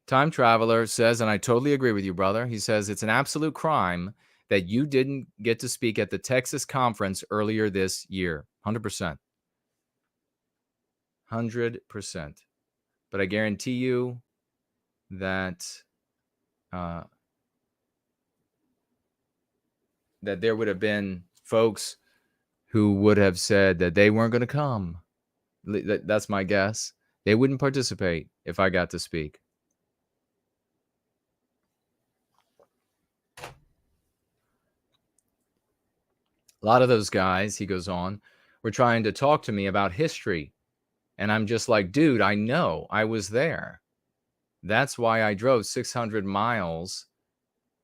Time Traveler says, and I totally agree with you, brother. He says, it's an absolute crime that you didn't get to speak at the Texas conference earlier this year. 100%. 100%. But I guarantee you that that there would have been folks who would have said that they weren't going to come. That's my guess. They wouldn't participate if I got to speak. A lot of those guys, he goes on, were trying to talk to me about history. And I'm just like, dude, I know. I was there. That's why I drove 600 miles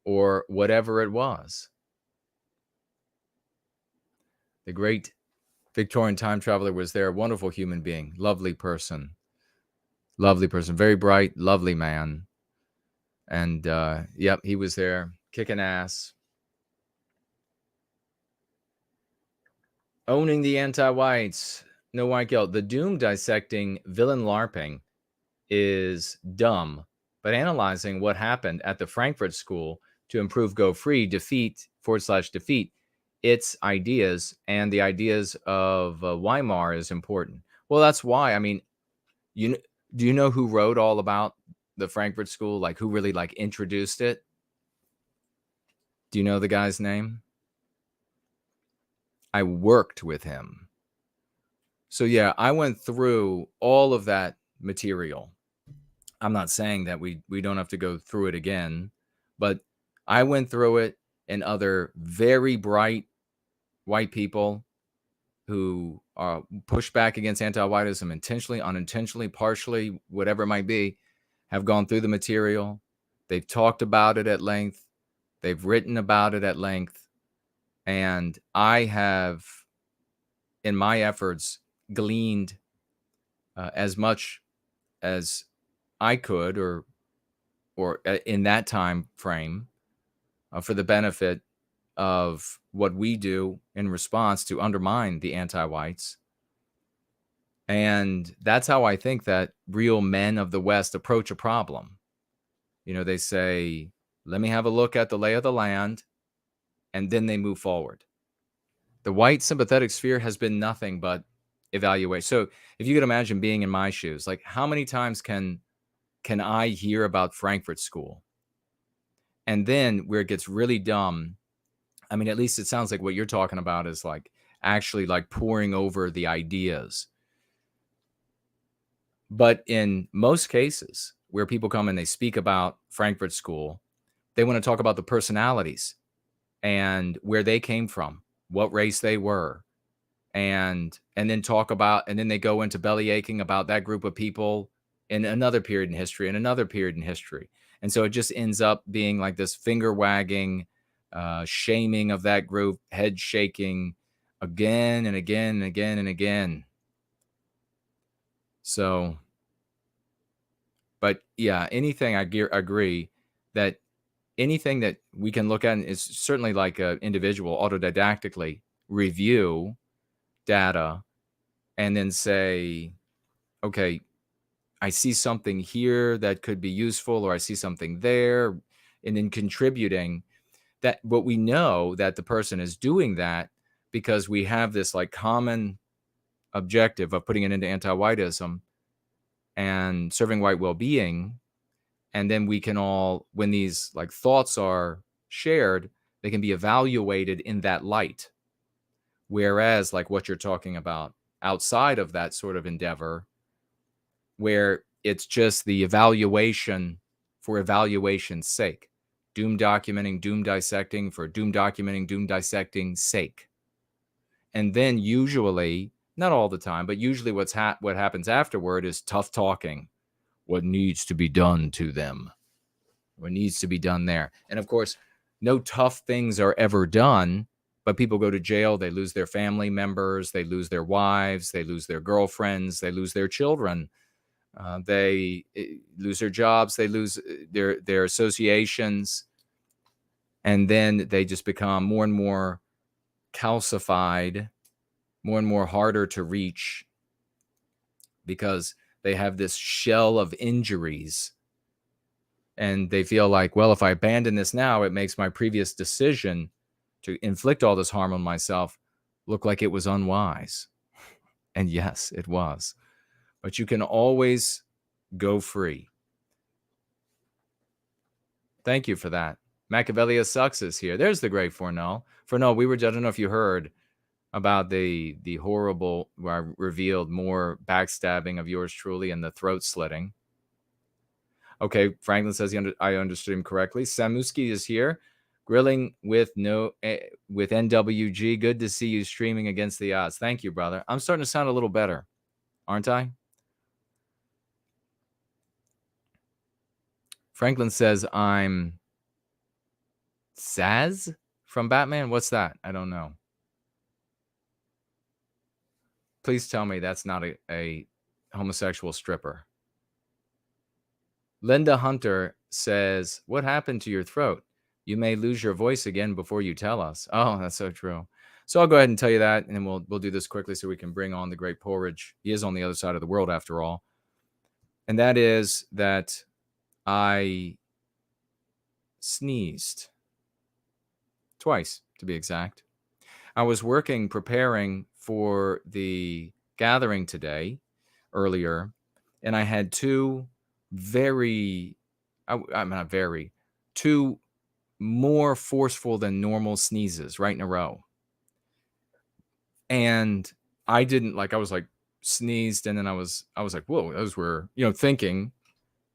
or whatever it was. The great Victorian time traveler was there. Wonderful human being. Lovely person. Lovely person. Very bright, lovely man. And yep, he was there kicking ass. Owning the anti-whites. No white guilt. The doom dissecting villain LARPing is dumb, but analyzing what happened at the Frankfurt School to improve Go Free, defeat its ideas and the ideas of Weimar is important. Well, that's why. I mean, do you know who wrote all about the Frankfurt School? Like, who really like introduced it? Do you know the guy's name? I worked with him. So yeah, I went through all of that material. I'm not saying that we don't have to go through it again, but I went through it, and other very bright white people who push back against anti-whiteism intentionally, unintentionally, partially, whatever it might be, have gone through the material. They've talked about it at length. They've written about it at length. And I have, in my efforts, gleaned as much as I could, or in that time frame, for the benefit of what we do in response to undermine the anti-whites. And that's how I think that real men of the West approach a problem. You know, they say, let me have a look at the lay of the land, and then they move forward. The white sympathetic sphere has been nothing but evaluate. So if you could imagine being in my shoes, like, how many times can I hear about Frankfurt School? And then where it gets really dumb, I mean, at least it sounds like what you're talking about is like actually like pouring over the ideas. But in most cases where people come and they speak about Frankfurt School, they want to talk about the personalities and where they came from, what race they were, and then talk about, and then they go into belly aching about that group of people in another period in history and another period in history. And so it just ends up being like this finger wagging, shaming of that group, head shaking again and again and again and again. So, but yeah, anything, I agree that anything that we can look at is certainly like an individual autodidactically review data and then say, okay, I see something here that could be useful, or I see something there, and then contributing. That, but we know that the person is doing that because we have this like common objective of putting it into anti-whiteism and serving white well-being. And then we can all, when these like thoughts are shared, they can be evaluated in that light. Whereas like what you're talking about outside of that sort of endeavor, where it's just the evaluation for evaluation's sake, doom documenting, doom dissecting for doom documenting, doom dissecting sake. And then usually, not all the time, but usually what happens afterward is tough talking. What needs to be done to them? What needs to be done there? And of course, no tough things are ever done, but people go to jail. They lose their family members. They lose their wives. They lose their girlfriends. They lose their children. They lose their jobs. They lose their associations. And then they just become more and more calcified, more and more harder to reach, because they have this shell of injuries. And they feel like, well, if I abandon this now, it makes my previous decision to inflict all this harm on myself look like it was unwise. And yes, it was. But you can always go free. Thank you for that. Machiavelli Sucks is here. There's the great Fornell. Fornell, I don't know if you heard about the horrible, where I revealed more backstabbing of yours truly and the throat slitting. Okay, Franklin says I understood him correctly. Samuski is here. Grilling with NWG. Good to see you streaming against the odds. Thank you, brother. I'm starting to sound a little better, aren't I? Franklin says I'm Saz from Batman. What's that? I don't know. Please tell me that's not a homosexual stripper. Linda Hunter says, what happened to your throat? You may lose your voice again before you tell us. Oh, that's so true. So I'll go ahead and tell you that, and then we'll do this quickly so we can bring on the great Porridge. He is on the other side of the world after all. And that is that I sneezed. Twice, to be exact. I was preparing for the gathering today, earlier, and I had two more forceful than normal sneezes right in a row. And I didn't I was like sneezed, and then I was like, whoa, those were, thinking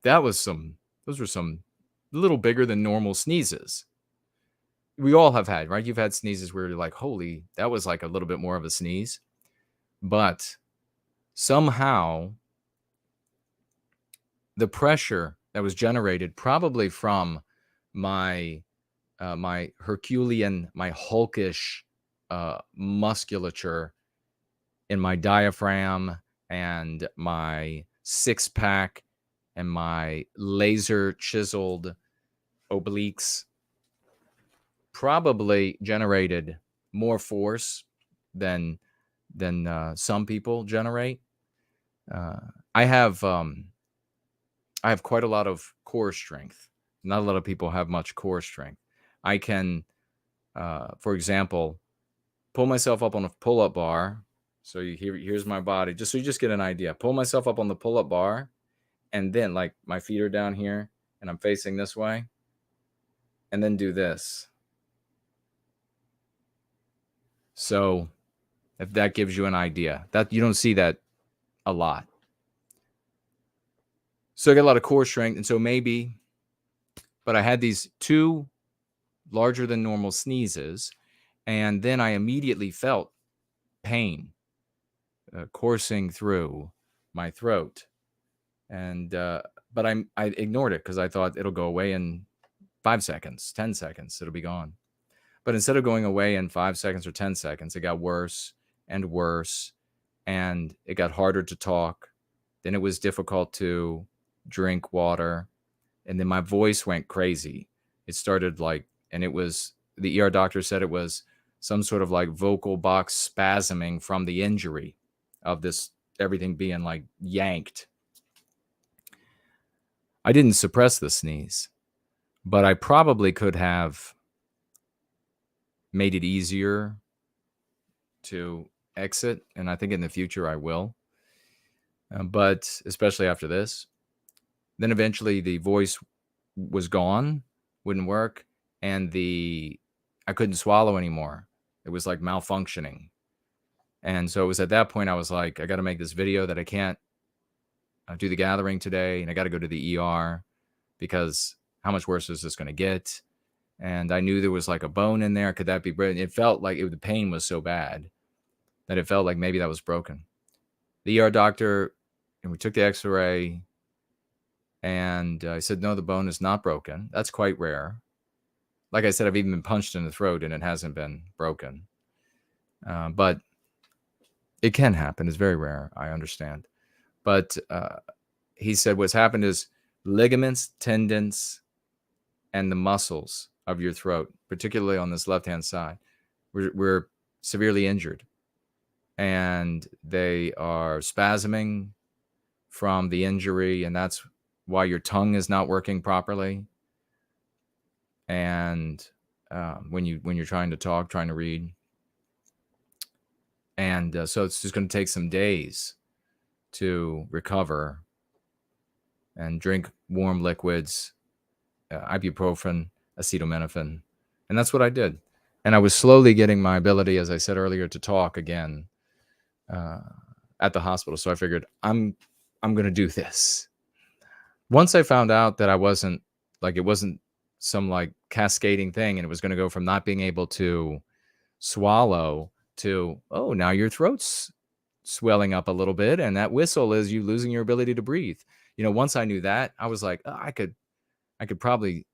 those were some little bigger than normal sneezes. We all have had, right? You've had sneezes where you're like, holy, that was like a little bit more of a sneeze. But somehow the pressure that was generated, probably from my Herculean, my hulkish musculature in my diaphragm and my six-pack and my laser chiseled obliques, probably generated more force than some people generate. I have quite a lot of core strength. Not a lot of people have much core strength. I can, for example, pull myself up on a pull-up bar. So here's my body, just so you just get an idea. Pull myself up on the pull-up bar, and then like my feet are down here, and I'm facing this way, and then do this. So if that gives you an idea, that you don't see that a lot. So I got a lot of core strength, and so maybe, but I had these two larger than normal sneezes, and then I immediately felt pain coursing through my throat, and but I ignored it because I thought it'll go away in 5 seconds, 10 seconds, it'll be gone. But instead of going away in 5 seconds or 10 seconds, it got worse and worse, and it got harder to talk. Then it was difficult to drink water, and then my voice went crazy. It started and it was, the ER doctor said it was some sort of like vocal box spasming from the injury of this, everything being like yanked. I didn't suppress the sneeze, but I probably could have made it easier to exit, and I think in the future I will. But especially after this, then eventually the voice was gone, wouldn't work, and I couldn't swallow anymore. It was like malfunctioning. And so it was at that point I was like, I got to make this video that I can't do the gathering today, and I got to go to the ER because how much worse is this going to get? And I knew there was like a bone in there. Could that be broken? It felt like the pain was so bad that it felt like maybe that was broken. The ER doctor, and we took the x-ray, and I said, no, the bone is not broken. That's quite rare. Like I said, I've even been punched in the throat and it hasn't been broken. But it can happen. It's very rare. I understand. But he said what's happened is ligaments, tendons, and the muscles of your throat, particularly on this left-hand side, were severely injured. And they are spasming from the injury, and that's why your tongue is not working properly. And when you're trying to talk, trying to read. And so it's just going to take some days to recover and drink warm liquids, ibuprofen, acetaminophen. And that's what I did. And I was slowly getting my ability, as I said earlier, to talk again at the hospital. So I figured I'm going to do this. Once I found out that it wasn't some like cascading thing, and it was going to go from not being able to swallow to, oh, now your throat's swelling up a little bit, and that whistle is you losing your ability to breathe. Once I knew that, I was like, oh, I could probably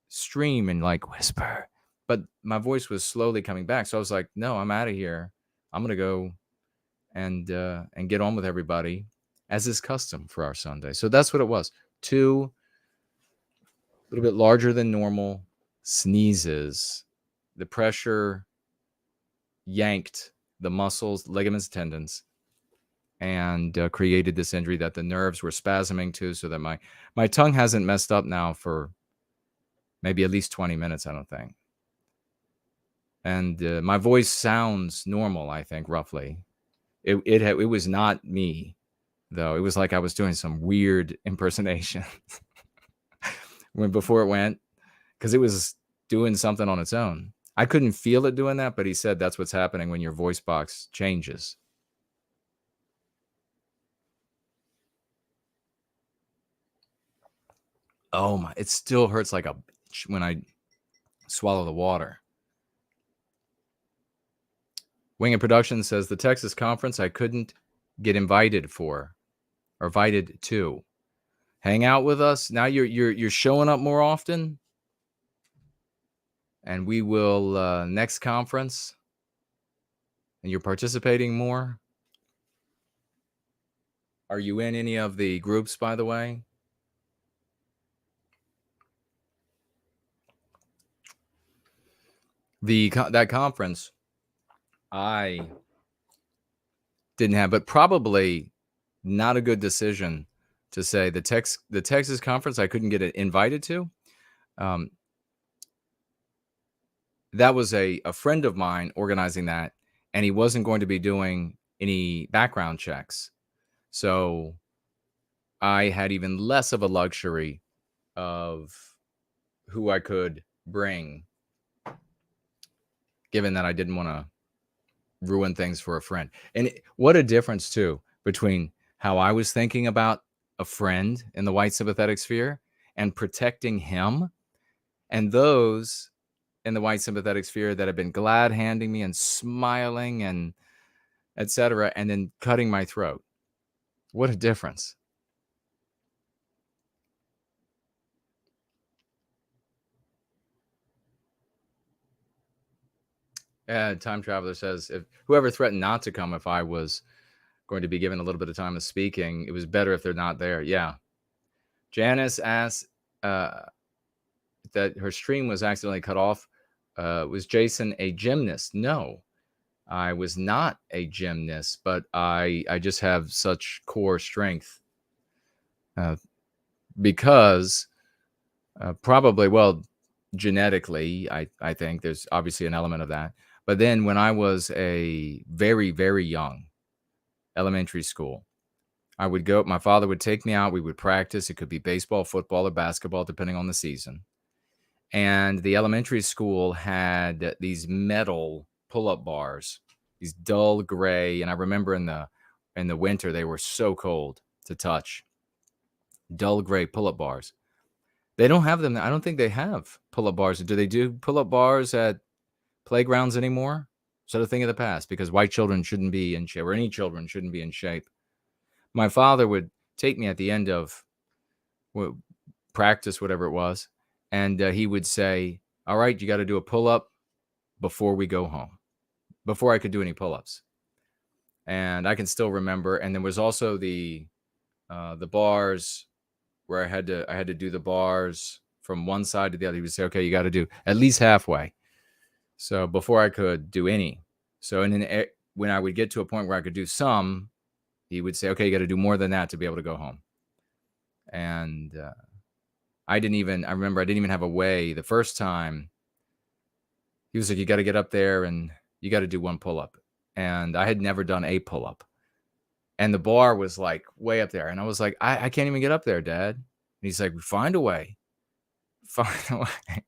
stream and like whisper, but my voice was slowly coming back. So I was like, no, I'm out of here. I'm going to go and get on with everybody, as is custom for our Sunday. So that's what it was. 2 a little bit larger than normal sneezes. The pressure yanked the muscles, ligaments, tendons, and created this injury that the nerves were spasming to, so that my tongue hasn't messed up now for maybe at least 20 minutes, I don't think. And my voice sounds normal, I think, roughly. It was not me, though. It was like I was doing some weird impersonation before it went, because it was doing something on its own. I couldn't feel it doing that, but he said that's what's happening when your voice box changes. Oh my, it still hurts like a bitch when I swallow the water. Wing of Production says the Texas conference I couldn't get invited for, or invited to. Hang out with us. Now you're showing up more often. And we will next conference, and you're participating more. Are you in any of the groups, by the way? That conference I didn't have, but probably not a good decision to say the Texas conference I couldn't get invited to. That was a friend of mine organizing that, and he wasn't going to be doing any background checks. So I had even less of a luxury of who I could bring, given that I didn't want to ruin things for a friend. And what a difference, too, between how I was thinking about a friend in the white sympathetic sphere and protecting him, and those in the white sympathetic sphere that have been glad handing me and smiling and etc., and then cutting my throat. What a difference. Time Traveler says, if whoever threatened not to come if I was going to be given a little bit of time of speaking, it was better if they're not there. Yeah. Janice asks that her stream was accidentally cut off. Was Jason a gymnast? No, I was not a gymnast, but I just have such core strength because probably, well, genetically, I think there's obviously an element of that. But then when I was a very, very young elementary school, I would go, my father would take me out, we would practice. It could be baseball, football, or basketball, depending on the season. And the elementary school had these metal pull-up bars, these dull gray. And I remember in the winter, they were so cold to touch. Dull gray pull-up bars. They don't have them. I don't think they have pull-up bars. Do they do pull-up bars at playgrounds anymore? Is that a thing of the past? Because white children shouldn't be in shape, or any children shouldn't be in shape. My father would take me at the end of practice, whatever it was, and he would say, all right, you got to do a pull-up before we go home, before I could do any pull-ups. And I can still remember. And there was also the bars where I had to do the bars from one side to the other. He would say, okay, you got to do at least halfway. So before I could do any. So, and then when I would get to a point where I could do some, he would say, okay, you got to do more than that to be able to go home. And I remember I didn't even have a way. The first time, he was like, you got to get up there and you got to do one pull-up. And I had never done a pull-up. And the bar was like way up there. And I was like, I can't even get up there, Dad. And he's like, find a way. Find a way.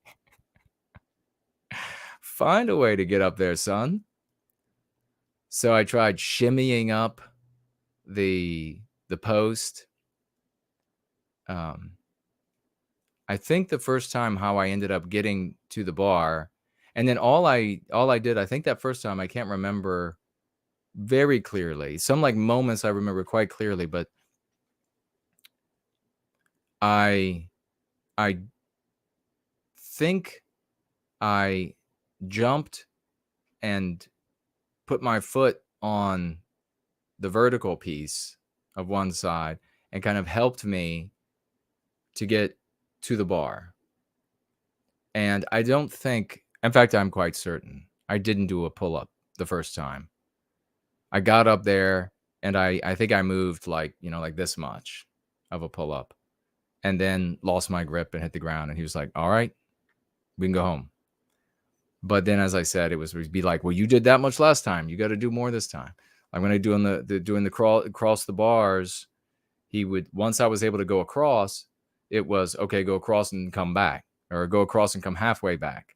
Find a way to get up there, son. So I tried shimmying up the post. I think the first time how I ended up getting to the bar, and then all I did, I think that first time, I can't remember very clearly. Some like moments I remember quite clearly, but I think I jumped and put my foot on the vertical piece of one side and kind of helped me to get to the bar. And I don't think, in fact, I'm quite certain I didn't do a pull-up the first time. I got up there and I think I moved like this much of a pull-up, and then lost my grip and hit the ground. And he was like, all right, we can go home. But then, as I said, it would be like, well, you did that much last time. You got to do more this time. Like when I doing the crawl across the bars, he would, once I was able to go across, it was, okay, go across and come back, or go across and come halfway back.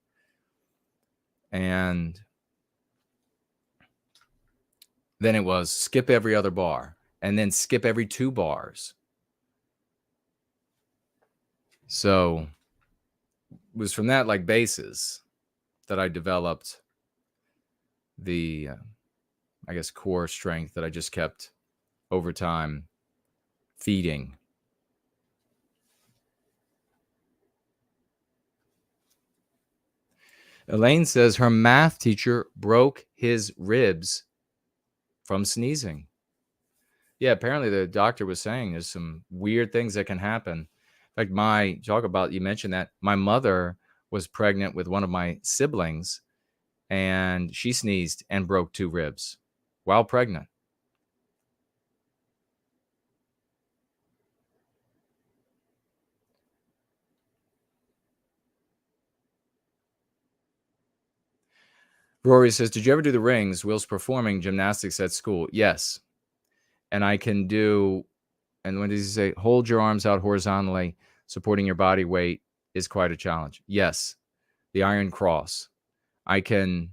And then it was skip every other bar, and then skip every 2 bars. So it was from that like basis that I developed the, I guess, core strength that I just kept over time feeding. Elaine says her math teacher broke his ribs from sneezing. Yeah, apparently the doctor was saying there's some weird things that can happen. In fact, you mentioned that my mother was pregnant with one of my siblings, and she sneezed and broke 2 ribs while pregnant. Rory says, did you ever do the rings whilst performing gymnastics at school? Yes. And I can do, and when does he say, hold your arms out horizontally, supporting your body weight is quite a challenge. Yes. The iron cross. I can,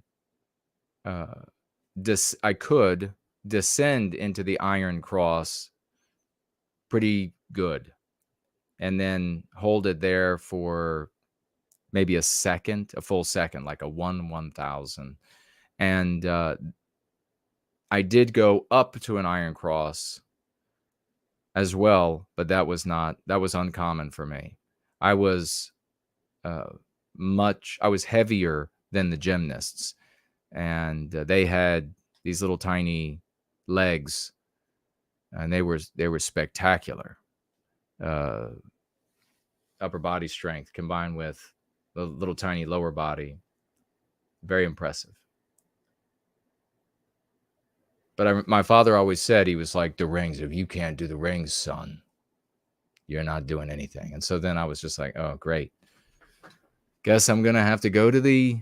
I could descend into the iron cross pretty good, and then hold it there for maybe a full second, like a 1/1000. And I did go up to an iron cross as well, but that was uncommon for me. I was heavier than the gymnasts, and they had these little tiny legs, and they were spectacular. Upper body strength combined with the little tiny lower body, very impressive. But my father always said, he was like, the rings, if you can't do the rings, son, You're not doing anything. And so then I was just like, oh, great. Guess I'm going to have to go to the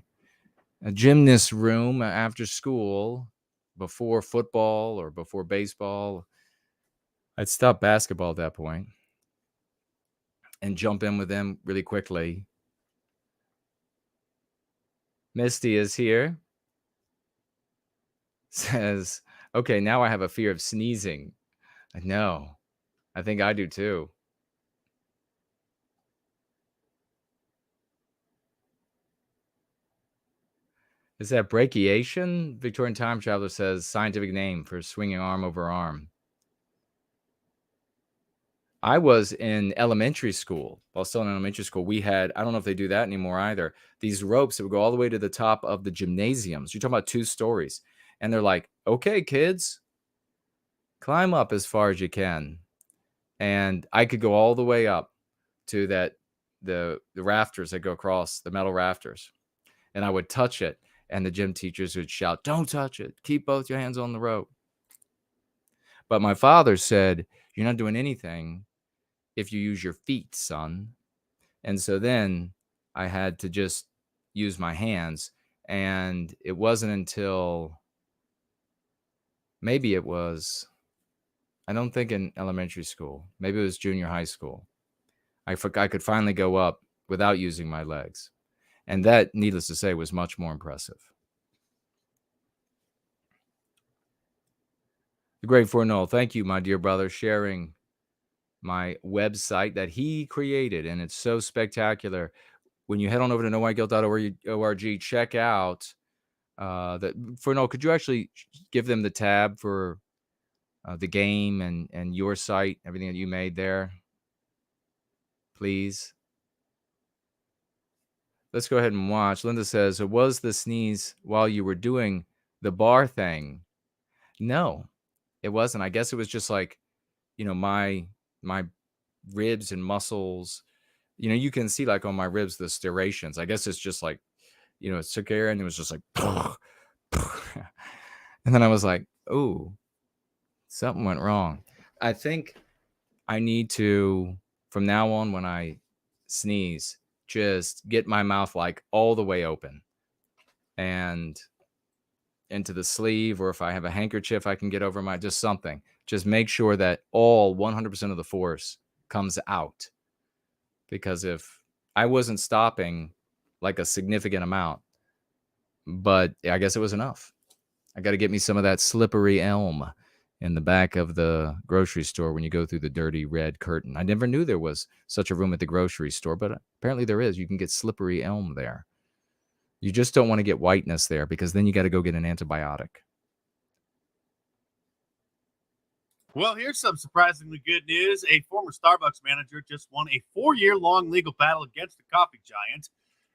gymnast room after school before football or before baseball. I'd stop basketball at that point and jump in with them really quickly. Misty is here. Says, okay, now I have a fear of sneezing. I know. I think I do too. Is that brachiation? Victorian Time Traveler says scientific name for swinging arm over arm. I was in elementary school. While still in elementary school, we had, I don't know if they do that anymore either, these ropes that would go all the way to the top of the gymnasiums. You're talking about 2 stories. And they're like, okay, kids, climb up as far as you can. And I could go all the way up to the rafters that go across, the metal rafters. And I would touch it. And the gym teachers would shout, don't touch it. Keep both your hands on the rope. But my father said, you're not doing anything if you use your feet, son. And so then I had to just use my hands. And it wasn't until maybe it was, I don't think in elementary school, maybe it was junior high school, I could finally go up without using my legs. And that, needless to say, was much more impressive. The Great Fournol, thank you, my dear brother, sharing my website that he created. And it's so spectacular. When you head on over to nowhiteguilt.org, check out that. Fournol, could you actually give them the tab for the game and your site, everything that you made there? Please. Let's go ahead and watch. Linda says, was the sneeze while you were doing the bar thing? No, it wasn't. I guess it was just like, my ribs and muscles. You can see like on my ribs, the striations. I guess it's just like, it took air and it was just like, and then I was like, oh, something went wrong. I think I need to, from now on, when I sneeze, just get my mouth like all the way open and into the sleeve, or if I have a handkerchief, I can get over my, just something. Just make sure that all 100% of the force comes out. Because if I wasn't stopping like a significant amount, but I guess it was enough. I got to get me some of that slippery elm in the back of the grocery store when you go through the dirty red curtain. I never knew there was such a room at the grocery store, but apparently there is. You can get slippery elm there. You just don't want to get whiteness there, because then you got to go get an antibiotic. Well, here's some surprisingly good news. A former Starbucks manager just won a 4-year-long legal battle against the coffee giant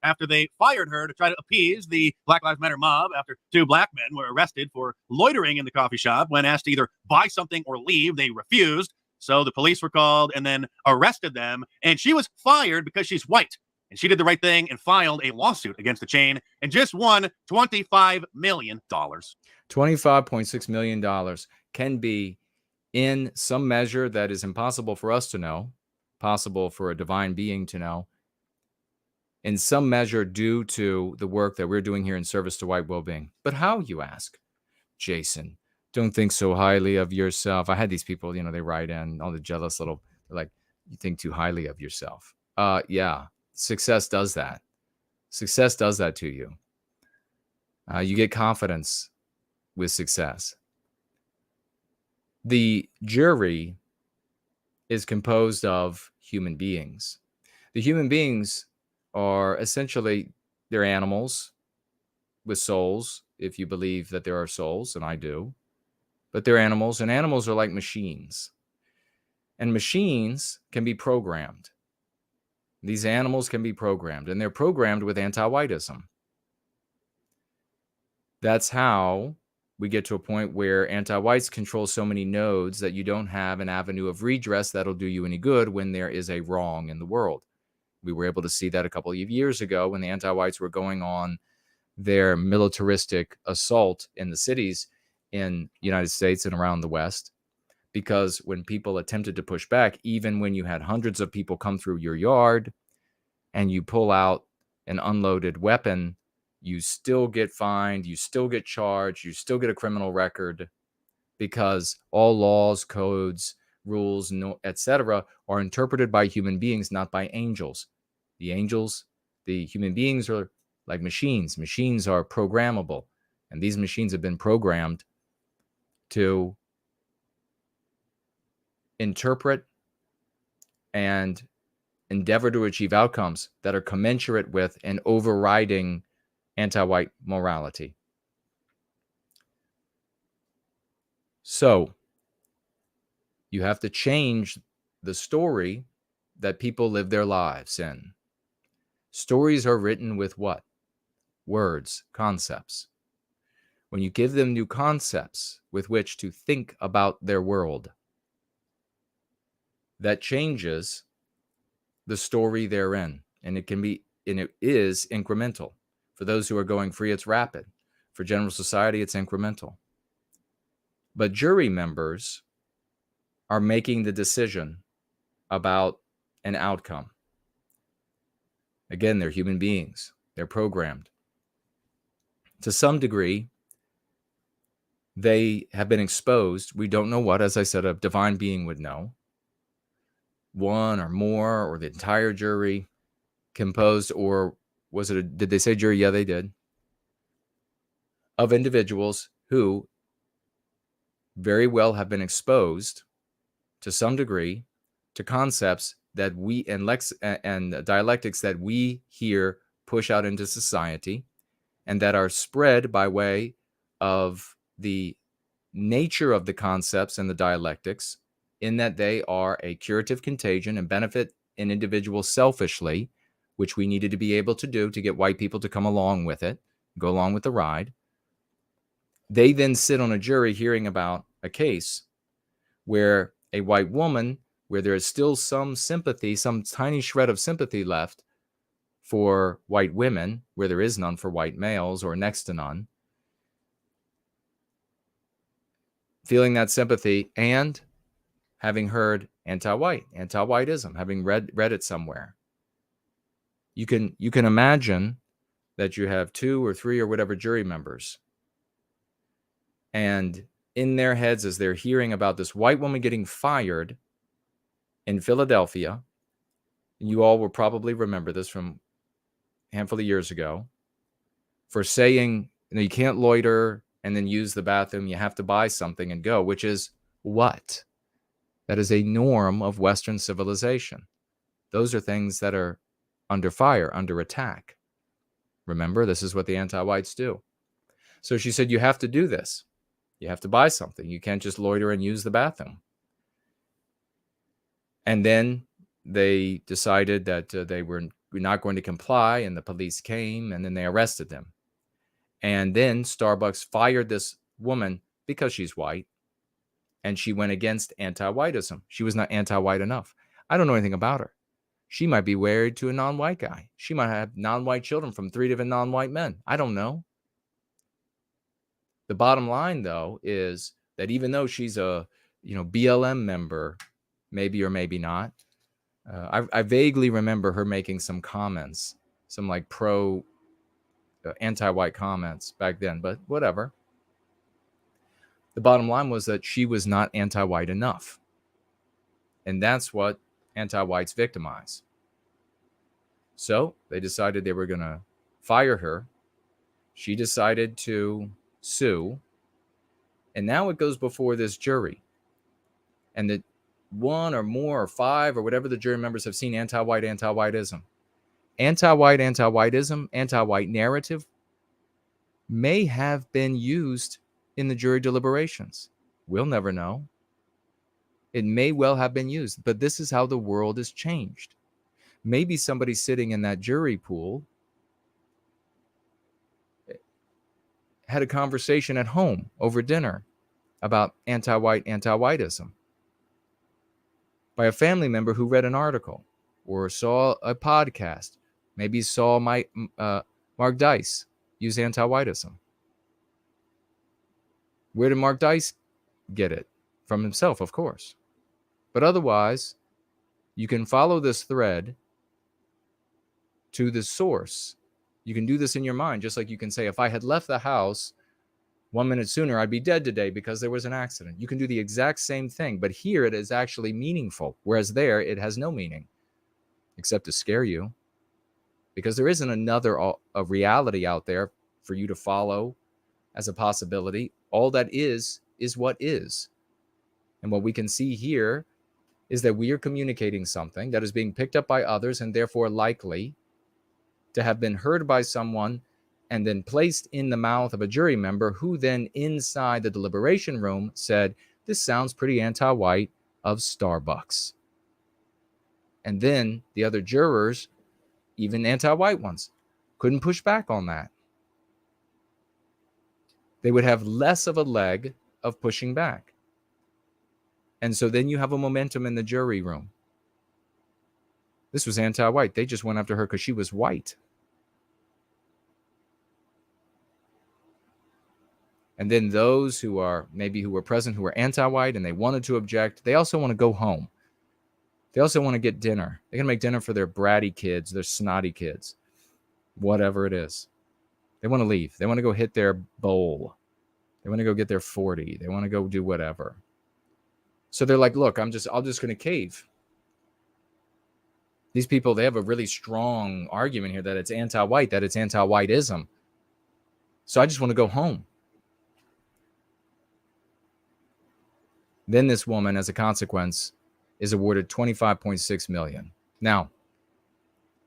after they fired her to try to appease the Black Lives Matter mob after 2 black men were arrested for loitering in the coffee shop. When asked to either buy something or leave, they refused. So the police were called and then arrested them. And she was fired because she's white. And she did the right thing and filed a lawsuit against the chain and just won $25 million. $25.6 million can be, in some measure, that is impossible for us to know, possible for a divine being to know, in some measure due to the work that we're doing here in service to white well-being. But how, you ask? Jason, don't think so highly of yourself. I had these people, they write in, all the jealous little, like, you think too highly of yourself. Yeah, success does that. Success does that to you. You get confidence with success. The jury is composed of human beings. The human beings are essentially, they're animals with souls, if you believe that there are souls, and I do. But they're animals, and animals are like machines. And machines can be programmed. These animals can be programmed, and they're programmed with anti-whiteism. That's how we get to a point where anti-whites control so many nodes that you don't have an avenue of redress that'll do you any good when there is a wrong in the world. We were able to see that a couple of years ago when the anti-whites were going on their militaristic assault in the cities in the United States and around the West. because when people attempted to push back, even when you had hundreds of people come through your yard and you pull out an unloaded weapon, you still get fined, you still get charged, you still get a criminal record, because all laws, codes, rules, etc. are interpreted by human beings, not by angels. The angels, the human beings are like machines. Machines are programmable, and these machines have been programmed to interpret and endeavor to achieve outcomes that are commensurate with an overriding anti-white morality. So you have to change the story that people live their lives in. Stories are written with what? Words, concepts. When you give them new concepts with which to think about their world, that changes the story they're in. And it is incremental. For those who are going free, it's rapid. For general society, it's incremental. But jury members are making the decision about an outcome. Again, they're human beings. They're programmed. To some degree, they have been exposed. We don't know what, as I said, a divine being would know. One or more, or the entire jury composed, or did they say jury? Yeah, they did. Of individuals who very well have been exposed to some degree to concepts that we and dialectics that we here push out into society, and that are spread by way of the nature of the concepts and the dialectics, in that they are a curative contagion and benefit an individual selfishly, which we needed to be able to do to get white people to come along with it, go along with the ride. They then sit on a jury hearing about a case where a white woman, where there is still some sympathy, some tiny shred of sympathy left for white women, where there is none for white males, or next to none, feeling that sympathy and having heard anti-whiteism, having read it somewhere. You can imagine that you have 2 or 3 or whatever jury members, and in their heads, as they're hearing about this white woman getting fired in Philadelphia, and you all will probably remember this from a handful of years ago, for saying, you can't loiter and then use the bathroom, you have to buy something and go, which is what? That is a norm of Western civilization. Those are things that are under fire, under attack. Remember, this is what the anti-whites do. So she said, you have to do this. You have to buy something. You can't just loiter and use the bathroom. And then they decided that they were not going to comply, and the police came, and then they arrested them. And then Starbucks fired this woman because she's white, and she went against anti-whiteism. She was not anti-white enough. I don't know anything about her. She might be married to a non-white guy. She might have non-white children from 3 different non-white men. I don't know. The bottom line, though, is that even though she's a BLM member, maybe or maybe not, I vaguely remember her making some comments, some like anti-white comments back then, but whatever. The bottom line was that she was not anti-white enough. And that's what anti-whites victimize. So they decided they were going to fire her. She decided to sue. And now it goes before this jury. And that 1 or more or 5 or whatever the jury members have seen anti-whiteism. Anti-whiteism, anti-white narrative may have been used in the jury deliberations. We'll never know. It may well have been used, but this is how the world has changed. Maybe somebody sitting in that jury pool had a conversation at home over dinner about anti-whiteism by a family member who read an article or saw a podcast, maybe saw Mark Dice use anti-whiteism. Where did Mark Dice get it? from himself, of course. But otherwise, you can follow this thread to the source. You can do this in your mind, just like you can say, if I had left the house 1 minute sooner, I'd be dead today because there was an accident. You can do the exact same thing, but here it is actually meaningful, whereas there it has no meaning except to scare you, because there isn't a reality out there for you to follow as a possibility. All that is what is. And what we can see here is that we are communicating something that is being picked up by others and therefore likely to have been heard by someone and then placed in the mouth of a jury member who then inside the deliberation room said, this sounds pretty anti-white of Starbucks. And then the other jurors, even anti-white ones, couldn't push back on that. They would have less of a leg of pushing back. And so then you have a momentum in the jury room. This was anti-white. They just went after her because she was white. And then those who were present, who were anti-white and they wanted to object, they also want to go home. They also want to get dinner. They're going to make dinner for their bratty kids, their snotty kids, whatever it is. They want to leave. They want to go hit their bowl. They want to go get their 40. They want to go do whatever. So they're like, look, I'm just going to cave. These people, they have a really strong argument here that it's anti-white, that it's anti-whiteism. So I just want to go home. Then this woman, as a consequence, is awarded $25.6 million. Now,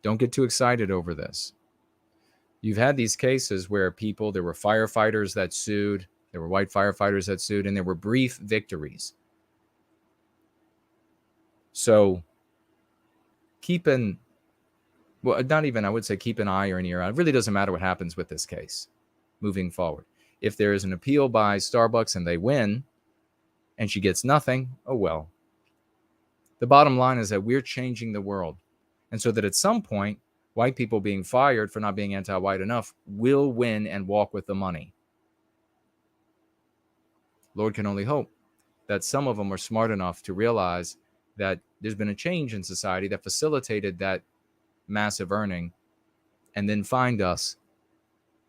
don't get too excited over this. You've had these cases where there were firefighters that sued, there were white firefighters that sued, and there were brief victories. So keep an eye or an ear out. It really doesn't matter what happens with this case moving forward. If there is an appeal by Starbucks and they win and she gets nothing, oh well. The bottom line is that we're changing the world. And so that at some point, white people being fired for not being anti-white enough will win and walk with the money. Lord can only hope that some of them are smart enough to realize that there's been a change in society that facilitated that massive earning and then find us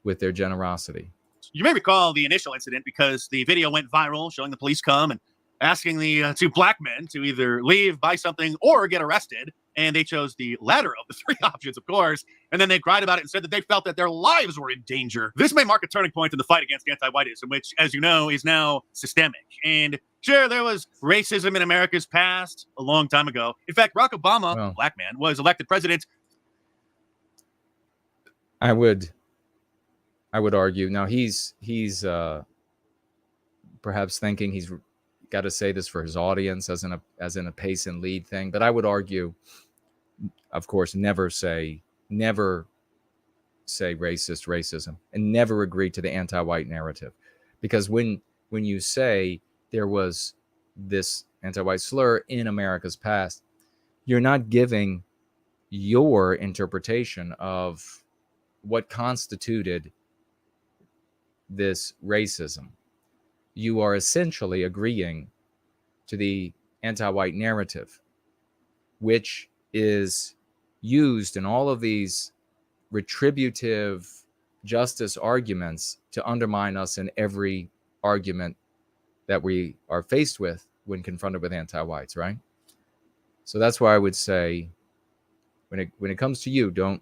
with their generosity. You may recall the initial incident because the video went viral showing the police come and asking the two black men to either leave, buy something, or get arrested. And they chose the latter of the three options, of course. And then they cried about it and said that they felt that their lives were in danger. This may mark a turning point in the fight against anti-whiteism, which, as you know, is now systemic. And sure, there was racism in America's past a long time ago. In fact, Barack Obama, a black man, was elected president. I would argue. Now, he's perhaps thinking he's got to say this for his audience as in a pace and lead thing. But I would argue, of course, never say racism and never agree to the anti-white narrative. Because when you say there was this anti-white slur in America's past, you're not giving your interpretation of what constituted this racism. You are essentially agreeing to the anti-white narrative, which is used in all of these retributive justice arguments to undermine us in every argument that we are faced with when confronted with anti-whites, right? So that's why I would say, when it comes to you, don't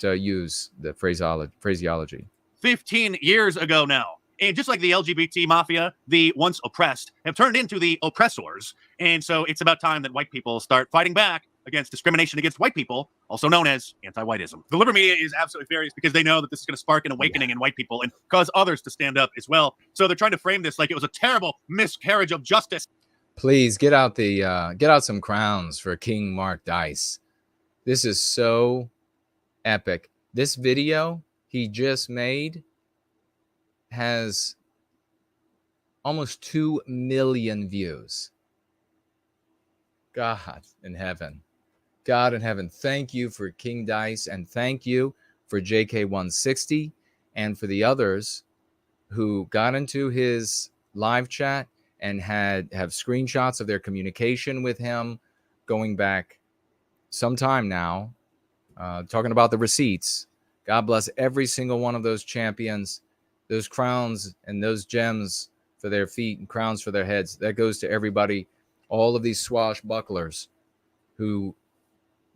use the phraseology. 15 years ago now. And just like the LGBT mafia, the once oppressed have turned into the oppressors. And so it's about time that white people start fighting back against discrimination against white people, also known as anti-whiteism. The liberal media is absolutely furious because they know that this is going to spark an awakening in white people and cause others to stand up as well. So they're trying to frame this like it was a terrible miscarriage of justice. Please get out some crowns for King Mark Dice. This is so epic. This video he just made has almost 2 million views. God in heaven, thank you for King Dice, and thank you for JK160 and for the others who got into his live chat and have screenshots of their communication with him going back some time now, talking about the receipts. God bless every single one of those champions, those crowns and those gems for their feet and crowns for their heads. That goes to everybody, all of these swashbucklers who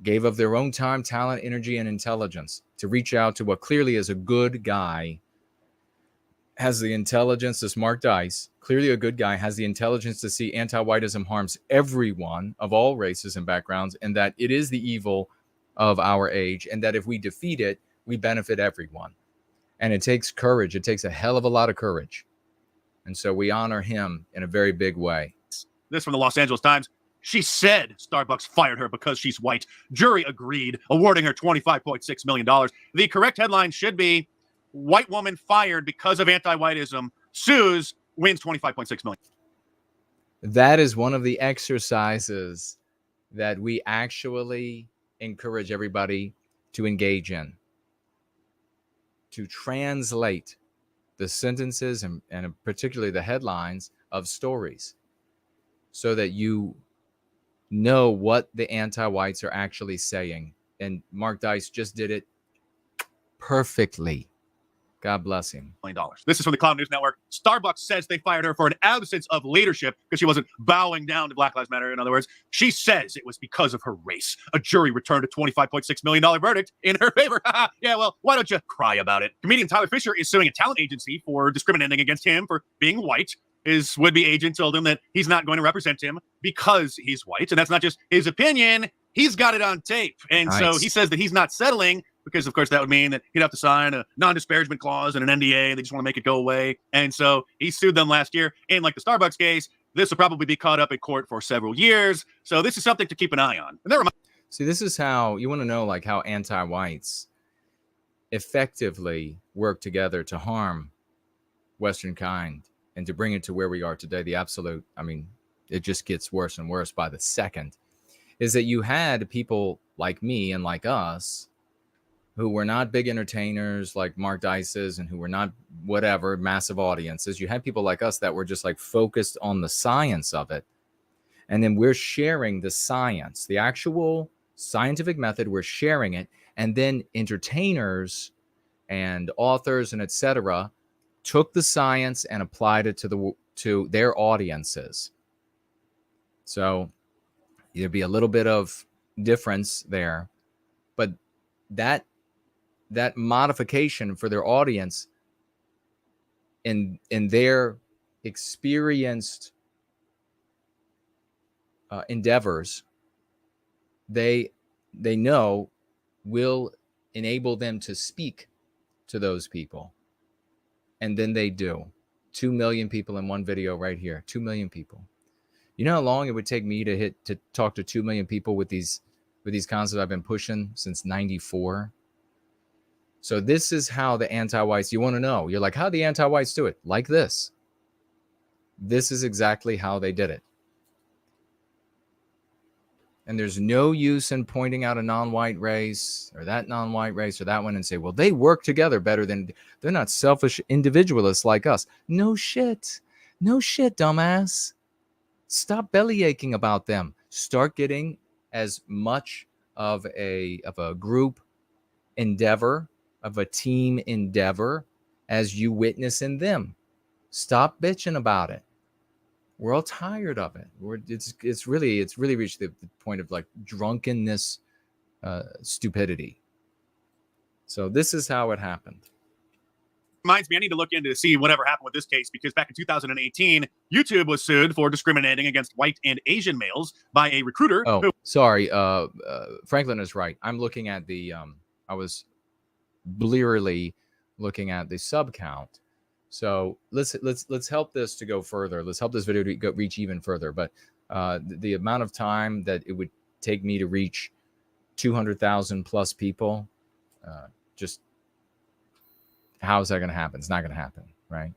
gave of their own time, talent, energy, and intelligence to reach out to what clearly is a good guy, has the intelligence, this Mark Dice, clearly a good guy, has the intelligence to see anti-whiteism harms everyone of all races and backgrounds, and that it is the evil of our age, and that if we defeat it, we benefit everyone. And it takes courage. It takes a hell of a lot of courage. And so we honor him in a very big way. This from the Los Angeles Times. She said Starbucks fired her because she's white. Jury agreed, awarding her $25.6 million. The correct headline should be, white woman fired because of anti-whiteism, sues, wins $25.6 million. That is one of the exercises that we actually encourage everybody to engage in, to translate the sentences and particularly the headlines of stories so that you know what the anti-whites are actually saying. And Mark Dice just did it perfectly. God bless him. This is from the Cloud News Network. Starbucks says they fired her for an absence of leadership because she wasn't bowing down to Black Lives Matter. In other words, she says it was because of her race. A jury returned a $25.6 million verdict in her favor. Yeah, well, why don't you cry about it? Comedian Tyler Fisher is suing a talent agency for discriminating against him for being white. His would-be agent told him that he's not going to represent him because he's white. And that's not just his opinion. He's got it on tape. And Nice. so he says that he's not settling because, of course, that would mean that he'd have to sign a non-disparagement clause and an NDA. They just want to make it go away. And so he sued them last year. And like the Starbucks case, this will probably be caught up in court for several years. So this is something to keep an eye on. And that See, this is how you want to know, like, how anti-whites effectively work together to harm Western kind and to bring it to where we are today. The absolute, I mean, it just gets worse and worse by the second, is that you had people like me and like us who were not big entertainers like Mark Dice's and who were not whatever massive audiences. You had people like us that were just like focused on the science of it. And then we're sharing the science, the actual scientific method, we're sharing it. And then entertainers and authors and etc. took the science and applied it to their audiences. So there'd be a little bit of difference there, but that modification for their audience in their experienced endeavors, they know will enable them to speak to those people. And then they do. 2 million people in one video right here. 2 million people. You know how long it would take me to talk to 2 million people with these concepts I've been pushing since 94? So this is how the anti-whites, you want to know. You're like, how the anti-whites do it? Like this. This is exactly how they did it. And there's no use in pointing out a non-white race or that non-white race or that one and say, well, they work together better than, they're not selfish individualists like us. No shit. No shit, dumbass. Stop belly aching about them. Start getting as much of a group endeavor, of a team endeavor as you witness in them. Stop bitching about it. We're all tired of it. It's really reached the point of like drunkenness, stupidity. So this is how it happened. reminds me, I need to look into to see whatever happened with this case, because back in 2018, YouTube was sued for discriminating against white and Asian males by a recruiter. Oh, sorry. Franklin is right. I'm looking at the, I was blearily looking at the sub count. So let's help this to go further. Let's help this video to reach even further. But the amount of time that it would take me to reach 200,000 plus people, just how is that going to happen? It's not going to happen, right?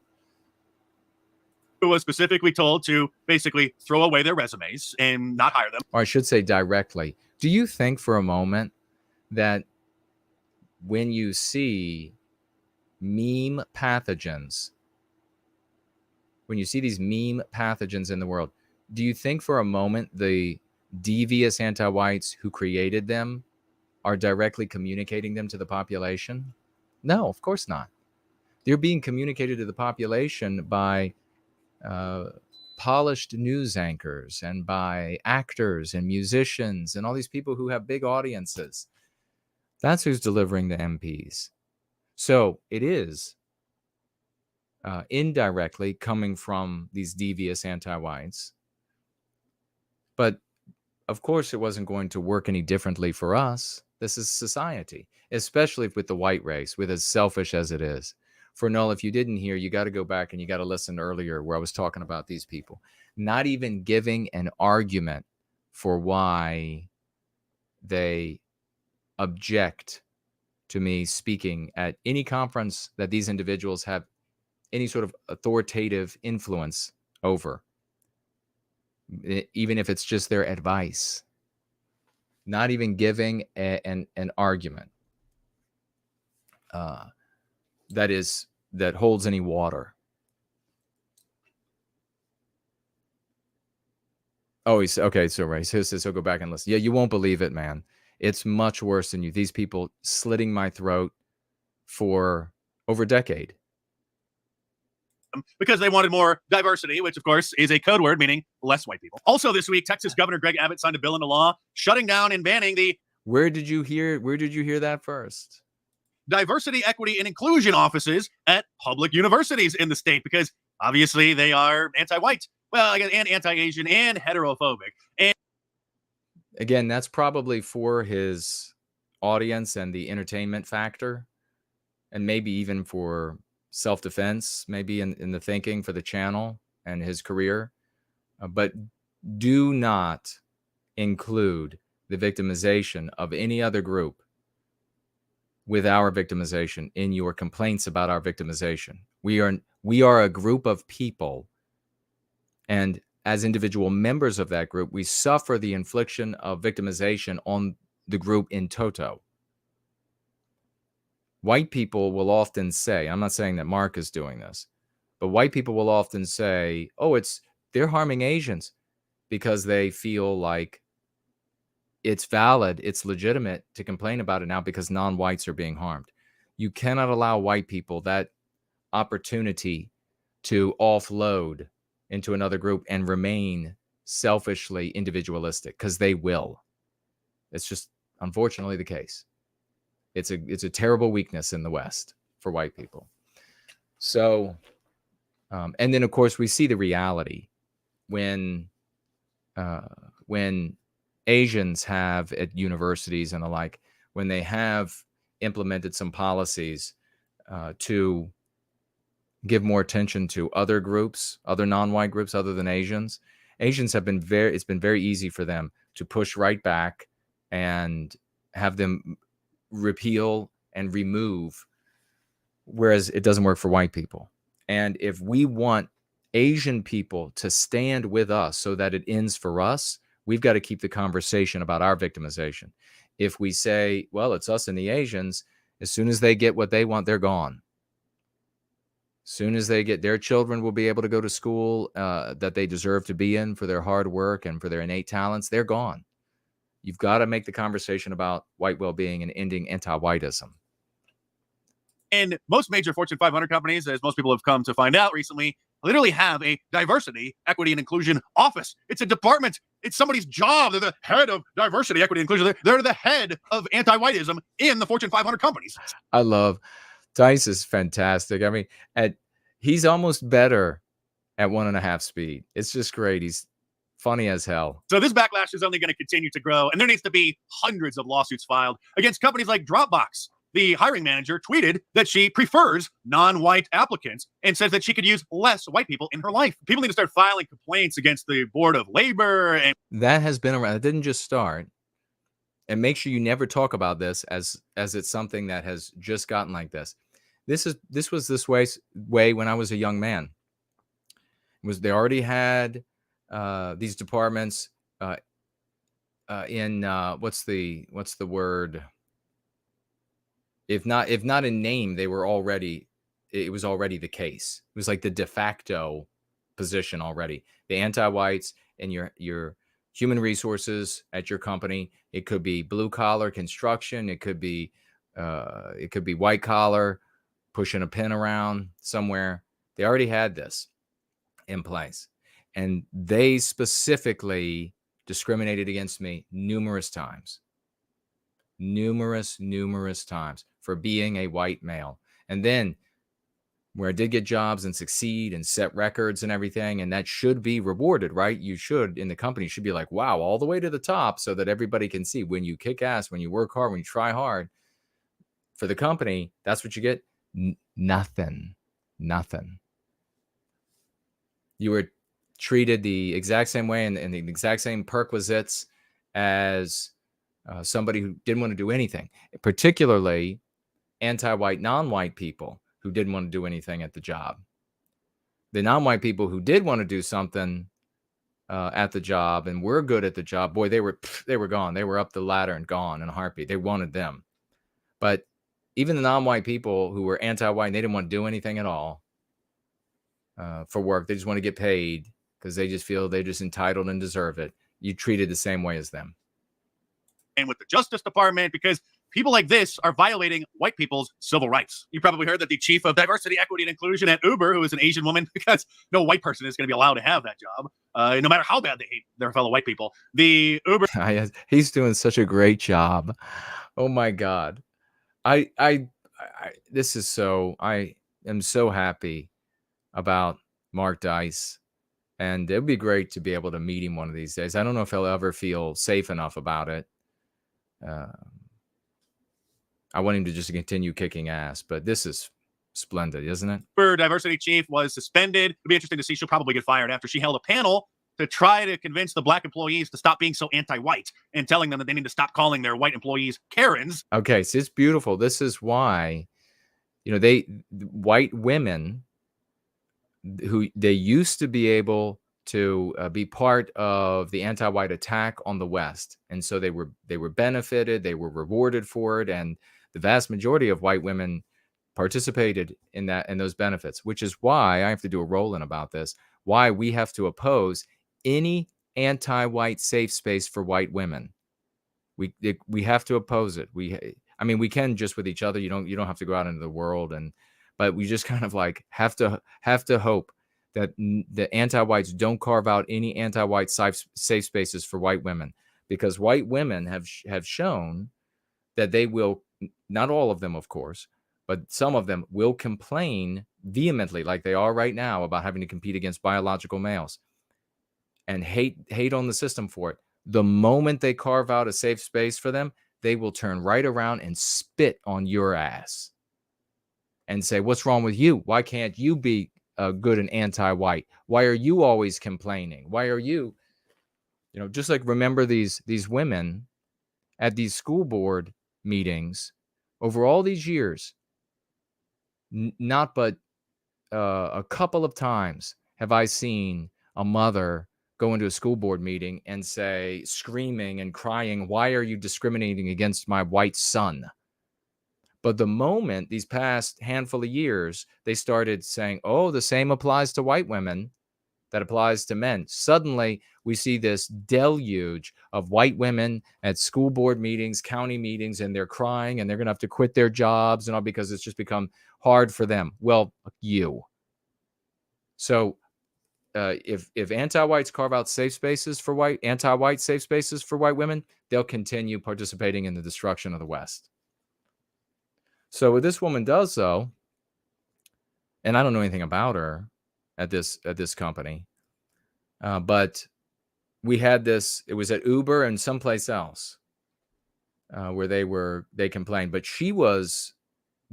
Who was specifically told to basically throw away their resumes and not hire them. Or I should say directly. Do you think for a moment that when you see meme pathogens when you see these meme pathogens in the world, do you think for a moment the devious anti-whites who created them are directly communicating them to the population? No, of course not. They're being communicated to the population by polished news anchors and by actors and musicians and all these people who have big audiences. That's who's delivering the MPs. So it is indirectly coming from these devious anti-whites. But of course, it wasn't going to work any differently for us. This is society, especially with the white race, with as selfish as it is. For Null, if you didn't hear, you got to go back and you got to listen earlier where I was talking about these people not even giving an argument for why they object to me speaking at any conference that these individuals have any sort of authoritative influence over, even if it's just their advice. Not even giving an argument that holds any water. Oh, he's okay. So right, so go back and listen. Yeah, you won't believe it, man. It's much worse than you. These people slitting my throat for over a decade because they wanted more diversity, which of course is a code word meaning less white people. Also this week, Texas Governor Greg Abbott signed a bill into law shutting down and banning the Where did you hear that first? Diversity, equity, and inclusion offices at public universities in the state, because obviously they are anti-white, well, I guess, and anti-Asian and heterophobic. And again, that's probably for his audience and the entertainment factor, and maybe even for self-defense, maybe in the thinking for the channel and his career. But do not include the victimization of any other group with our victimization in your complaints about our victimization. We are a group of people, and as individual members of that group, we suffer the infliction of victimization on the group in toto. White people will often say, I'm not saying that Mark is doing this, but white people will often say, oh, they're harming Asians because they feel like it's valid, it's legitimate to complain about it now because non-whites are being harmed. You cannot allow white people that opportunity to offload into another group and remain selfishly individualistic, because they will. It's just unfortunately the case. It's a terrible weakness in the West for white people. So, and then of course we see the reality when Asians have at universities and the like, when they have implemented some policies to give more attention to other groups, other non-white groups other than Asians. Asians have been it's been very easy for them to push right back and have them repeal and remove, whereas it doesn't work for white people. And if we want Asian people to stand with us so that it ends for us, we've got to keep the conversation about our victimization. If we say, well, it's us and the Asians, as soon as they get what they want, they're gone. Soon as they get, their children will be able to go to school that they deserve to be in for their hard work and for their innate talents, they're gone. You've got to make the conversation about white well-being and ending anti-whiteism. And most major Fortune 500 companies, as most people have come to find out recently, literally have a diversity, equity, and inclusion office. It's a department. It's somebody's job. They're the head of diversity, equity, and inclusion. They're the head of anti-whiteism in the Fortune 500 companies. I love Dice is fantastic. I mean, he's almost better at 1.5 speed. It's just great. He's funny as hell. So this backlash is only going to continue to grow, and there needs to be hundreds of lawsuits filed against companies like Dropbox. The hiring manager tweeted that she prefers non-white applicants and says that she could use less white people in her life. People need to start filing complaints against the Board of Labor. And that has been around. It didn't just start. And make sure you never talk about this as it's something that has just gotten like this. This was this way when I was a young man. They already had these departments in what's the word? If not in name, they were already. It was already the case. It was like the de facto position already. The anti-whites in your human resources at your company. It could be blue collar construction. It could be white collar, pushing a pin around somewhere. They already had this in place, and they specifically discriminated against me numerous times for being a white male. And then where I did get jobs and succeed and set records and everything, and that should be rewarded, right? You should, in the company, should be like, wow, all the way to the top, so that everybody can see when you kick ass, when you work hard, when you try hard for the company. That's what you get. Nothing. You were treated the exact same way and the exact same perquisites as somebody who didn't want to do anything, particularly anti-white, non-white people who didn't want to do anything at the job. The non-white people who did want to do something at the job and were good at the job, boy, they were gone. They were up the ladder and gone in a heartbeat. They wanted them. But even the non-white people who were anti-white, and they didn't want to do anything at all for work. They just want to get paid because they just feel they're just entitled and deserve it. You treated the same way as them. And with the Justice Department, because people like this are violating white people's civil rights. You probably heard that the chief of diversity, equity, and inclusion at Uber, who is an Asian woman, because no white person is going to be allowed to have that job, no matter how bad they hate their fellow white people. The Uber... He's doing such a great job. Oh, my God. I am so happy about Mark Dice, and it'd be great to be able to meet him one of these days. I don't know if he'll ever feel safe enough about it. I want him to just continue kicking ass, but this is splendid, isn't it? Uber diversity chief was suspended. It'll be interesting to see. She'll probably get fired after she held a panel to try to convince the black employees to stop being so anti-white and telling them that they need to stop calling their white employees Karens. Okay, so it's beautiful. This is why, white women who they used to be able to be part of the anti-white attack on the West, and so they were benefited, they were rewarded for it, and the vast majority of white women participated in those benefits, which is why I have to do a roll-in about this. Why we have to oppose any anti-white safe space for white women. We have to oppose it. We can just with each other. You don't have to go out into the world, but we just kind of like have to hope that the anti-whites don't carve out any anti-white safe spaces for white women, because white women have shown that they will, not all of them, of course, but some of them will complain vehemently, like they are right now, about having to compete against biological males and hate on the system for it. The moment they carve out a safe space for them, they will turn right around and spit on your ass and say, what's wrong with you? Why can't you be good and anti-white? Why are you always complaining? Why are you, just like, remember these women at these school board meetings over all these years, not but a couple of times have I seen a mother go into a school board meeting and say, screaming and crying, why are you discriminating against my white son? But the moment, these past handful of years, they started saying, oh, the same applies to white women that applies to men. Suddenly, we see this deluge of white women at school board meetings, county meetings, and they're crying, and they're going to have to quit their jobs and all because it's just become hard for them. Well, you. So if anti-whites carve out safe spaces for anti-white safe spaces for white women, they'll continue participating in the destruction of the West. So what this woman does, though, and I don't know anything about her at this company, but we had this. It was at Uber and someplace else where they complained. But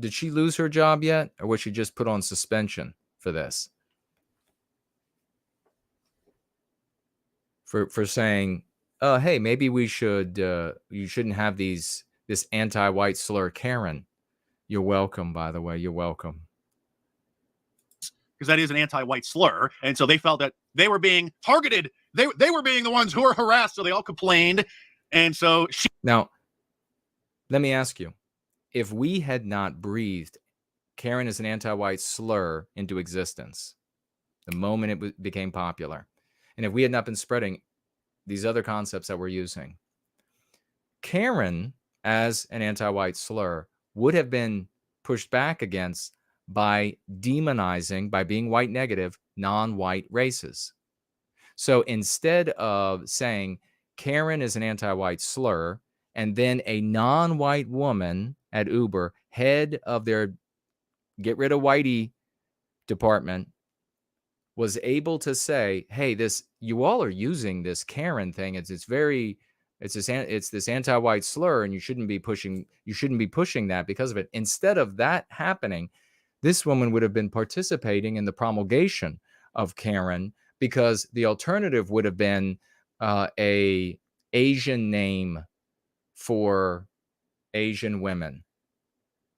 did she lose her job yet, or was she just put on suspension for this? For saying, hey, maybe we should you shouldn't have this anti-white slur, Karen. You're welcome, by the way. You're welcome. Because that is an anti-white slur. And so they felt that they were being targeted. They were being the ones who were harassed. So they all complained. And so Now, let me ask you, if we had not breathed Karen as an anti-white slur into existence, the moment it became popular. And if we had not been spreading these other concepts that we're using, Karen, as an anti-white slur, would have been pushed back against by demonizing, by being white negative, non-white races. So instead of saying Karen is an anti-white slur, and then a non-white woman at Uber, head of their get rid of whitey department, was able to say, hey, this, you all are using this Karen thing. It's this anti-white slur, and you shouldn't be pushing that because of it. Instead of that happening, this woman would have been participating in the promulgation of Karen, because the alternative would have been a Asian name for Asian women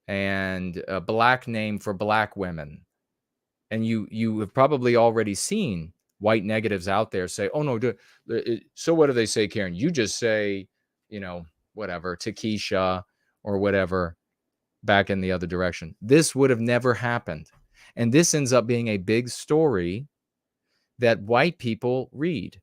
and a black name for black women. And you have probably already seen white negatives out there say, oh, no, so what do they say, Karen? You just say, whatever, Takesha or whatever, back in the other direction. This would have never happened. And this ends up being a big story that white people read,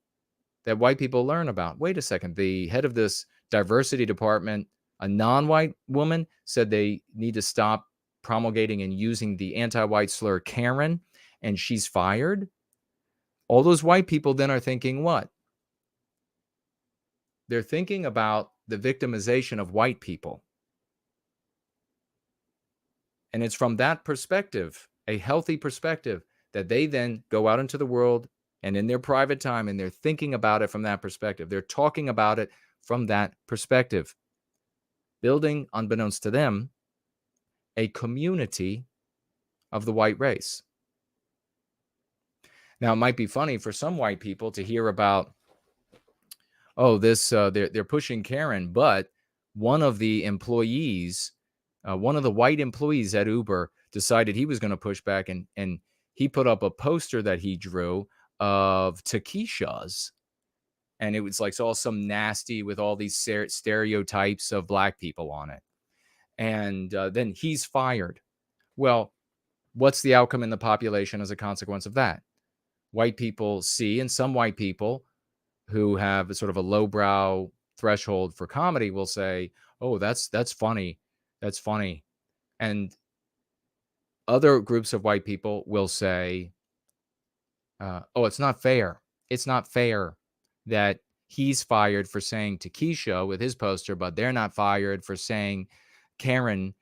that white people learn about. Wait a second, the head of this diversity department, a non-white woman, said they need to stop promulgating and using the anti-white slur Karen, and she's fired. All those white people then are thinking what? They're thinking about the victimization of white people. And it's from that perspective, a healthy perspective, that they then go out into the world and in their private time, and they're thinking about it from that perspective. They're talking about it from that perspective, building, unbeknownst to them, a community of the white race. Now, it might be funny for some white people to hear about, oh, this they're pushing Karen, but one of the employees, one of the white employees at Uber, decided he was going to push back, and he put up a poster that he drew of Takesha's, and it was like all some nasty with all these stereotypes of black people on it. And then he's fired. Well, what's the outcome in the population as a consequence of that? White people see, and some white people who have sort of a lowbrow threshold for comedy will say, oh, that's funny. That's funny. And other groups of white people will say, oh, it's not fair. It's not fair that he's fired for saying Takesha with his poster, but they're not fired for saying Karen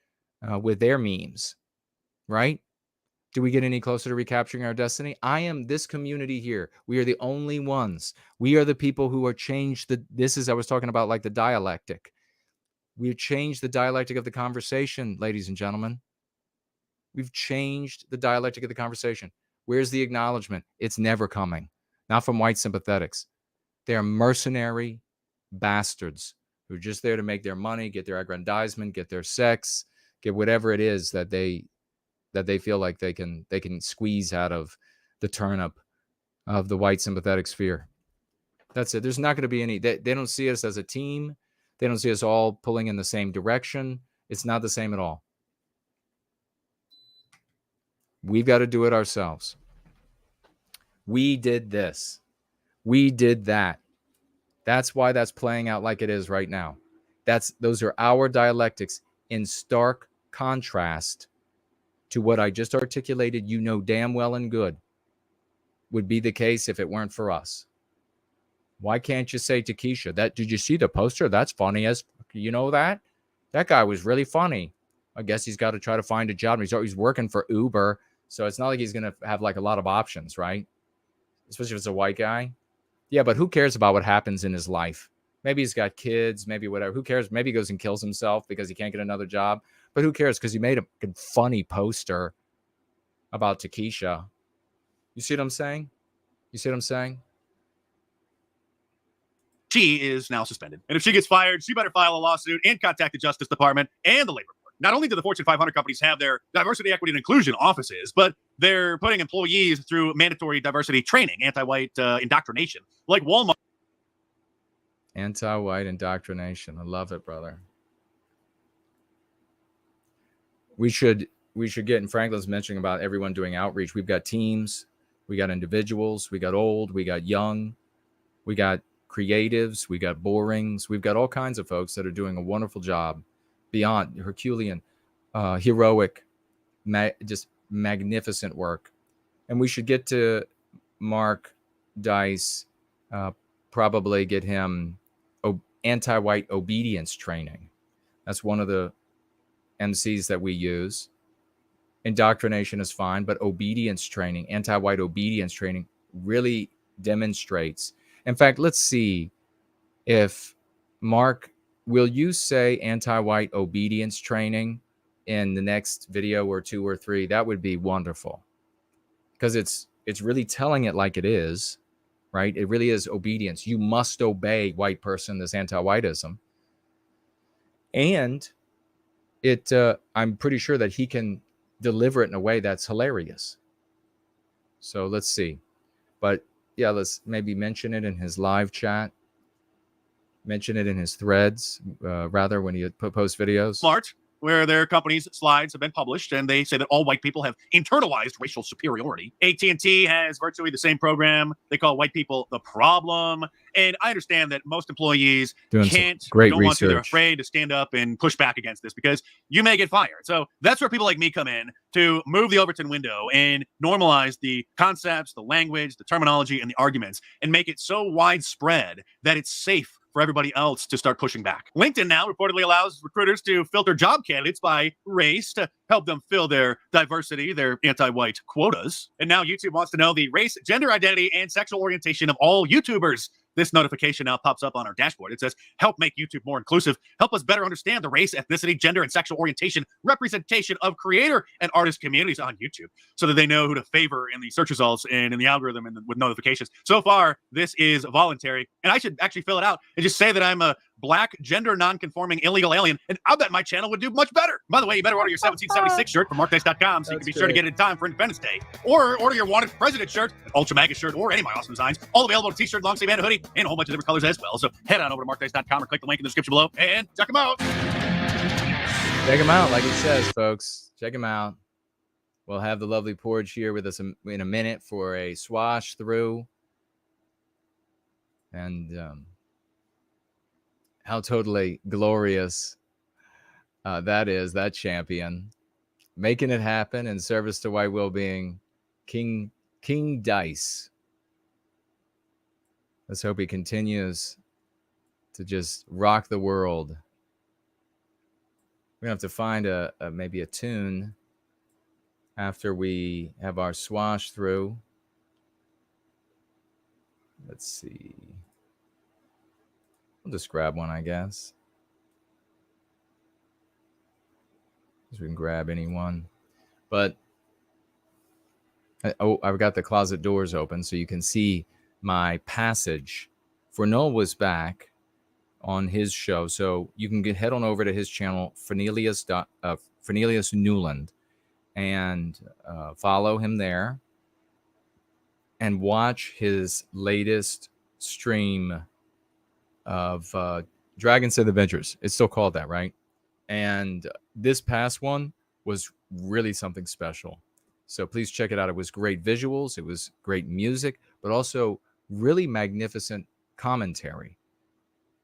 with their memes, right? Do we get any closer to recapturing our destiny? I am this community here. We are the only ones. We are the people who are changed. This is, I was talking about, like the dialectic. We've changed the dialectic of the conversation, ladies and gentlemen. We've changed the dialectic of the conversation. Where's the acknowledgement? It's never coming. Not from white sympathetics. They are mercenary bastards who are just there to make their money, get their aggrandizement, get their sex, get whatever it is that they feel like they can squeeze out of the turnip of the white sympathetic sphere. That's it. There's not going to be any, they don't see us as a team. They don't see us all pulling in the same direction. It's not the same at all. We've got to do it ourselves. We did this. We did that. That's why that's playing out like it is right now. Those are our dialectics in stark contrast to what I just articulated, you know damn well and good, would be the case if it weren't for us. Why can't you say Takesha? Did you see the poster? That's funny as, you know that? That guy was really funny. I guess he's got to try to find a job. He's working for Uber, so it's not like he's going to have like a lot of options, right? Especially if it's a white guy. Yeah, but who cares about what happens in his life? Maybe he's got kids, maybe whatever. Who cares? Maybe he goes and kills himself because he can't get another job. But who cares? Because he made a funny poster about Takesha. You see what I'm saying? You see what I'm saying? She is now suspended. And if she gets fired, she better file a lawsuit and contact the Justice Department and the Labor Board. Not only do the Fortune 500 companies have their diversity, equity, and inclusion offices, but they're putting employees through mandatory diversity training, anti-white indoctrination, like Walmart. Anti-white indoctrination. I love it, brother. We should get, and Franklin's mentioning about everyone doing outreach. We've got teams We got individuals, we got old, we got young, we got creatives, we got borings, we've got all kinds of folks that are doing a wonderful job, beyond Herculean, heroic, just magnificent work. And we should get to Mark Dice, probably get him anti-white obedience training. That's one of the MCs that we use. Indoctrination is fine, but obedience training, anti-white obedience training, really demonstrates. In fact, let's see if Mark, will you say anti-white obedience training in the next video or 2 or 3? That would be wonderful, because it's really telling it like it is, right? It really is obedience. You must obey, white person, this anti-whiteism. And it, I'm pretty sure that he can deliver it in a way that's hilarious. So let's see. But yeah, let's maybe mention it in his live chat. Mention it in his threads, rather, when he posts videos. Smart, where their company's slides have been published, and they say that all white people have internalized racial superiority. AT&T has virtually the same program. They call white people the problem. And I understand that most employees don't want to. They're afraid to stand up and push back against this because you may get fired. So that's where people like me come in to move the Overton window and normalize the concepts, the language, the terminology, and the arguments, and make it so widespread that it's safe for everybody else to start pushing back. LinkedIn now reportedly allows recruiters to filter job candidates by race to help them fill their diversity, their anti-white quotas. And now YouTube wants to know the race, gender identity, and sexual orientation of all YouTubers. This notification now pops up on our dashboard. It says, help make YouTube more inclusive. Help us better understand the race, ethnicity, gender, and sexual orientation representation of creator and artist communities on YouTube so that they know who to favor in the search results and in the algorithm and with notifications. So far, this is voluntary. And I should actually fill it out and just say that I'm a black, gender non-conforming illegal alien, and I bet my channel would do much better. By the way, you better order your 1776 shirt from markdice.com so you can be sure to get it in time for Independence Day. Or order your Wanted President shirt, Ultra MAGA shirt, or any of my awesome designs. All available in t-shirt, long sleeve, and a hoodie, and a whole bunch of different colors as well. So head on over to markdice.com or click the link in the description below and check them out. Check them out, like it says, folks. Check them out. We'll have the lovely Porridge here with us in a minute for a swash through. And how totally glorious that is, that champion. Making it happen in service to white well-being. King Dice. Let's hope he continues to just rock the world. We're going to have to find maybe a tune after we have our swash through. Let's see. We'll just grab one, I guess. We can grab anyone. But, I've got the closet doors open so you can see my passage. Fernell was back on his show, so you can head on over to his channel, Fernelius Newland, and follow him there and watch his latest stream of Dragon's Den Adventures. It's still called that, right? And this past one was really something special. So please check it out. It was great visuals. It was great music, but also really magnificent commentary.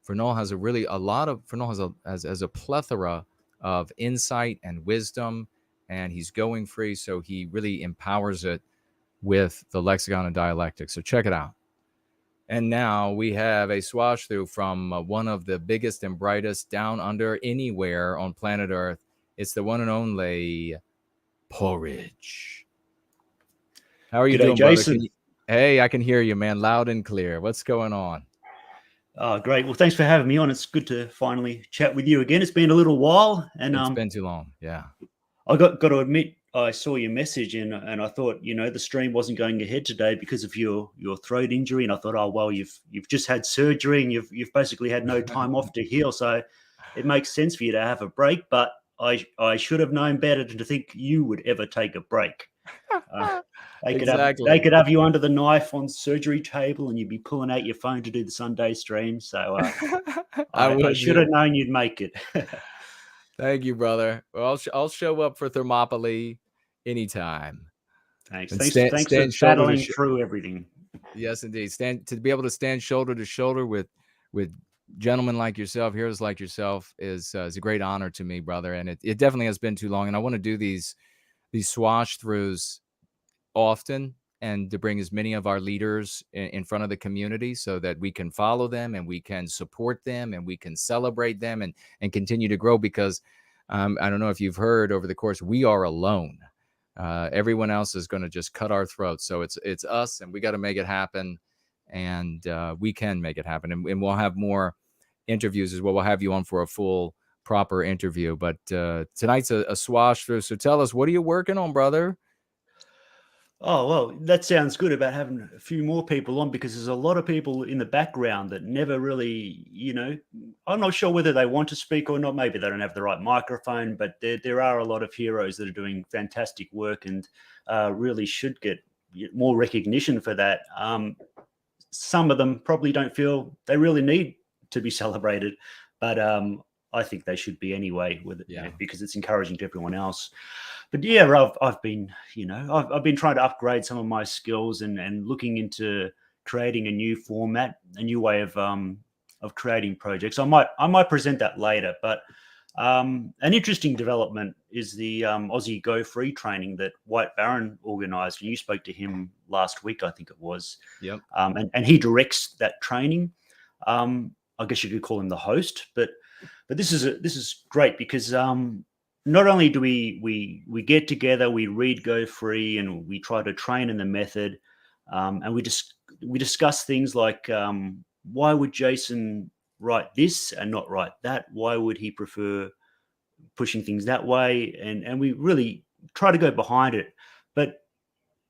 Fernell has has a plethora of insight and wisdom, and he's going free. So he really empowers it with the lexicon and dialectic. So check it out. And now we have a swash through from one of the biggest and brightest down under anywhere on planet Earth. It's the one and only Porridge. How are you doing, Jason? Brother? Hey, I can hear you, man, loud and clear. What's going on? Oh, great. Well, thanks for having me on. It's good to finally chat with you again. It's been a little while, and it's been too long. Yeah, I got to admit, I saw your message and I thought, the stream wasn't going ahead today because of your throat injury, and I thought, oh well, you've just had surgery and you've basically had no time off to heal, so it makes sense for you to have a break. But I should have known better than to think you would ever take a break. They could have you under the knife on surgery table, and you'd be pulling out your phone to do the Sunday stream. So I should have known you'd make it. Thank you, brother. Well, I'll show up for Thermopylae anytime. Thanks. And Thanks for battling through everything. Yes, indeed. To be able to stand shoulder to shoulder with gentlemen like yourself, heroes like yourself, is a great honor to me, brother. And it definitely has been too long. And I want to do these swash throughs often, and to bring as many of our leaders in front of the community so that we can follow them and we can support them and we can celebrate them and continue to grow. Because I don't know if you've heard over the course, we are alone. Everyone else is going to just cut our throats. So it's us, and we got to make it happen. And we can make it happen. And we'll have more interviews as well. We'll have you on for a full, proper interview. But tonight's a swash through. So tell us, what are you working on, brother? Oh, well, that sounds good about having a few more people on, because there's a lot of people in the background that never really, I'm not sure whether they want to speak or not. Maybe they don't have the right microphone, but there are a lot of heroes that are doing fantastic work and really should get more recognition for that. Some of them probably don't feel they really need to be celebrated, but I think they should be anyway with it, because it's encouraging to everyone else. But yeah, I've been, I've been trying to upgrade some of my skills and looking into creating a new format, a new way of creating projects. I might present that later. But an interesting development is the Aussie Go Free training that White Baron organised, and you spoke to him last week, I think it was. Yep. And he directs that training. I guess you could call him the host, but this is great because not only do we get together, we read Go Free, and we try to train in the method, and we discuss things like why would Jason write this and not write that? Why would he prefer pushing things that way? And we really try to go behind it. But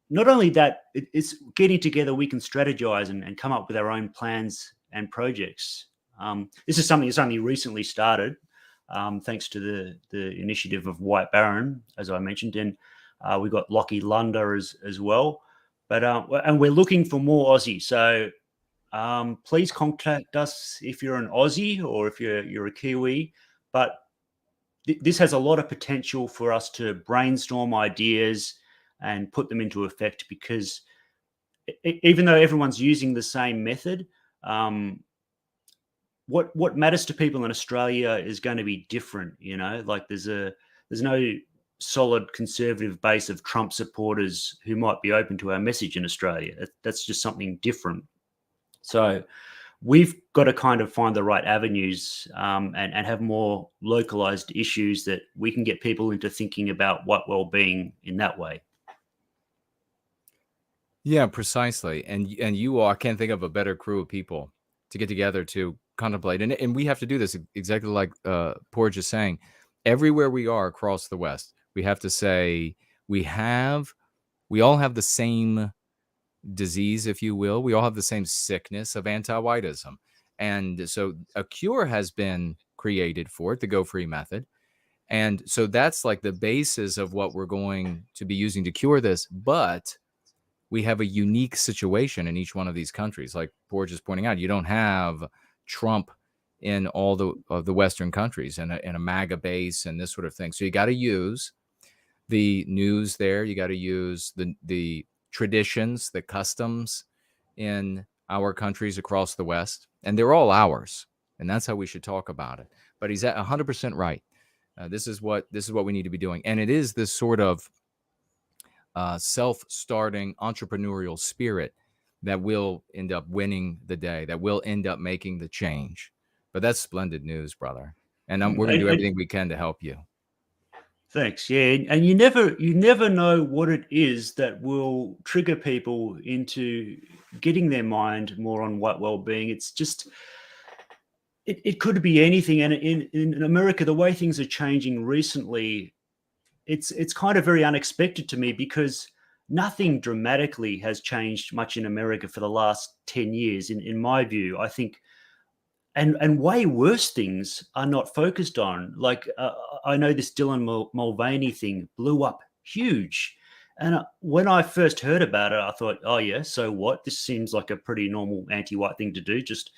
not only that, it's getting together, we can strategize and come up with our own plans and projects. This is something that's only recently started, thanks to the initiative of White Baron, as I mentioned, and we've got Lockie Lunder as well. But and we're looking for more Aussie. So please contact us if you're an Aussie or if you're a Kiwi. But this has a lot of potential for us to brainstorm ideas and put them into effect, because even though everyone's using the same method, what matters to people in Australia is going to be different. Like there's no solid conservative base of Trump supporters who might be open to our message in Australia. That's just something different. So we've got to kind of find the right avenues and have more localized issues that we can get people into thinking about white well-being in that way. Yeah, precisely. And you all, I can't think of a better crew of people to get together to contemplate. And we have to do this exactly like Porridge is saying. Everywhere we are across the West, we have to say we all have the same disease, if you will. We all have the same sickness of anti-whiteism. And so a cure has been created for it, the Go Free method. And so that's like the basis of what we're going to be using to cure this. But we have a unique situation in each one of these countries. Like Porridge is pointing out, you don't have Trump in all the Western countries and a MAGA base and this sort of thing. So you got to use the news there. You got to use the traditions, the customs in our countries across the West, and they're all ours. And that's how we should talk about it. But he's at 100% right. This is what we need to be doing. And it is this sort of self-starting entrepreneurial spirit that will end up winning the day, that will end up making the change. But that's splendid news, brother. And we're going to do everything we can to help you. Thanks. Yeah, and you never know what it is that will trigger people into getting their mind more on white well-being. It's just it could be anything. And in America, the way things are changing recently, it's kind of very unexpected to me, because nothing dramatically has changed much in America for the last 10 years, in my view. I think. And way worse things are not focused on. Like I know this Dylan Mulvaney thing blew up huge. And when I first heard about it, I thought, oh yeah, so what? This seems like a pretty normal anti-white thing to do. Just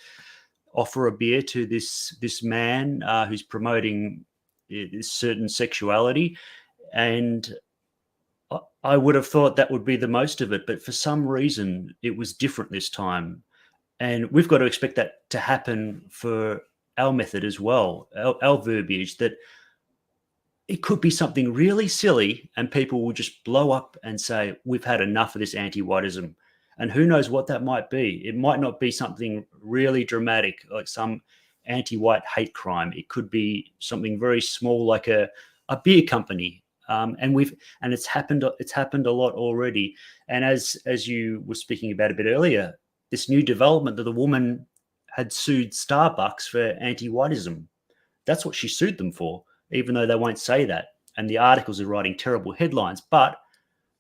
offer a beer to this man who's promoting this certain sexuality. And I would have thought that would be the most of it, but for some reason it was different this time. And we've got to expect that to happen for our method as well, our verbiage, that it could be something really silly and people will just blow up and say, we've had enough of this anti-whiteism. And who knows what that might be. It might not be something really dramatic, like some anti-white hate crime. It could be something very small, like a beer company. And it's happened a lot already. And as you were speaking about a bit earlier, this new development that the woman had sued Starbucks for anti-whiteism. That's what she sued them for, even though they won't say that. And the articles are writing terrible headlines. But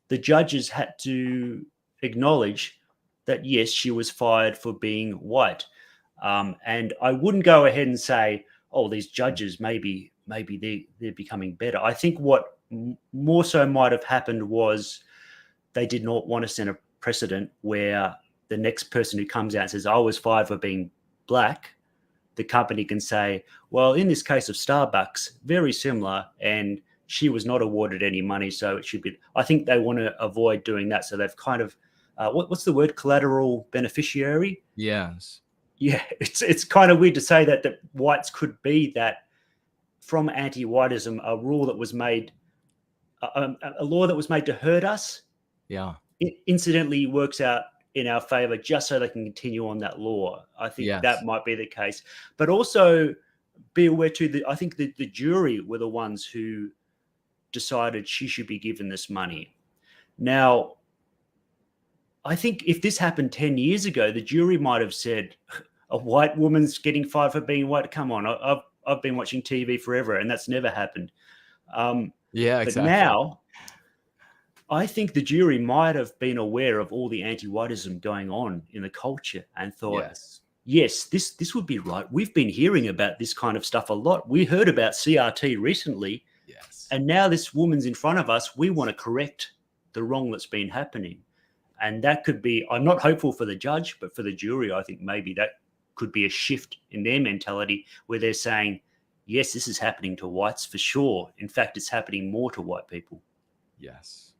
the judges had to acknowledge that, yes, she was fired for being white. And I wouldn't go ahead and say, oh, these judges, maybe they're becoming better. I think what more so might have happened was they did not want to set a precedent where the next person who comes out and says, I was fired for being black, the company can say, well, in this case of Starbucks, very similar, and she was not awarded any money, so it should be. I think they want to avoid doing that. So they've kind of, what's the word? Collateral beneficiary? Yes. Yeah, it's kind of weird to say that whites could be that from anti-whiteism, a rule that was made, a law that was made to hurt us. Yeah. It incidentally works out in our favor just so they can continue on that law. I think that might be the case. But also be aware too, I think the jury were the ones who decided she should be given this money. Now, I think if this happened 10 years ago, the jury might have said, a white woman's getting fired for being white. Come on, I've been watching TV forever and that's never happened. Yeah, exactly. But now, I think the jury might have been aware of all the anti-whiteism going on in the culture and thought, yes, this would be right. We've been hearing about this kind of stuff a lot. We heard about CRT recently. Yes. And now this woman's in front of us. We want to correct the wrong that's been happening. And that could be, I'm not hopeful for the judge, but for the jury, I think maybe that could be a shift in their mentality where they're saying, yes, this is happening to whites for sure. In fact, it's happening more to white people. Yes.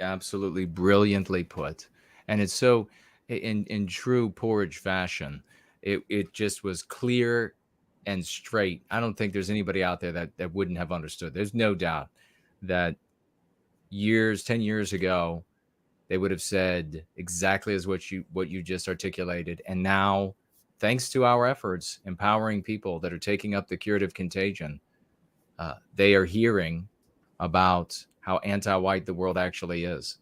Absolutely brilliantly put. And it's so, in true Porridge fashion, it just was clear and straight. I don't think there's anybody out there that wouldn't have understood. There's no doubt that 10 years ago, they would have said exactly as what you just articulated. And now, thanks to our efforts, empowering people that are taking up the curative contagion, they are hearing about how anti-white the world actually is.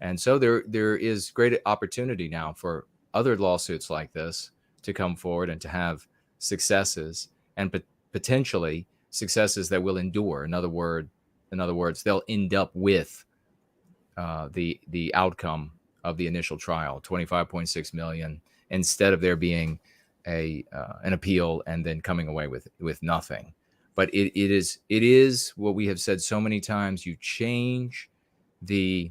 And so there is great opportunity now for other lawsuits like this to come forward and to have successes, and potentially successes that will endure. In other words, they'll end up with the outcome of the initial trial, $25.6 million, instead of there being an appeal and then coming away with nothing. But it is what we have said so many times. You change the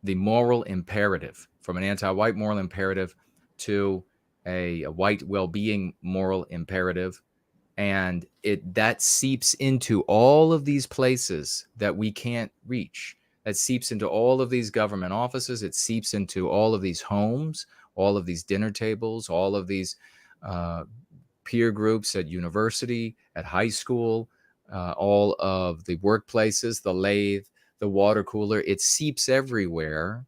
moral imperative from an anti-white moral imperative to a white well-being moral imperative, and that seeps into all of these places that we can't reach. That seeps into all of these government offices. It seeps into all of these homes, all of these dinner tables, all of these peer groups at university, at high school, all of the workplaces, the lathe, the water cooler. It seeps everywhere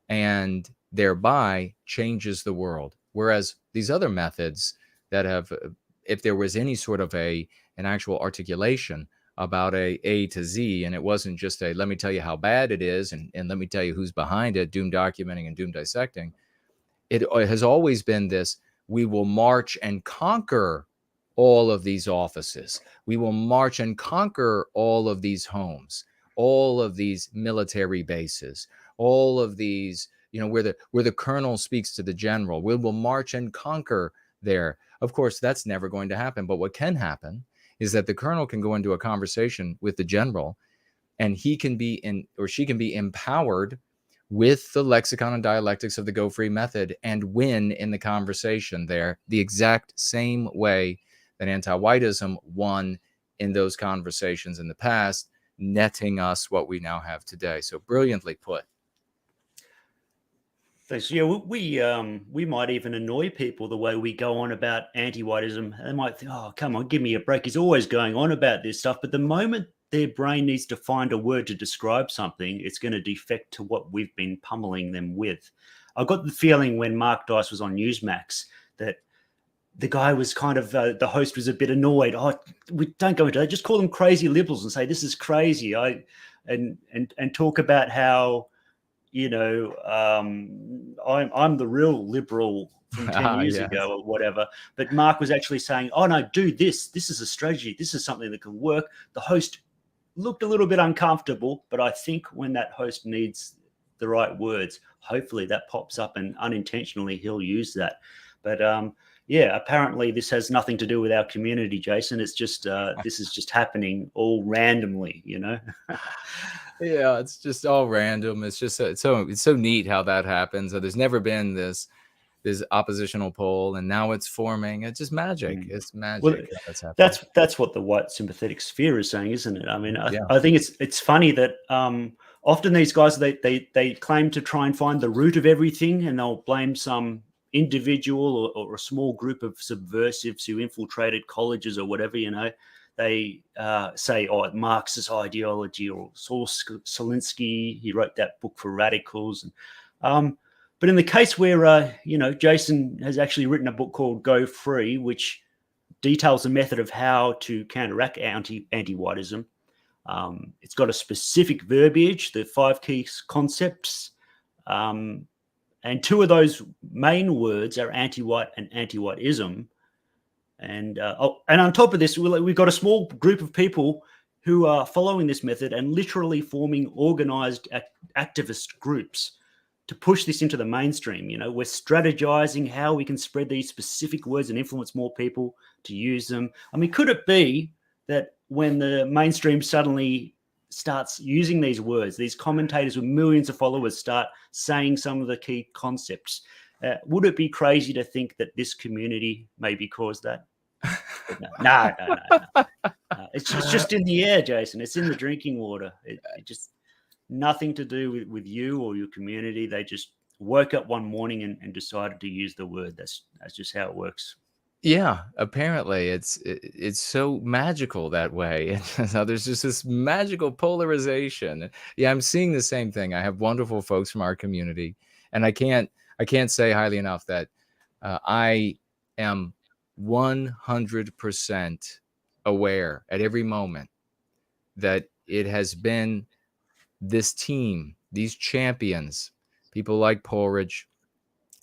and thereby changes the world. Whereas these other methods that have, if there was any sort of an actual articulation about A to Z, and it wasn't just let me tell you how bad it is and let me tell you who's behind it, doom documenting and doom dissecting, it has always been this: we will march and conquer all of these offices. We will march and conquer all of these homes, all of these military bases, all of these, where the colonel speaks to the general. We will march and conquer there. Of course, that's never going to happen. But what can happen is that the colonel can go into a conversation with the general, and he can be or she can be empowered with the lexicon and dialectics of the Go Free method and win in the conversation there the exact same way that anti-whiteism won in those conversations in the past, netting us what we now have today. So brilliantly put. Thanks. Yeah, we might even annoy people the way we go on about anti-whiteism. They might think, "Oh, come on, give me a break. He's always going on about this stuff." But the moment their brain needs to find a word to describe something, it's going to defect to what we've been pummeling them with. I got the feeling when Mark Dice was on Newsmax that the guy was kind of the host was a bit annoyed. "Oh, we don't go into that. Just call them crazy liberals and say this is crazy." And talk about how, you know, I'm the real liberal from 10 years ago or whatever. But Mark was actually saying, "Oh no, do this. This is a strategy. This is something that can work." The host looked a little bit uncomfortable, but I think when that host needs the right words, hopefully that pops up and unintentionally he'll use that. But yeah, apparently this has nothing to do with our community, Jason. It's just this is just happening all randomly, you know. Yeah, it's just all random. It's just it's so neat how that happens. There's never been this oppositional pole, and now it's forming. It's just magic. It's magic. Well, that's what the white sympathetic sphere is saying, isn't it? I mean, I think it's funny that often these guys they claim to try and find the root of everything, and they'll blame some individual or a small group of subversives who infiltrated colleges or whatever, you know. They say, "Oh, Marxist ideology," or Saul Solinsky, he wrote that book for radicals. And, but in the case where, you know, Jason has actually written a book called Go Free, which details a method of how to counteract anti-whiteism. It's got a specific verbiage, the 5 key concepts. And 2 of those main words are anti-white and anti-whiteism. And on top of this, we've got a small group of people who are following this method and literally forming organized activist groups to push this into the mainstream. You know, we're strategizing how we can spread these specific words and influence more people to use them. I mean, could it be that when the mainstream suddenly starts using these words, these commentators with millions of followers start saying some of the key concepts, would it be crazy to think that this community maybe caused that? No. It's just in the air, Jason. It's in the drinking water. It just nothing to do with you or your community. They just woke up one morning and decided to use the word. That's just how it works. Yeah, apparently it's so magical that way. So there's just this magical polarization. Yeah, I'm seeing the same thing. I have wonderful folks from our community, and I can't say highly enough that I am 100% aware at every moment that it has been this team, these champions, people like Porridge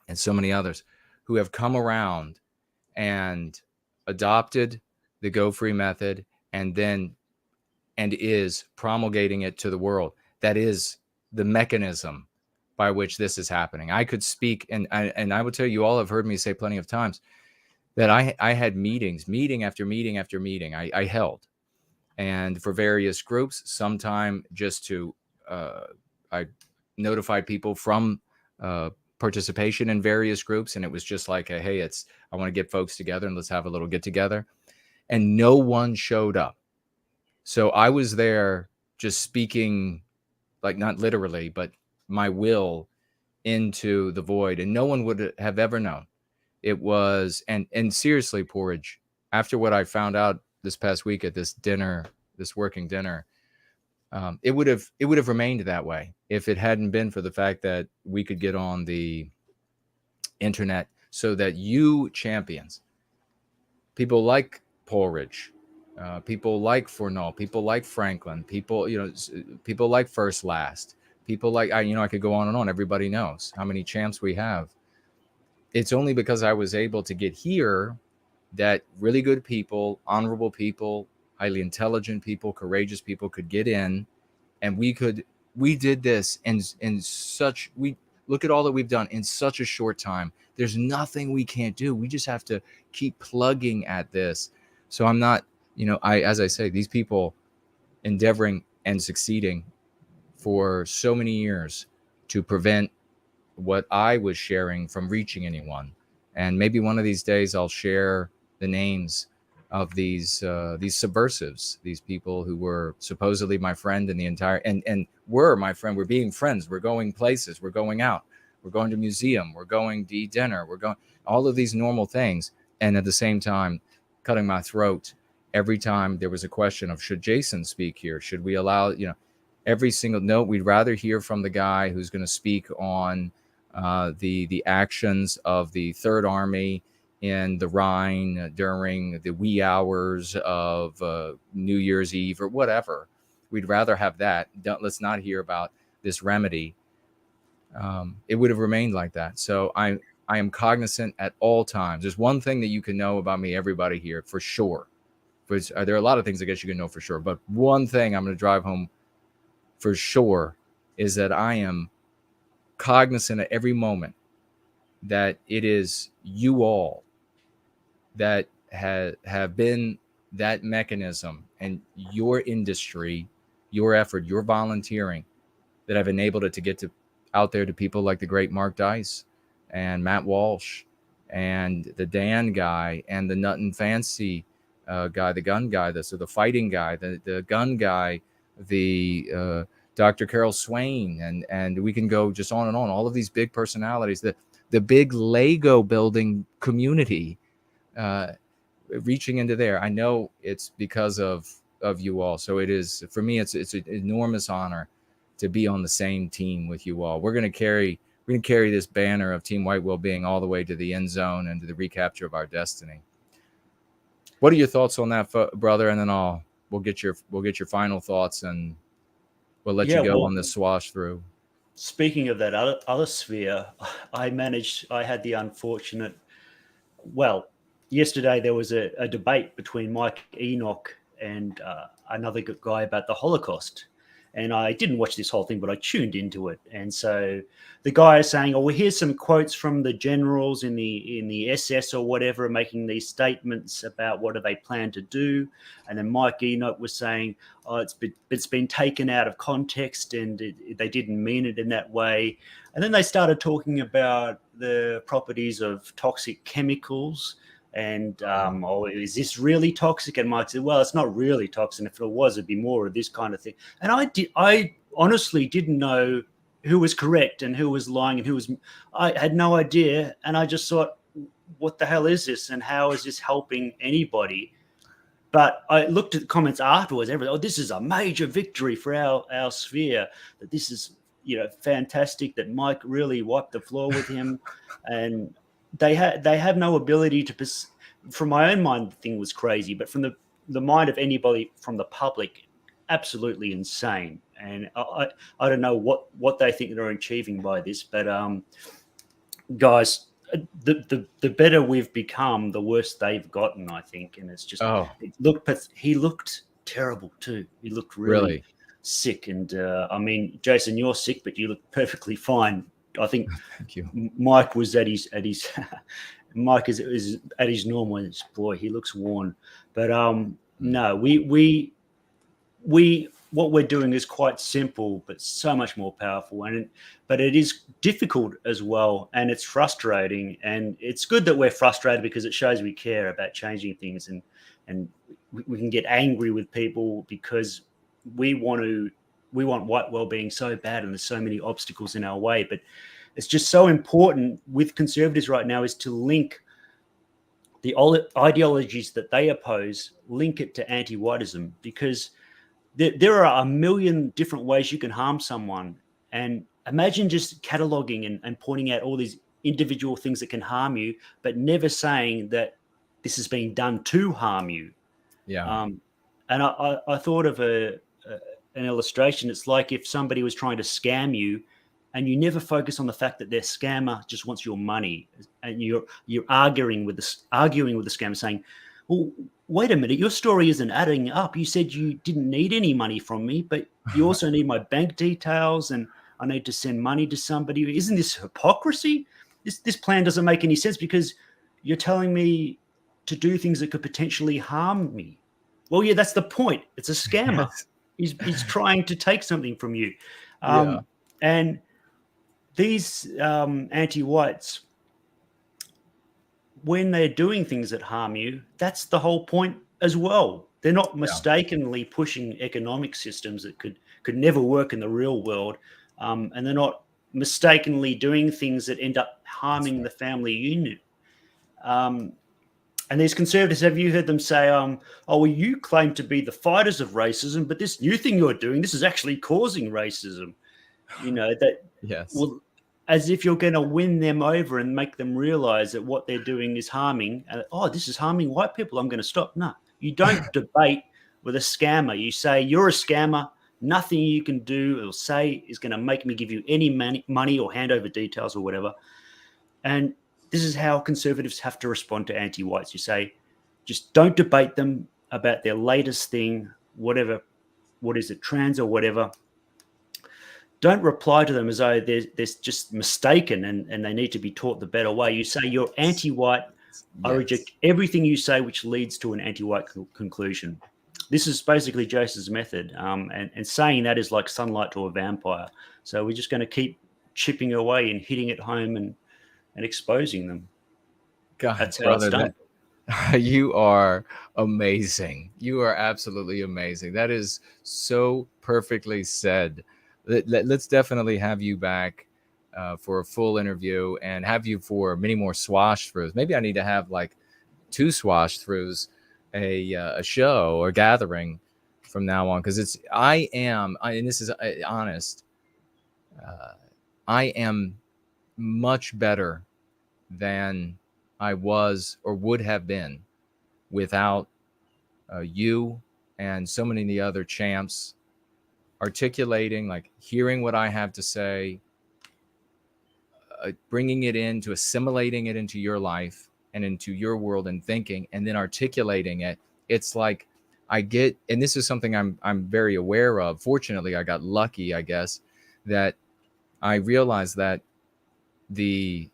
and so many others who have come around and adopted the Go Free method and is promulgating it to the world. That is the mechanism by which this is happening. I could speak, and I will tell you, all have heard me say plenty of times that I had meeting after meeting after meeting I held, and for various groups, sometime just to I notified people from participation in various groups, and it was just like, hey, I want to get folks together and let's have a little get together, and no one showed up. So I was there just speaking, like, not literally, but my will into the void, and no one would have ever known. It was, and seriously, Porridge, after what I found out this past week at this dinner, this working dinner, it would have remained that way if it hadn't been for the fact that we could get on the internet, so that you champions, people like Porridge, people like Fournal, people like Franklin, people like First Last, people like I could go on and on. Everybody knows how many champs we have. It's only because I was able to get here that really good people, honorable people, highly intelligent people, courageous people could get in, and we did this we look at all that we've done in such a short time. There's nothing we can't do. We just have to keep plugging at this. So I'm not, as I say, these people endeavoring and succeeding for so many years to prevent what I was sharing from reaching anyone. And maybe one of these days I'll share the names of these subversives, these people who were supposedly my friend in the entire and were my friend. We're being friends. We're going places. We're going out. We're going to museum. We're going to eat dinner. We're going all of these normal things, and at the same time, cutting my throat every time there was a question of should Jason speak here? Should we allow every single no? We'd rather hear from the guy who's going to speak on the actions of the Third Army in the Rhine during the wee hours of New Year's Eve or whatever. We'd rather have that. Let's not hear about this remedy. It would have remained like that. So I am cognizant at all times. There's one thing that you can know about me, everybody here, for sure. There are a lot of things I guess you can know for sure. But one thing I'm going to drive home for sure is that I am cognizant at every moment that it is you all that have been that mechanism and your industry, your effort, your volunteering that have enabled it to get out there to people like the great Mark Dice and Matt Walsh and the Dan guy and the Nut and Fancy guy, the gun guy, the fighting guy, the gun guy, the Dr. Carol Swain, and we can go just on and on. All of these big personalities, the big Lego building community, reaching into there. I know it's because of you all. So it is, for me, it's an enormous honor to be on the same team with you all. We're going to carry this banner of Team White Wellbeing all the way to the end zone and to the recapture of our destiny. What are your thoughts on that, brother? And then we'll get your final thoughts, and we'll let you go on the swash through. Speaking of that other sphere, I had the unfortunate, yesterday there was a debate between Mike Enoch and another guy about the Holocaust. And I didn't watch this whole thing, but I tuned into it. And so the guy is saying, well, here's some quotes from the generals in the SS or whatever, making these statements about what do they plan to do. And then Mike Enoch was saying, it's been taken out of context and they didn't mean it in that way. And then they started talking about the properties of toxic chemicals. And is this really toxic? And Mike said, well, it's not really toxic. If it was, it'd be more of this kind of thing. And I honestly didn't know who was correct and who was lying and I had no idea. And I just thought, what the hell is this? And how is this helping anybody? But I looked at the comments afterwards. This is a major victory for our sphere. That this is, fantastic. That Mike really wiped the floor with him, and they have no ability to. From my own mind, the thing was crazy, but from the mind of anybody from the public, absolutely insane. And I don't know what they think they're achieving by this, but guys, the better we've become, the worse they've gotten, I think. And it's just he looked terrible too. He looked really sick. And I mean, Jason, you're sick, but you look perfectly fine. I think Thank you. Mike was at his Mike is at his normal. And boy, he looks worn. But no, we what we're doing is quite simple, but so much more powerful. But it is difficult as well, and it's frustrating. And it's good that we're frustrated because it shows we care about changing things, and we can get angry with people because we want white well-being so bad, and there's so many obstacles in our way. But it's just so important with conservatives right now is to link the ideologies that they oppose, link it to anti-whiteism, because there are a million different ways you can harm someone. And imagine just cataloging and pointing out all these individual things that can harm you, but never saying that this is being done to harm you. Yeah. And I thought of an illustration. It's like if somebody was trying to scam you, and you never focus on the fact that their scammer just wants your money, and you're arguing with the scammer, saying, well, wait a minute, your story isn't adding up. You said you didn't need any money from me, but you also need my bank details, and I need to send money to somebody. Isn't this hypocrisy? This plan doesn't make any sense because you're telling me to do things that could potentially harm me. Well, yeah, that's the point. It's a scammer. He's trying to take something from you. And these anti-whites, when they're doing things that harm you, that's the whole point as well. They're not mistakenly pushing economic systems that could never work in the real world, and they're not mistakenly doing things that end up harming the family unit. And these conservatives, have you heard them say, oh, well, you claim to be the fighters of racism, but this new thing you're doing, this is actually causing racism. You know, that, Yes. well, as if you're going to win them over and make them realize that what they're doing is harming. Oh, this is harming white people, I'm going to stop. No, you don't debate with a scammer. You say, you're a scammer. Nothing you can do or say is going to make me give you any money or hand over details or whatever. And this is how conservatives have to respond to anti-whites. You say, just don't debate them about their latest thing, whatever, what is it, trans or whatever. Don't reply to them as though they're just mistaken and they need to be taught the better way. You say you're anti-white. Yes. I reject everything you say which leads to an anti-white conclusion. This is basically Joseph's method. And saying that is like sunlight to a vampire. So we're just going to keep chipping away and hitting it home and exposing them. God, that's how brother, it's done. You are amazing. You are absolutely amazing. That is so perfectly said. Let's definitely have you back for a full interview and have you for many more swash throughs. Maybe I need to have like 2 swash throughs, a show or gathering from now on, because and this is honest, I am much better than I was or would have been without you and so many of the other champs articulating, like hearing what I have to say, bringing it into, assimilating it into your life and into your world and thinking, and then articulating it. It's like I get, and this is something I'm very aware of. Fortunately, I got lucky, I guess, that I realized that the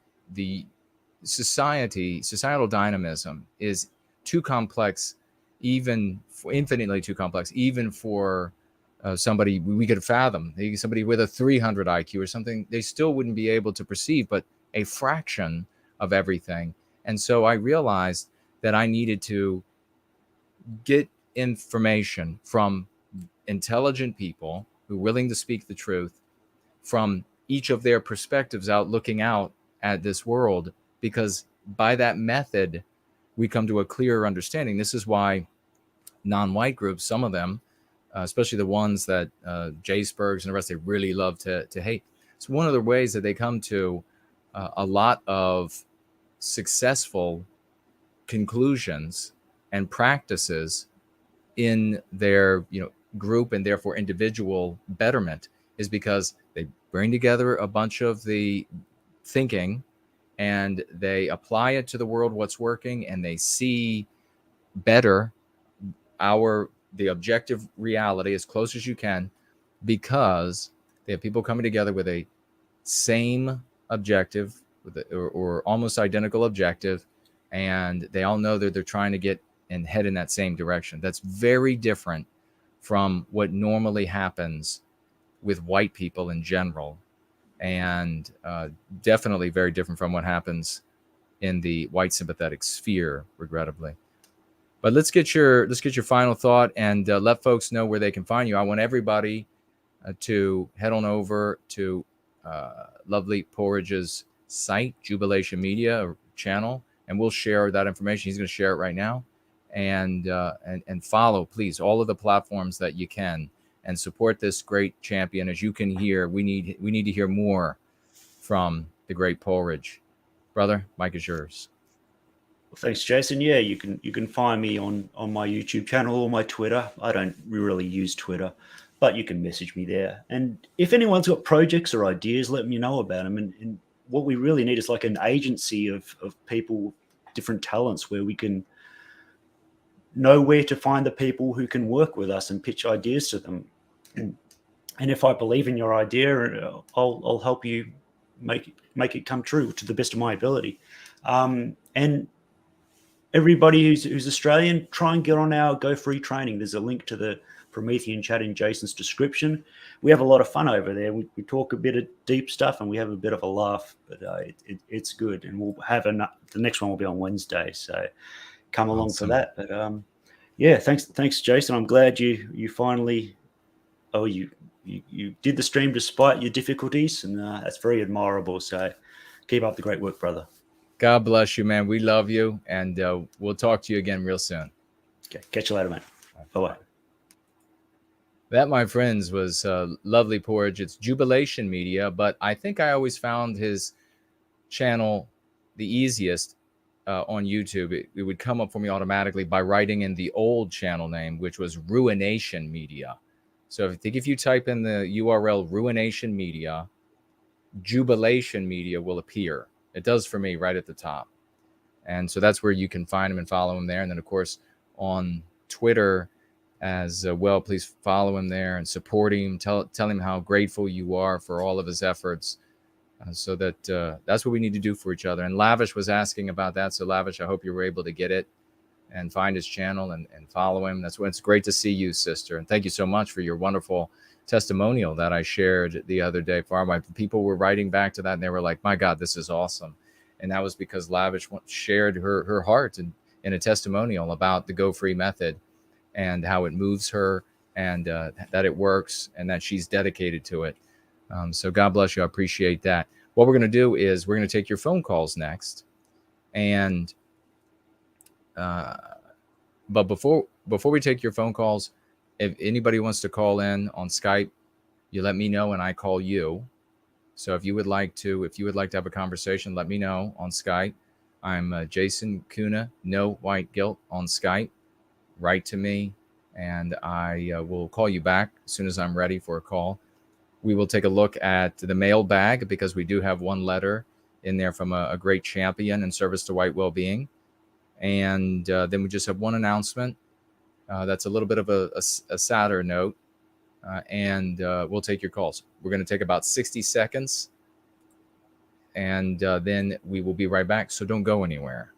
societal dynamism is too complex, infinitely too complex, even for somebody we could fathom. Somebody with a 300 IQ or something, they still wouldn't be able to perceive, but a fraction of everything. And so I realized that I needed to get information from intelligent people who are willing to speak the truth from each of their perspectives out looking out at this world, because by that method we come to a clearer understanding. This is why non-white groups, some of them, especially the ones that J-Spurgs and the rest, they really love to hate. It's one of the ways that they come to a lot of successful conclusions and practices in their group and therefore individual betterment, is because they bring together a bunch of the thinking and they apply it to the world, what's working, and they see better the objective reality as close as you can, because they have people coming together with a same objective or almost identical objective, and they all know that they're trying to get and head in that same direction. That's very different from what normally happens with white people in general, and definitely very different from what happens in the white sympathetic sphere, regrettably. But let's get your final thought and let folks know where they can find you. I want everybody to head on over to lovely Porridge's site, Jubilation Media channel, and we'll share that information. He's going to share it right now, and follow, please, all of the platforms that you can, and support this great champion. As you can hear, we need to hear more from the great Porridge. Brother, mic is yours. Well, thanks, Jason. Yeah, you can find me on my YouTube channel or my Twitter. I don't really use Twitter, but you can message me there. And if anyone's got projects or ideas, let me know about them. And what we really need is like an agency of people with different talents, where we can know where to find the people who can work with us and pitch ideas to them. And if I believe in your idea, I'll help you make it come true to the best of my ability. And everybody who's Australian, try and get on our Go Free training. There's a link to the Promethean chat in Jason's description. We have a lot of fun over there. We talk a bit of deep stuff and we have a bit of a laugh, but it's good. And we'll have the next one will be on Wednesday, so come along for that. But yeah, thanks, Jason. I'm glad you finally you did the stream despite your difficulties, and that's very admirable. So keep up the great work, brother. God bless you, man. We love you, and we'll talk to you again real soon. Okay, catch you later, mate. Bye-bye. That, my friends, was lovely Porridge. It's Jubilation Media, but I think I always found his channel the easiest on YouTube. It would come up for me automatically by writing in the old channel name, which was Ruination Media. So if you type in the URL Ruination Media, Jubilation Media will appear. It does for me right at the top. And so that's where you can find him and follow him there. And then, of course, on Twitter as well, please follow him there and support him. Tell him how grateful you are for all of his efforts. So that's what we need to do for each other. And Lavish was asking about that. So Lavish, I hope you were able to get it and find his channel and follow him. That's when it's great to see you, sister. And thank you so much for your wonderful testimonial that I shared the other day. People were writing back to that and they were like, my God, this is awesome. And that was because Lavish shared her heart in a testimonial about the Go Free method and how it moves her and that it works and that she's dedicated to it. So God bless you. I appreciate that. What we're going to do is we're going to take your phone calls next. And but before we take your phone calls, if anybody wants to call in on Skype, you let me know and I call you. So if you would like to have a conversation, let me know on Skype. I'm Jason Kuna, no white guilt on Skype. Write to me and I will call you back as soon as I'm ready for a call. We will take a look at the mailbag because we do have one letter in there from a great champion in service to white well-being. And then we just have one announcement. That's a little bit of a sadder note. And we'll take your calls. We're going to take about 60 seconds. And then we will be right back. So don't go anywhere.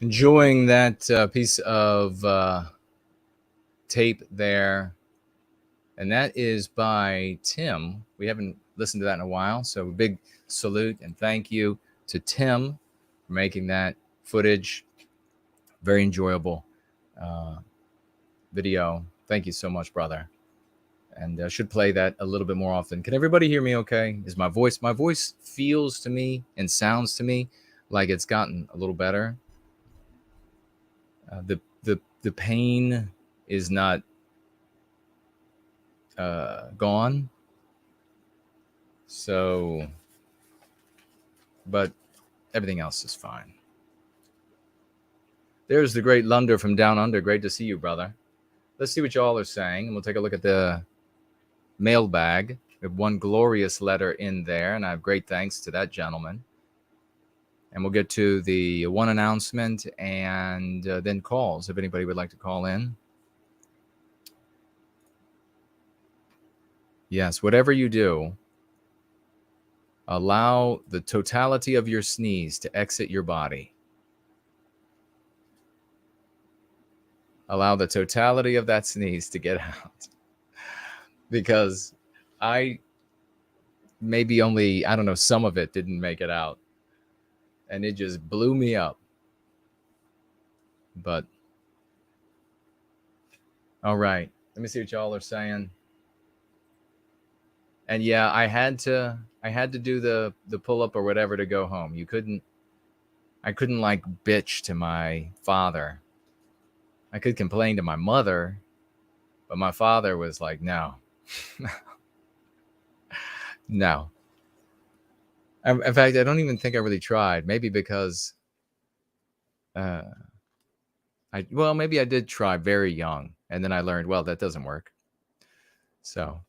Enjoying that piece of tape there. And that is by Tim. We haven't listened to that in a while. So a big salute and thank you to Tim for making that footage very enjoyable video. Thank you so much, brother. And I should play that a little bit more often. Can everybody hear me okay? Is my voice feels to me and sounds to me like it's gotten a little better. The pain is not gone. So, but everything else is fine. There's the great Lunder from Down Under. Great to see you, brother. Let's see what y'all are saying. And we'll take a look at the mailbag. We have one glorious letter in there, and I have great thanks to that gentleman. And we'll get to the one announcement and then calls, if anybody would like to call in. Yes, whatever you do, allow the totality of your sneeze to exit your body. Allow the totality of that sneeze to get out. Because maybe only, I don't know, some of it didn't make it out. And it just blew me up. But, all right. Let me see what y'all are saying. And yeah, I had to do the pull-up or whatever to go home. I couldn't like bitch to my father. I could complain to my mother, but my father was like, no. No. In fact, I don't even think I really tried. Maybe because maybe I did try very young, and then I learned, well, that doesn't work. So,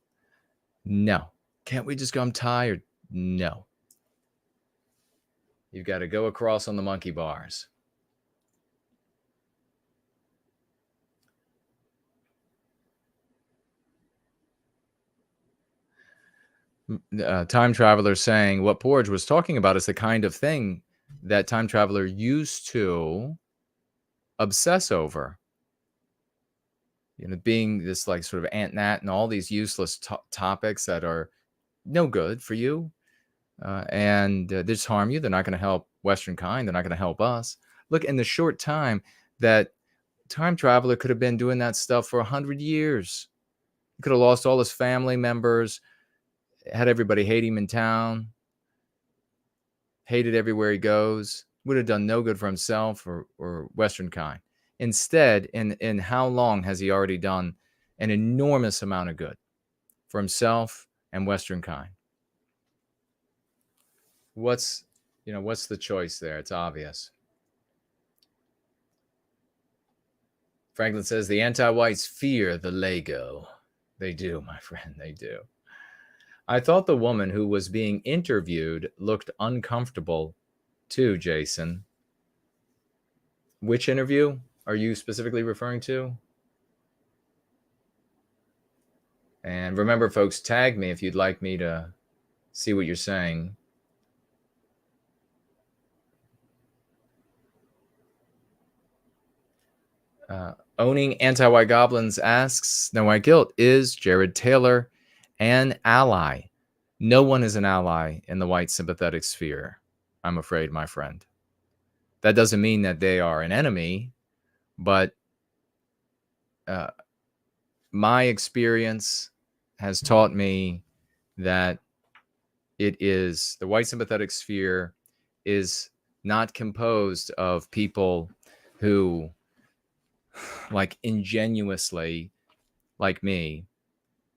no. Can't we just go, I'm tired? No. You've got to go across on the monkey bars. Time Traveler saying what Porridge was talking about is the kind of thing that Time Traveler used to obsess over. You know, being this like sort of Aunt Nat and all these useless topics that are no good for you. And they just harm you. They're not going to help Western kind. They're not going to help us. Look, in the short time that Time Traveler could have been doing that stuff for 100 years. He could have lost all his family members, had everybody hate him in town, hated everywhere he goes, would have done no good for himself or Western kind. Instead, in how long has he already done an enormous amount of good for himself and Western kind? What's the choice there? It's obvious. Franklin says the anti-whites fear the Lego. They do, my friend, they do. I thought the woman who was being interviewed looked uncomfortable too, Jason. Which interview are you specifically referring to? And remember, folks, tag me if you'd like me to see what you're saying. Owning Anti-White Goblins asks, No White Guilt, is Jared Taylor an ally? No one is an ally in the white sympathetic sphere, I'm afraid, my friend. That doesn't mean that they are an enemy, but my experience has taught me that the white sympathetic sphere is not composed of people who, like, ingenuously, like me,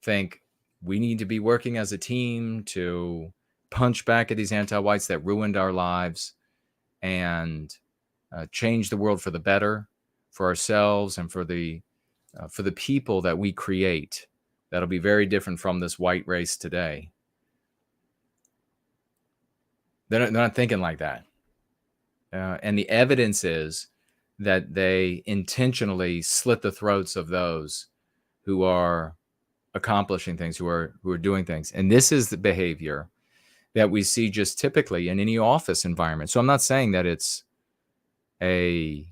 think we need to be working as a team to punch back at these anti-whites that ruined our lives and change the world for the better, for ourselves and for the people that we create. That'll be very different from this white race today. They're not thinking like that. And the evidence is that they intentionally slit the throats of those who are accomplishing things, who are doing things. And this is the behavior that we see just typically in any office environment. So I'm not saying that it's like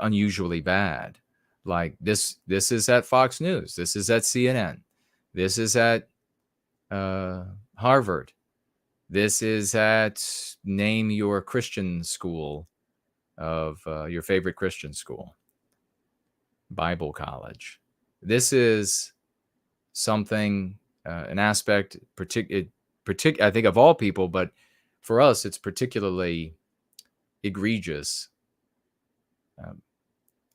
unusually bad. Like this is at Fox News. This is at CNN. This is at Harvard. This is at name your Christian school of your favorite Christian school, Bible college. This is something, an aspect, I think of all people, but for us, it's particularly egregious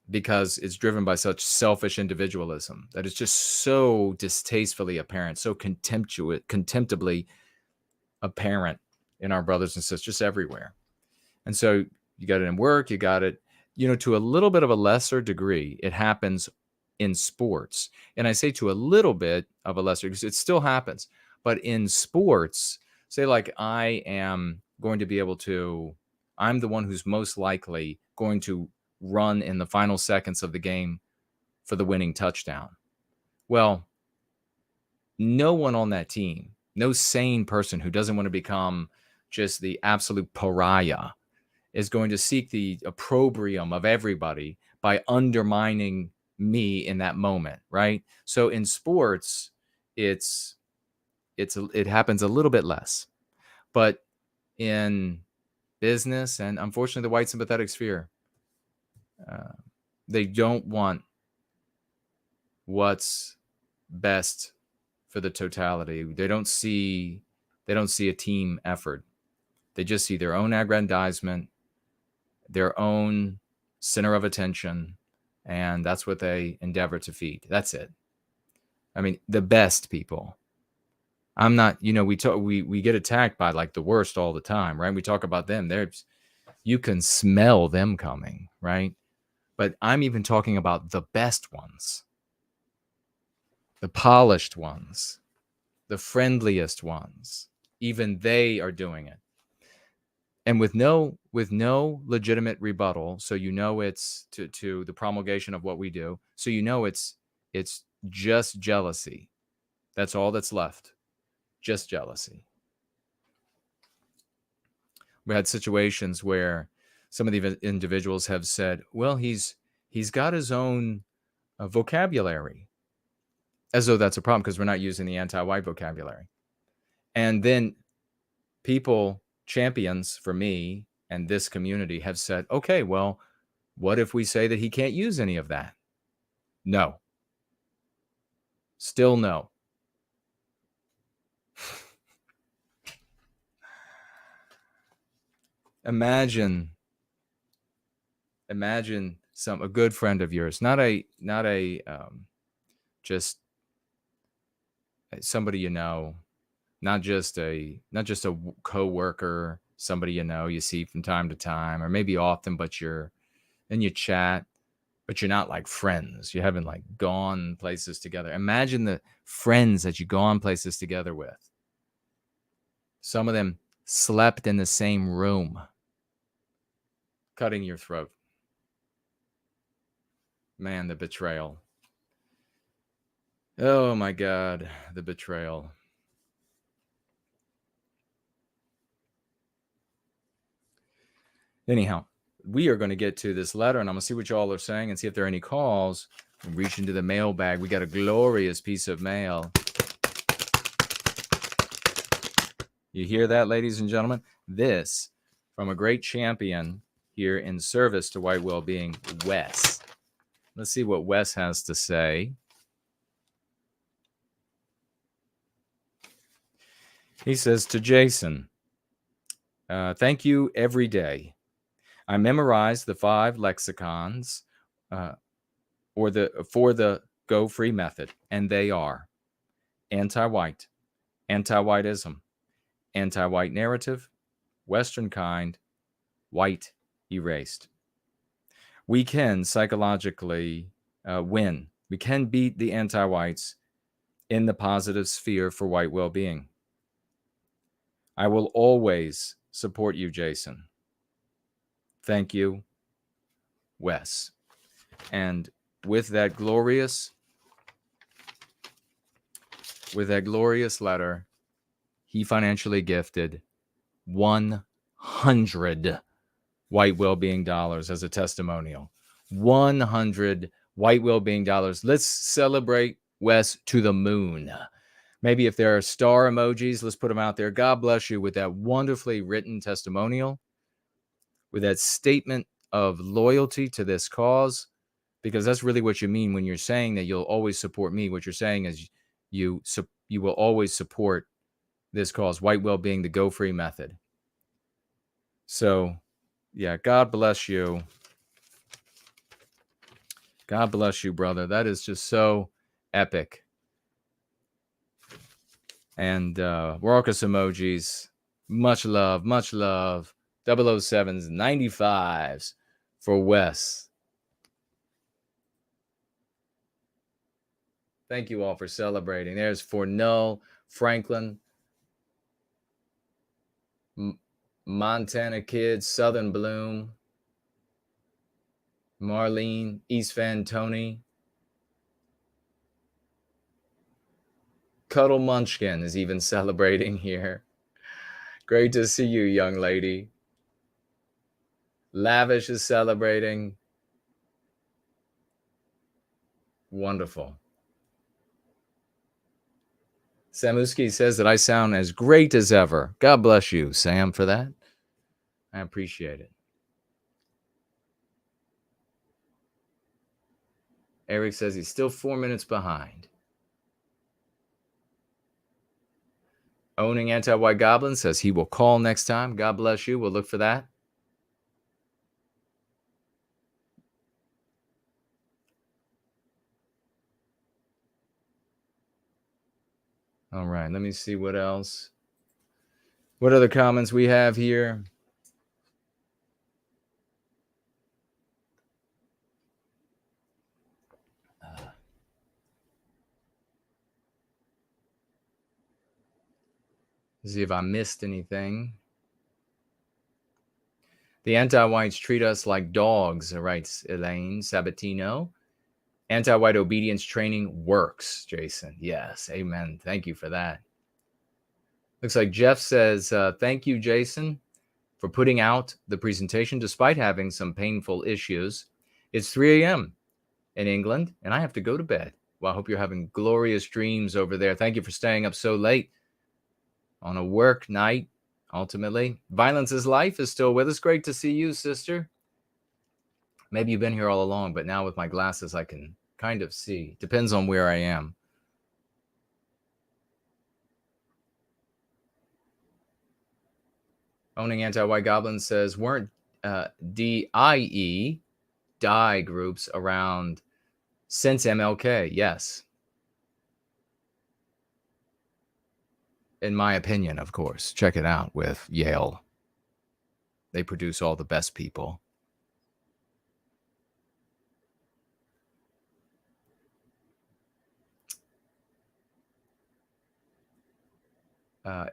because it's driven by such selfish individualism that it's just so distastefully apparent, so contemptibly apparent in our brothers and sisters everywhere. And so you got it in work, you got it, to a little bit of a lesser degree, it happens in sports. And I say to a little bit of a lesser, because it still happens. But in sports, say like I am going to be able to, I'm the one who's most likely going to run in the final seconds of the game for the winning touchdown. Well, no one on that team, no sane person who doesn't want to become just the absolute pariah is going to seek the opprobrium of everybody by undermining me in that moment, right? So in sports, it happens a little bit less. But in business and unfortunately the white sympathetic sphere, they don't want what's best for the totality. They don't see a team effort. They just see their own aggrandizement, their own center of attention, and that's what they endeavor to feed. That's it. I mean, the best people. I'm not, we get attacked by like the worst all the time, right? We talk about them. You can smell them coming, right? But I'm even talking about the best ones, the polished ones, the friendliest ones. Even they are doing it. And with no legitimate rebuttal, so it's to the promulgation of what we do. So it's just jealousy. That's all that's left. Just jealousy. We had situations where some of the individuals have said, well, he's got his own vocabulary, as though that's a problem because we're not using the anti-white vocabulary. And then people, champions for me and this community, have said, okay, well, what if we say that he can't use any of that? No. Still no. Imagine a good friend of yours, not a just somebody not just a coworker, somebody you see from time to time, or maybe often, but you chat, but you're not like friends. You haven't like gone places together. Imagine the friends that you go on places together with. Some of them slept in the same room, cutting your throat. Man, the betrayal. Oh my God, the betrayal. Anyhow, we are going to get to this letter, and I'm going to see what y'all are saying and see if there are any calls. Reach into the mailbag. We got a glorious piece of mail. You hear that, ladies and gentlemen? This from a great champion here in service to white well-being, Wes. Let's see what Wes has to say. He says to Jason, thank you every day. I memorized the 5 lexicons for the Go Free method, and they are anti-white, anti-whiteism, anti-white narrative, Western kind, white erased. We can psychologically win. We can beat the anti-whites in the positive sphere for white well-being. I will always support you, Jason. Thank you, Wes. And with that glorious letter, he financially gifted 100 white well-being dollars as a testimonial. 100 white well-being dollars. Let's celebrate Wes to the moon. Maybe if there are star emojis, let's put them out there. God bless you with that wonderfully written testimonial, with that statement of loyalty to this cause, because that's really what you mean when you're saying that you'll always support me. What you're saying is you will always support this cause, white well-being, the Go Free method. So, yeah, God bless you. God bless you, brother. That is just so epic. And Raucous emojis. Much love, much love. 007s, 95s for Wes. Thank you all for celebrating. There's for Null, Franklin, Montana Kids, Southern Bloom, Marlene, East Van Tony. Cuddle Munchkin is even celebrating here. Great to see you, young lady. Lavish is celebrating. Wonderful. Samuski says that I sound as great as ever. God bless you, Sam, for that. I appreciate it. Eric says he's still 4 minutes behind. Owning Anti-White Goblin says he will call next time. God bless you. We'll look for that. All right, let me see what else. What other comments we have here? See if I missed anything. The anti-whites treat us like dogs, writes Elaine Sabatino. Anti-white obedience training works, Jason. Yes, amen. Thank you for that. Looks like Jeff says, thank you, Jason, for putting out the presentation despite having some painful issues. It's 3 a.m. in England, and I have to go to bed. Well, I hope you're having glorious dreams over there. Thank you for staying up so late on a work night, ultimately. Violence is Life is still with us. Great to see you, sister. Maybe you've been here all along, but now with my glasses, I can kind of see. Depends on where I am. Owning Anti-White Goblin says, weren't DIE, die groups around since MLK? Yes. In my opinion, of course. Check it out with Yale. They produce all the best people.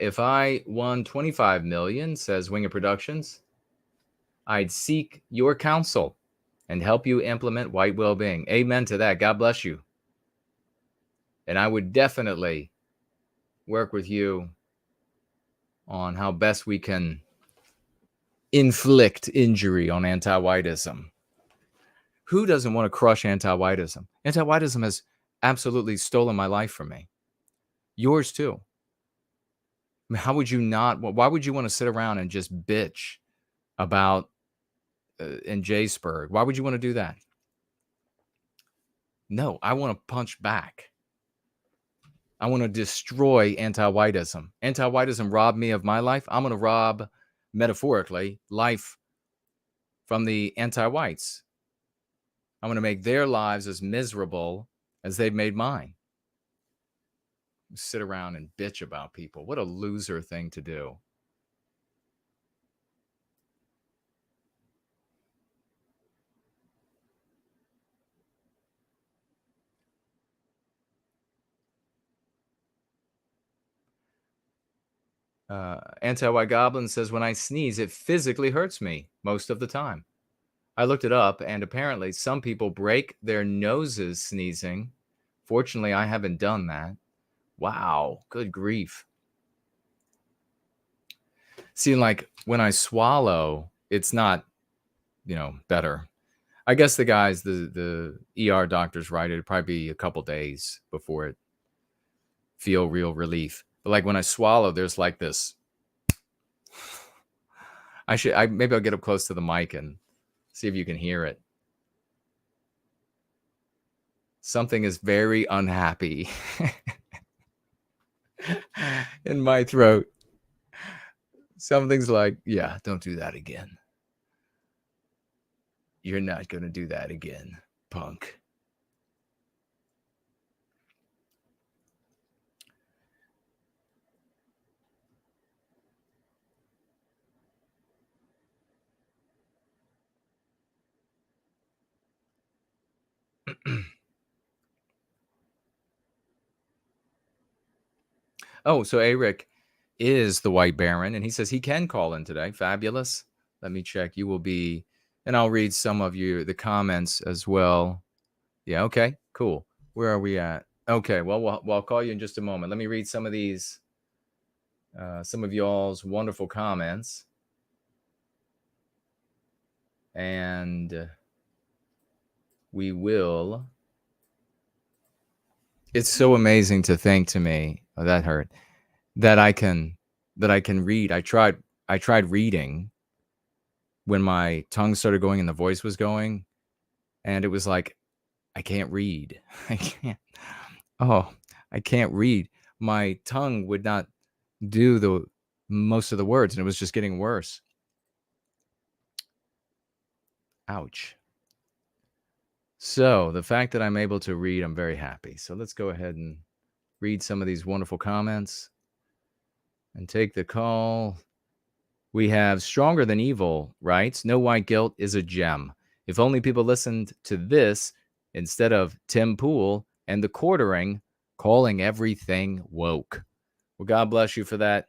If I won 25 million, says Winger Productions, I'd seek your counsel and help you implement white well-being. Amen to that. God bless you. And I would definitely work with you on how best we can inflict injury on anti-whiteism. Who doesn't want to crush anti-whiteism? Anti-whiteism has absolutely stolen my life from me. Yours too. I mean, how would you not? Why would you want to sit around and just bitch about in J-Spurg? Why would you want to do that? No, I want to punch back. I want to destroy anti-whiteism. Anti-whiteism robbed me of my life. I'm going to rob, metaphorically, life from the anti-whites. I'm going to make their lives as miserable as they've made mine. Sit around and bitch about people. What a loser thing to do. Anti-White Goblin says, when I sneeze, it physically hurts me most of the time. I looked it up, and apparently some people break their noses sneezing. Fortunately, I haven't done that. Wow, good grief. See, like when I swallow, it's not, better. I guess the guys, the ER doctors, right, it'd probably be a couple days before it feel real relief. But like when I swallow, there's like this. Maybe I'll get up close to the mic and see if you can hear it. Something is very unhappy in my throat. Something's like, yeah, don't do that again. You're not going to do that again, punk. Oh, so Eric is the White Baron, and he says he can call in today. Fabulous. Let me check. You will be, and I'll read some of the comments as well. Yeah, okay, cool. Where are we at? Okay, well, I'll call you in just a moment. Let me read some of these, some of y'all's wonderful comments. And we will. It's so amazing to think to me, oh, that hurt, that I can read. I tried reading when my tongue started going and the voice was going, and it was like, I can't read. I can't read. My tongue would not do the most of the words, and it was just getting worse. Ouch. So the fact that I'm able to read, I'm very happy. So let's go ahead and read some of these wonderful comments and take the call. We have Stronger Than Evil writes, no white guilt is a gem. If only people listened to this instead of Tim Pool and the quartering, calling everything woke. Well, God bless you for that.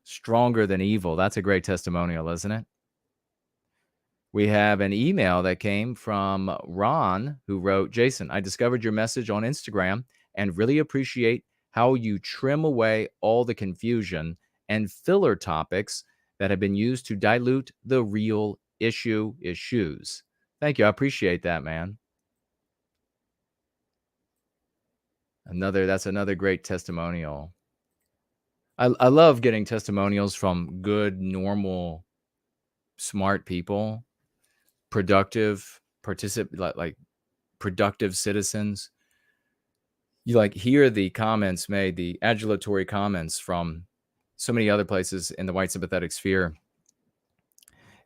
Stronger Than Evil. That's a great testimonial, isn't it? We have an email that came from Ron, who wrote, Jason, I discovered your message on Instagram and really appreciate how you trim away all the confusion and filler topics that have been used to dilute the real issues. Thank you. I appreciate that, man. That's another great testimonial. I love getting testimonials from good, normal, smart people. Productive like productive citizens. You like hear the comments made, the adulatory comments from so many other places in the white sympathetic sphere,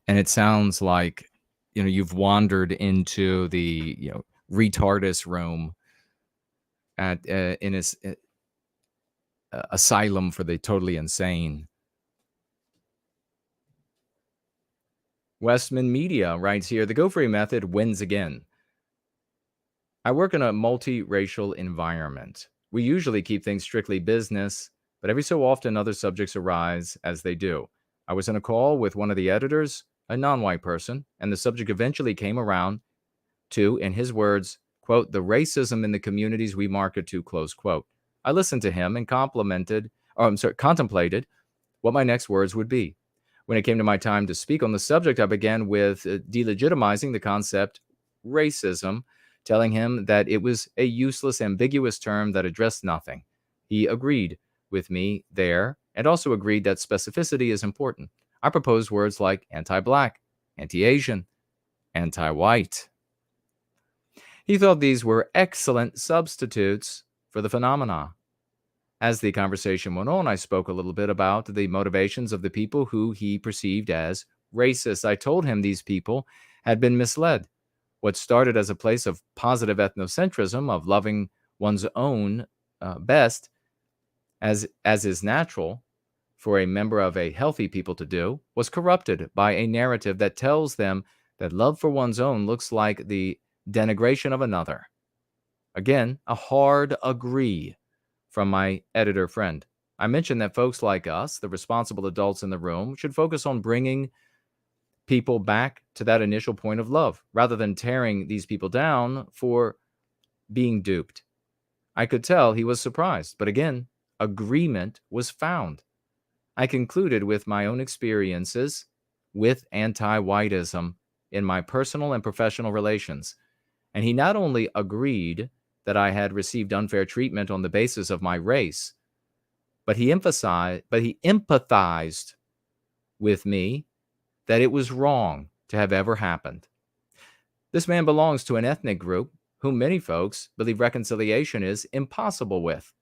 and it sounds like you've wandered into the retardus room at in a asylum for the totally insane. Westman Media writes here, the Go Free method wins again. I work in a multiracial environment. We usually keep things strictly business, but every so often other subjects arise as they do. I was in a call with one of the editors, a non-white person, and the subject eventually came around to, in his words, quote, the racism in the communities we market to, close quote. I listened to him and contemplated what my next words would be. When it came to my time to speak on the subject, I began with delegitimizing the concept racism, telling him that it was a useless, ambiguous term that addressed nothing. He agreed with me there and also agreed that specificity is important. I proposed words like anti-black, anti-Asian, anti-white. He thought these were excellent substitutes for the phenomena. As the conversation went on, I spoke a little bit about the motivations of the people who he perceived as racist. I told him these people had been misled. What started as a place of positive ethnocentrism, of loving one's own best, as is natural for a member of a healthy people to do, was corrupted by a narrative that tells them that love for one's own looks like the denigration of another. Again, a hard agree from my editor friend. I mentioned that folks like us, the responsible adults in the room, should focus on bringing people back to that initial point of love, rather than tearing these people down for being duped. I could tell he was surprised, but again, agreement was found. I concluded with my own experiences with anti-whiteism in my personal and professional relations, and he not only agreed that I had received unfair treatment on the basis of my race, but he empathized with me that it was wrong to have ever happened. This man belongs to an ethnic group whom many folks believe reconciliation is impossible with.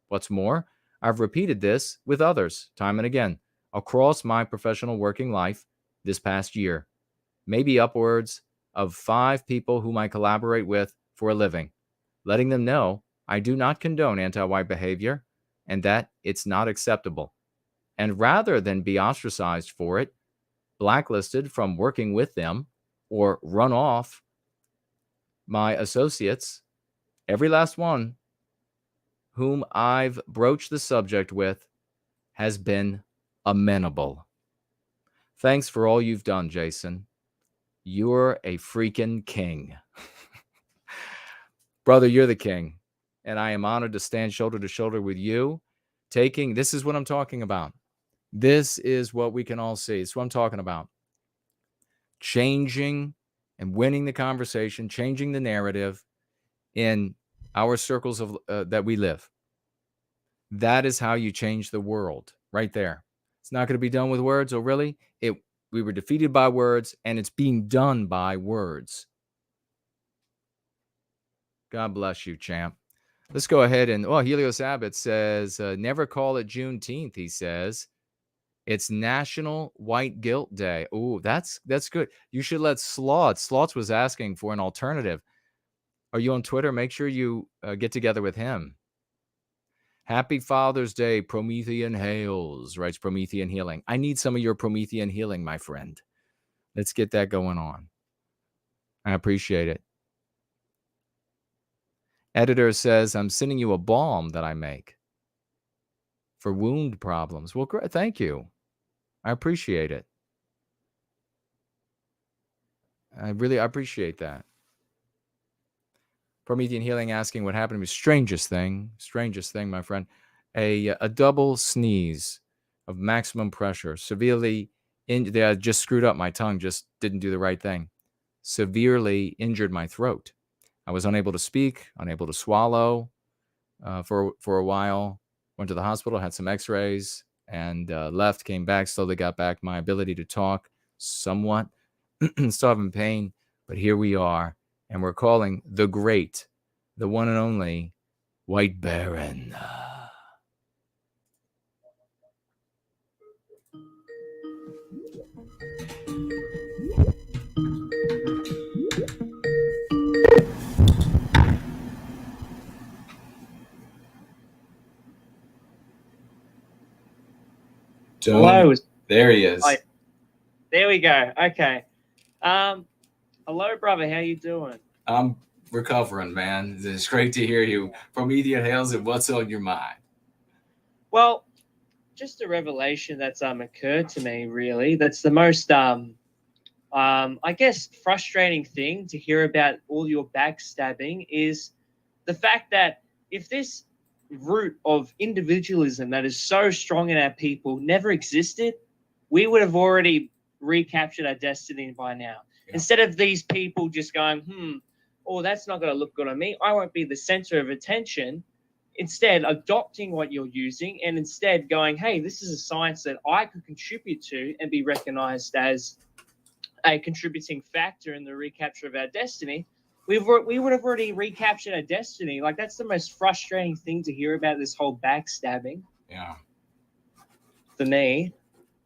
What's more, I've repeated this with others time and again across my professional working life this past year. Maybe upwards of 5 people whom I collaborate with for a living, letting them know I do not condone anti-white behavior and that it's not acceptable. And rather than be ostracized for it, blacklisted from working with them, or run off, my associates, every last one whom I've broached the subject with, has been amenable. Thanks for all you've done, Jason. You're a freaking king. Brother, you're the king. And I am honored to stand shoulder to shoulder with you. This is what I'm talking about. This is what we can all see. It's what I'm talking about. Changing and winning the conversation, changing the narrative in our circles of that we live. That is how you change the world, right there. It's not going to be done with words. Oh, really? We were defeated by words, and it's being done by words. God bless you, champ. Let's go ahead and, Helios Abbott says, never call it Juneteenth, he says. It's National White Guilt Day. Oh, that's good. You should let Slots was asking for an alternative. Are you on Twitter? Make sure you get together with him. Happy Father's Day, Promethean Hails, writes Promethean Healing. I need some of your Promethean healing, my friend. Let's get that going on. I appreciate it. Editor says, I'm sending you a balm that I make for wound problems. Well, great. Thank you. I appreciate it. I appreciate that. Promethean Healing asking what happened to me. Strangest thing, my friend. A double sneeze of maximum pressure. Severely, I just screwed up my tongue, just didn't do the right thing. Severely injured my throat. I was unable to speak, unable to swallow for a while. Went to the hospital, had some x-rays, and left, came back, slowly got back my ability to talk somewhat. Still having pain, but here we are. And we're calling the great, the one and only White Baron. Hello. There he is. There we go. Okay. Hello, brother. How you doing? I'm recovering, man. It's great to hear you. Promethean Hails, and what's on your mind? Well, just a revelation that's occurred to me, really. That's the most, I guess, frustrating thing to hear about all your backstabbing is the fact that if this root of individualism that is so strong in our people never existed, we would have already recaptured our destiny by now. Yeah. Instead of these people just going, that's not going to look good on me, I won't be the center of attention. Instead, adopting what you're using and instead going, hey, this is a science that I could contribute to and be recognized as a contributing factor in the recapture of our destiny, we would have already recaptured our destiny. Like, that's the most frustrating thing to hear about this whole backstabbing. Yeah. For me.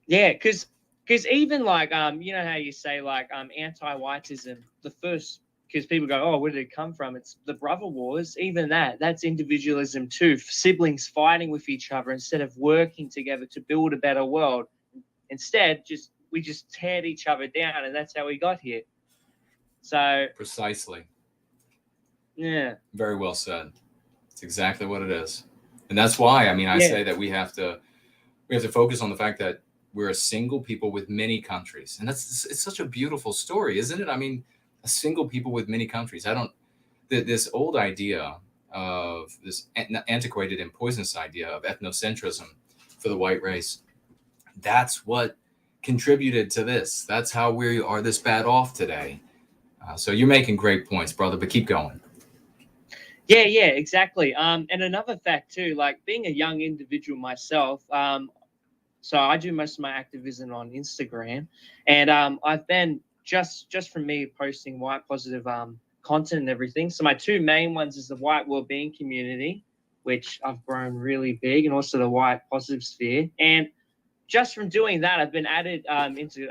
Yeah, because even like, you know how you say like anti-whiteism, the first, because people go, oh, where did it come from? It's the brother wars. Even that's individualism too. Siblings fighting with each other instead of working together to build a better world. Instead, we just teared each other down, and that's how we got here. So precisely. Yeah. Very well said. It's exactly what it is. And that's why, I say that we have to focus on the fact that we're a single people with many countries. And it's such a beautiful story, isn't it? A single people with many countries. This old idea of this antiquated and poisonous idea of ethnocentrism for the white race, that's what contributed to this. That's how we are this bad off today. So you're making great points, brother, but keep going. Yeah, exactly. And another fact too, like being a young individual myself, so I do most of my activism on Instagram, and I've been just from me posting white positive content and everything. So my two main ones is the white well-being community, which I've grown really big, and also the white positive sphere. And just from doing that, I've been added into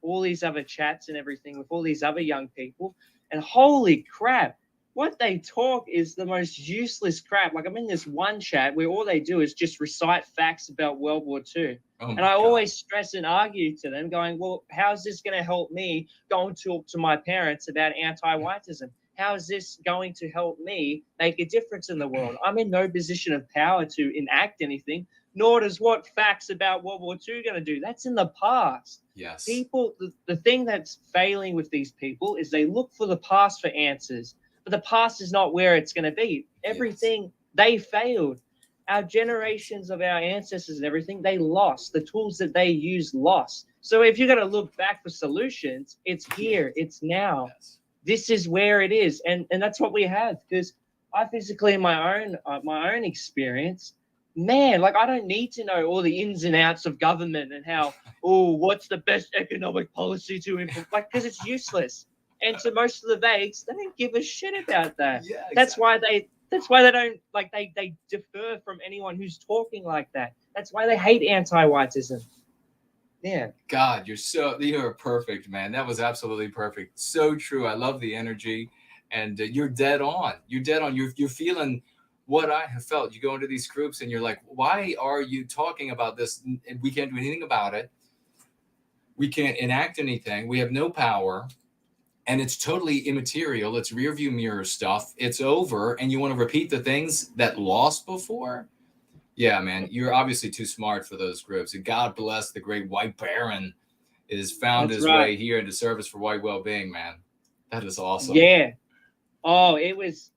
all these other chats and everything with all these other young people. And holy crap, what they talk is the most useless crap. Like I'm in this one chat where all they do is just recite facts about World War II. And I always stress and argue to them going, well, how's this going to help me go and talk to my parents about anti-whiteism? How is this going to help me make a difference in the world? I'm in no position of power to enact anything, nor does what facts about World War II going to do. That's in the past. Yes. People, the thing that's failing with these people is they look for the past for answers, but the past is not where it's going to be. Everything, they failed. Our generations of our ancestors and everything, they lost. The tools that they used lost. So if you're going to look back for solutions, it's here, it's now. Yes. This is where it is. And that's what we have. Because I physically, in my own experience, man, like I don't need to know all the ins and outs of government and how, oh, what's the best economic policy to implement, like, because it's useless. And to most of the vagues, they don't give a shit about that. Yeah, exactly. That's why they don't like they defer from anyone who's talking like that. That's why they hate anti-whiteism. Yeah. God, you're perfect, man. That was absolutely perfect. So true. I love the energy, and you're dead on. You're dead on. You're feeling what I have felt. You go into these groups and you're like, why are you talking about this? We can't do anything about it. We can't enact anything. We have no power. And it's totally immaterial. It's rear view mirror stuff. It's over. And you want to repeat the things that lost before? Yeah, man, you're obviously too smart for those groups. And God bless the great white baron is found his way here into service for white well-being, man. That is awesome. Yeah. Oh, it was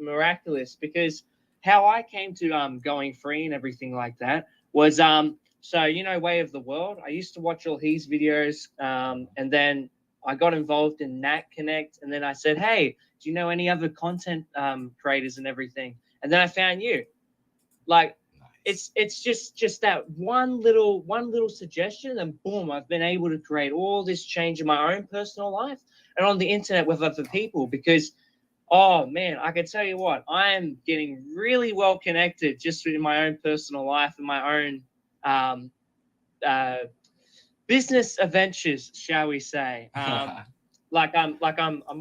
miraculous, because how I came to going free and everything like that was so Way of the World. I used to watch all his videos, and then I got involved in Nat Connect, and then I said, hey, do you know any other content creators and everything? And then I found you. Like, nice. It's just that one little suggestion, and boom, I've been able to create all this change in my own personal life and on the internet with other people. Because, oh man, I can tell you what, I am getting really well connected just in my own personal life and my own business adventures, shall we say. I'm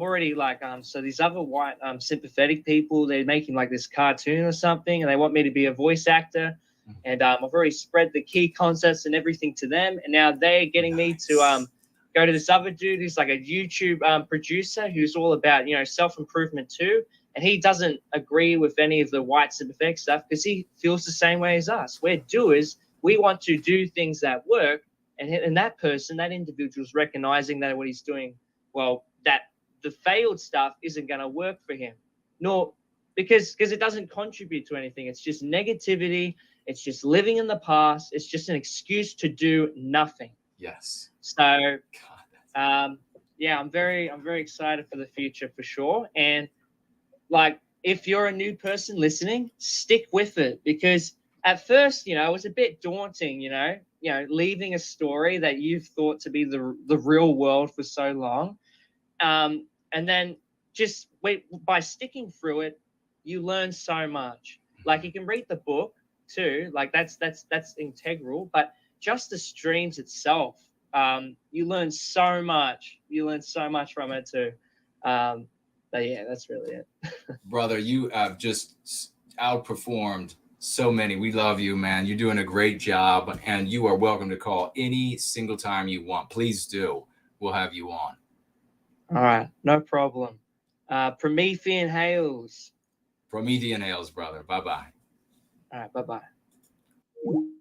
already so these other white sympathetic people, they're making like this cartoon or something, and they want me to be a voice actor, and I've already spread the key concepts and everything to them, and now they're getting me to go to this other dude who's like a YouTube producer who's all about self-improvement too, and he doesn't agree with any of the white sympathetic stuff because he feels the same way as us. We're doers. We want to do things that work. And that person, that individual, is recognizing that what he's doing, well, that the failed stuff isn't going to work for him, nor because it doesn't contribute to anything. It's just negativity. It's just living in the past. It's just an excuse to do nothing. Yes. So, yeah, I'm very excited for the future for sure. And like, if you're a new person listening, stick with it, because at first, it was a bit daunting, leaving a story that you've thought to be the real world for so long. And then just by sticking through it, you learn so much. Like, you can read the book too, like that's integral, but just the streams itself, you learn so much. You learn so much from it too. But yeah, that's really it. Brother, you have just outperformed so many. We love you, man. You're doing a great job, and you are welcome to call any single time you want. Please do. We'll have you on. All right, no problem. Promethean Hails. Promethean Hails, brother. Bye-bye. All right, bye-bye.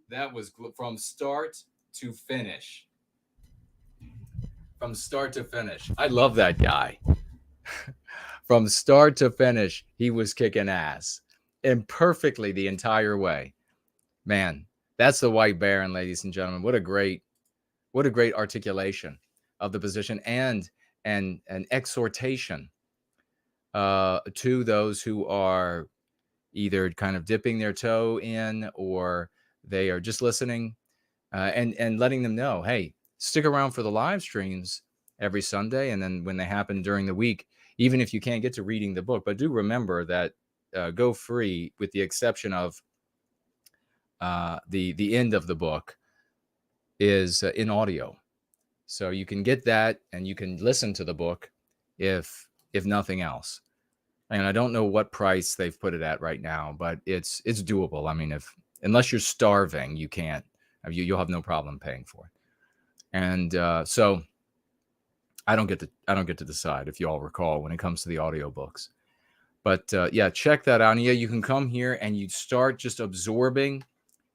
That was from start to finish. From start to finish. I love that guy. From start to finish, he was kicking ass. And perfectly the entire way. Man, that's the white baron, ladies and gentlemen. What a great articulation of the position and an exhortation to those who are either kind of dipping their toe in or they are just listening, and letting them know, hey, stick around for the live streams every Sunday. And then when they happen during the week, even if you can't get to reading the book, but do remember that Go Free, with the exception of the end of the book, is in audio. So you can get that and you can listen to the book if nothing else. And I don't know what price they've put it at right now, but it's doable. I mean, unless you're starving, you can't. You'll have no problem paying for it. And so I don't get to decide, if you all recall, when it comes to the audiobooks. But yeah, check that out. And yeah, you can come here and you start just absorbing,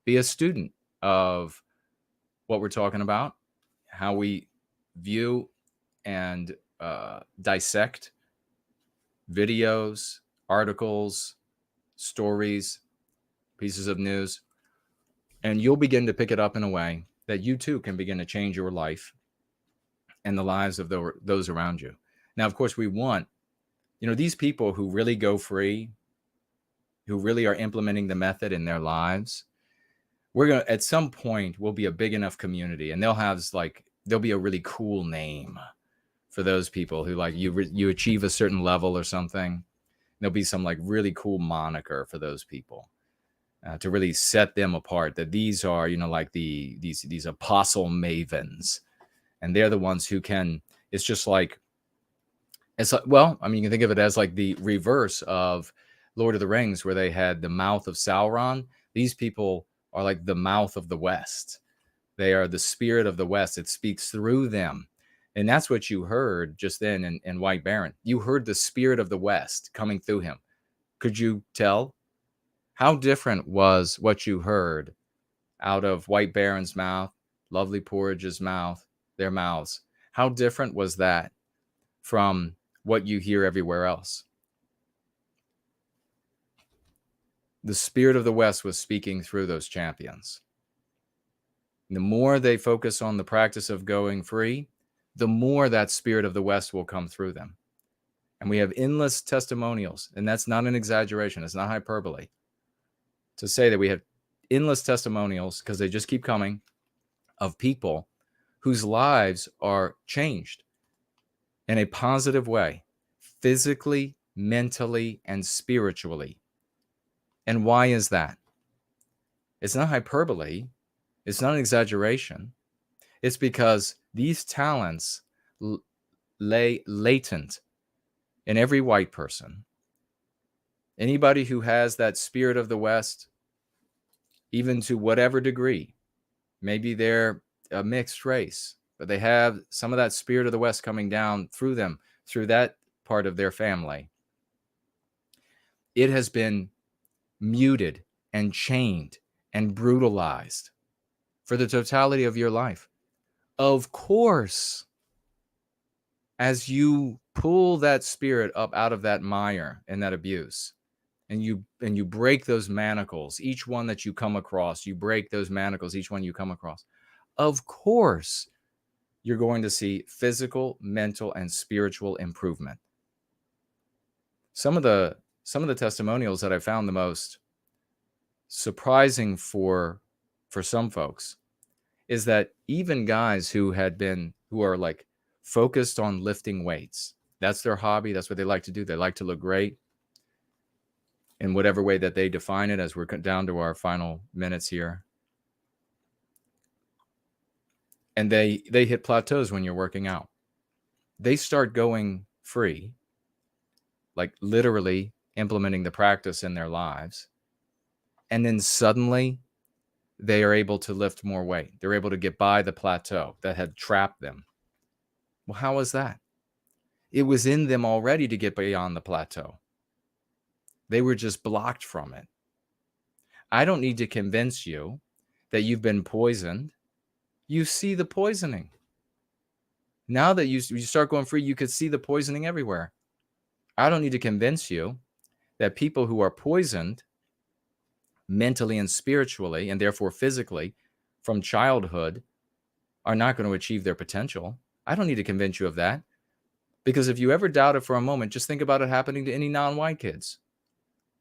be a student of what we're talking about, how we view and dissect videos, articles, stories, pieces of news. And you'll begin to pick it up in a way that you too can begin to change your life and the lives of those around you. Now, of course, we want, these people who really go free, who really are implementing the method in their lives, at some point, we'll be a big enough community, and there'll be a really cool name for those people who, like, you achieve a certain level or something. There'll be some like really cool moniker for those people. To really set them apart, that these are, like these apostle mavens, and they're the ones who can. It's just like, well, I mean, you can think of it as like the reverse of Lord of the Rings, where they had the mouth of Sauron. These people are like the mouth of the West. They are the spirit of the West. It speaks through them, and that's what you heard just then in White Baron. You heard the spirit of the West coming through him. Could you tell? How different was what you heard out of White Baron's mouth, Lovely Porridge's mouth, their mouths? How different was that from what you hear everywhere else? The spirit of the West was speaking through those champions. The more they focus on the practice of going free, the more that spirit of the West will come through them. And we have endless testimonials, and that's not an exaggeration. It's not hyperbole to say that we have endless testimonials, because they just keep coming, of people whose lives are changed in a positive way, physically, mentally, and spiritually. And why is that? It's not hyperbole. It's not an exaggeration. It's because these talents lay latent in every white person. Anybody who has that spirit of the West, even to whatever degree, maybe they're a mixed race, but they have some of that spirit of the West coming down through them, through that part of their family. It has been muted and chained and brutalized for the totality of your life. Of course, as you pull that spirit up out of that mire and that abuse, and you break those manacles, each one that you come across, you break those manacles, each one you come across. Of course, you're going to see physical, mental, and spiritual improvement. Some of the testimonials that I found the most surprising for some folks is that even guys who are like focused on lifting weights, that's their hobby, that's what they like to do. They like to look great in whatever way that they define it, as we're down to our final minutes here. And they hit plateaus when you're working out. They start going free, like literally implementing the practice in their lives. And then suddenly they are able to lift more weight. They're able to get by the plateau that had trapped them. Well, how was that? It was in them already to get beyond the plateau. They were just blocked from it. I don't need to convince you that you've been poisoned. You see the poisoning. Now that you start going free, you could see the poisoning everywhere. I don't need to convince you that people who are poisoned mentally and spiritually, and therefore physically, from childhood, are not going to achieve their potential. I don't need to convince you of that. Because if you ever doubt it for a moment, just think about it happening to any non-white kids.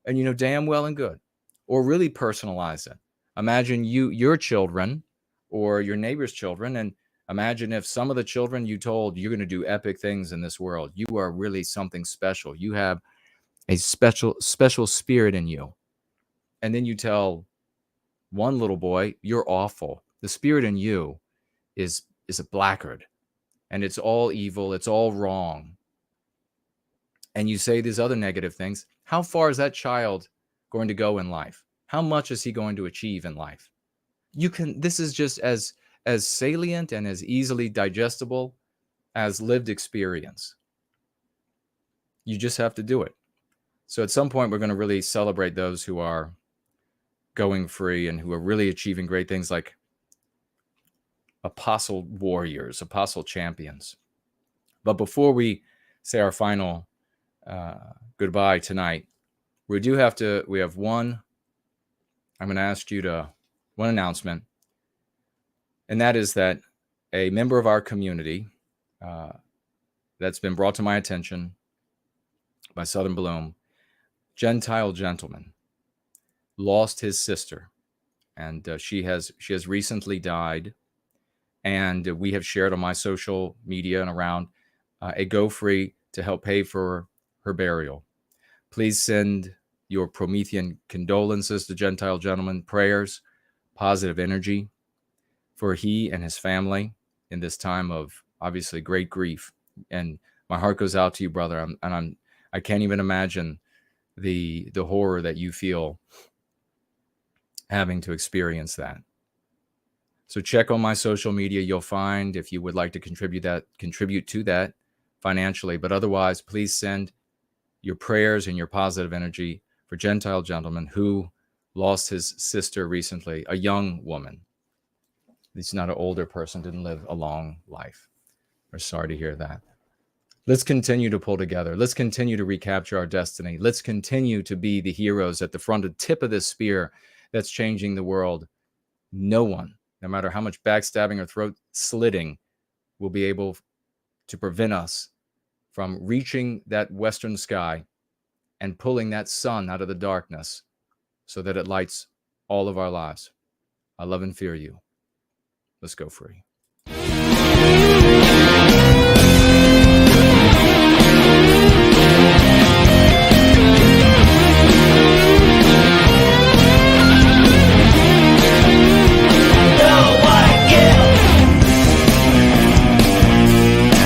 And you know damn well and good. Or really personalize it. Imagine your children or your neighbor's children, and imagine if some of the children you told you're going to do epic things in this world. You are really something special. You have a special spirit in you. And then you tell one little boy, you're awful. The spirit in you is a blackguard. And it's all evil. It's all wrong. And you say these other negative things. How far is that child going to go in life? How much is he going to achieve in life? This is just as salient and as easily digestible as lived experience. You just have to do it. So at some point, we're going to really celebrate those who are going free and who are really achieving great things, like apostle warriors, apostle champions. But before we say our final goodbye tonight, we have one. I'm going to ask you to one announcement, and that is that a member of our community that's been brought to my attention by Southern Bloom, Gentile gentleman, lost his sister, and she has recently died. And we have shared on my social media and around a GoFree to help pay for her burial. Please send your Promethean condolences to Gentile gentleman, prayers, positive energy for he and his family in this time of obviously great grief. And my heart goes out to you, brother. I can't even imagine the horror that you feel having to experience that. So check on my social media. You'll find if you would like to contribute to that financially. But otherwise, please send your prayers and your positive energy for Gentile gentleman who lost his sister recently, a young woman. He's not an older person, didn't live a long life. We're sorry to hear that. Let's continue to pull together. Let's continue to recapture our destiny. Let's continue to be the heroes at the front, the tip of this spear that's changing the world. No one, no matter how much backstabbing or throat slitting, will be able to prevent us from reaching that western sky and pulling that sun out of the darkness so that it lights all of our lives. I love and fear you. Let's go free.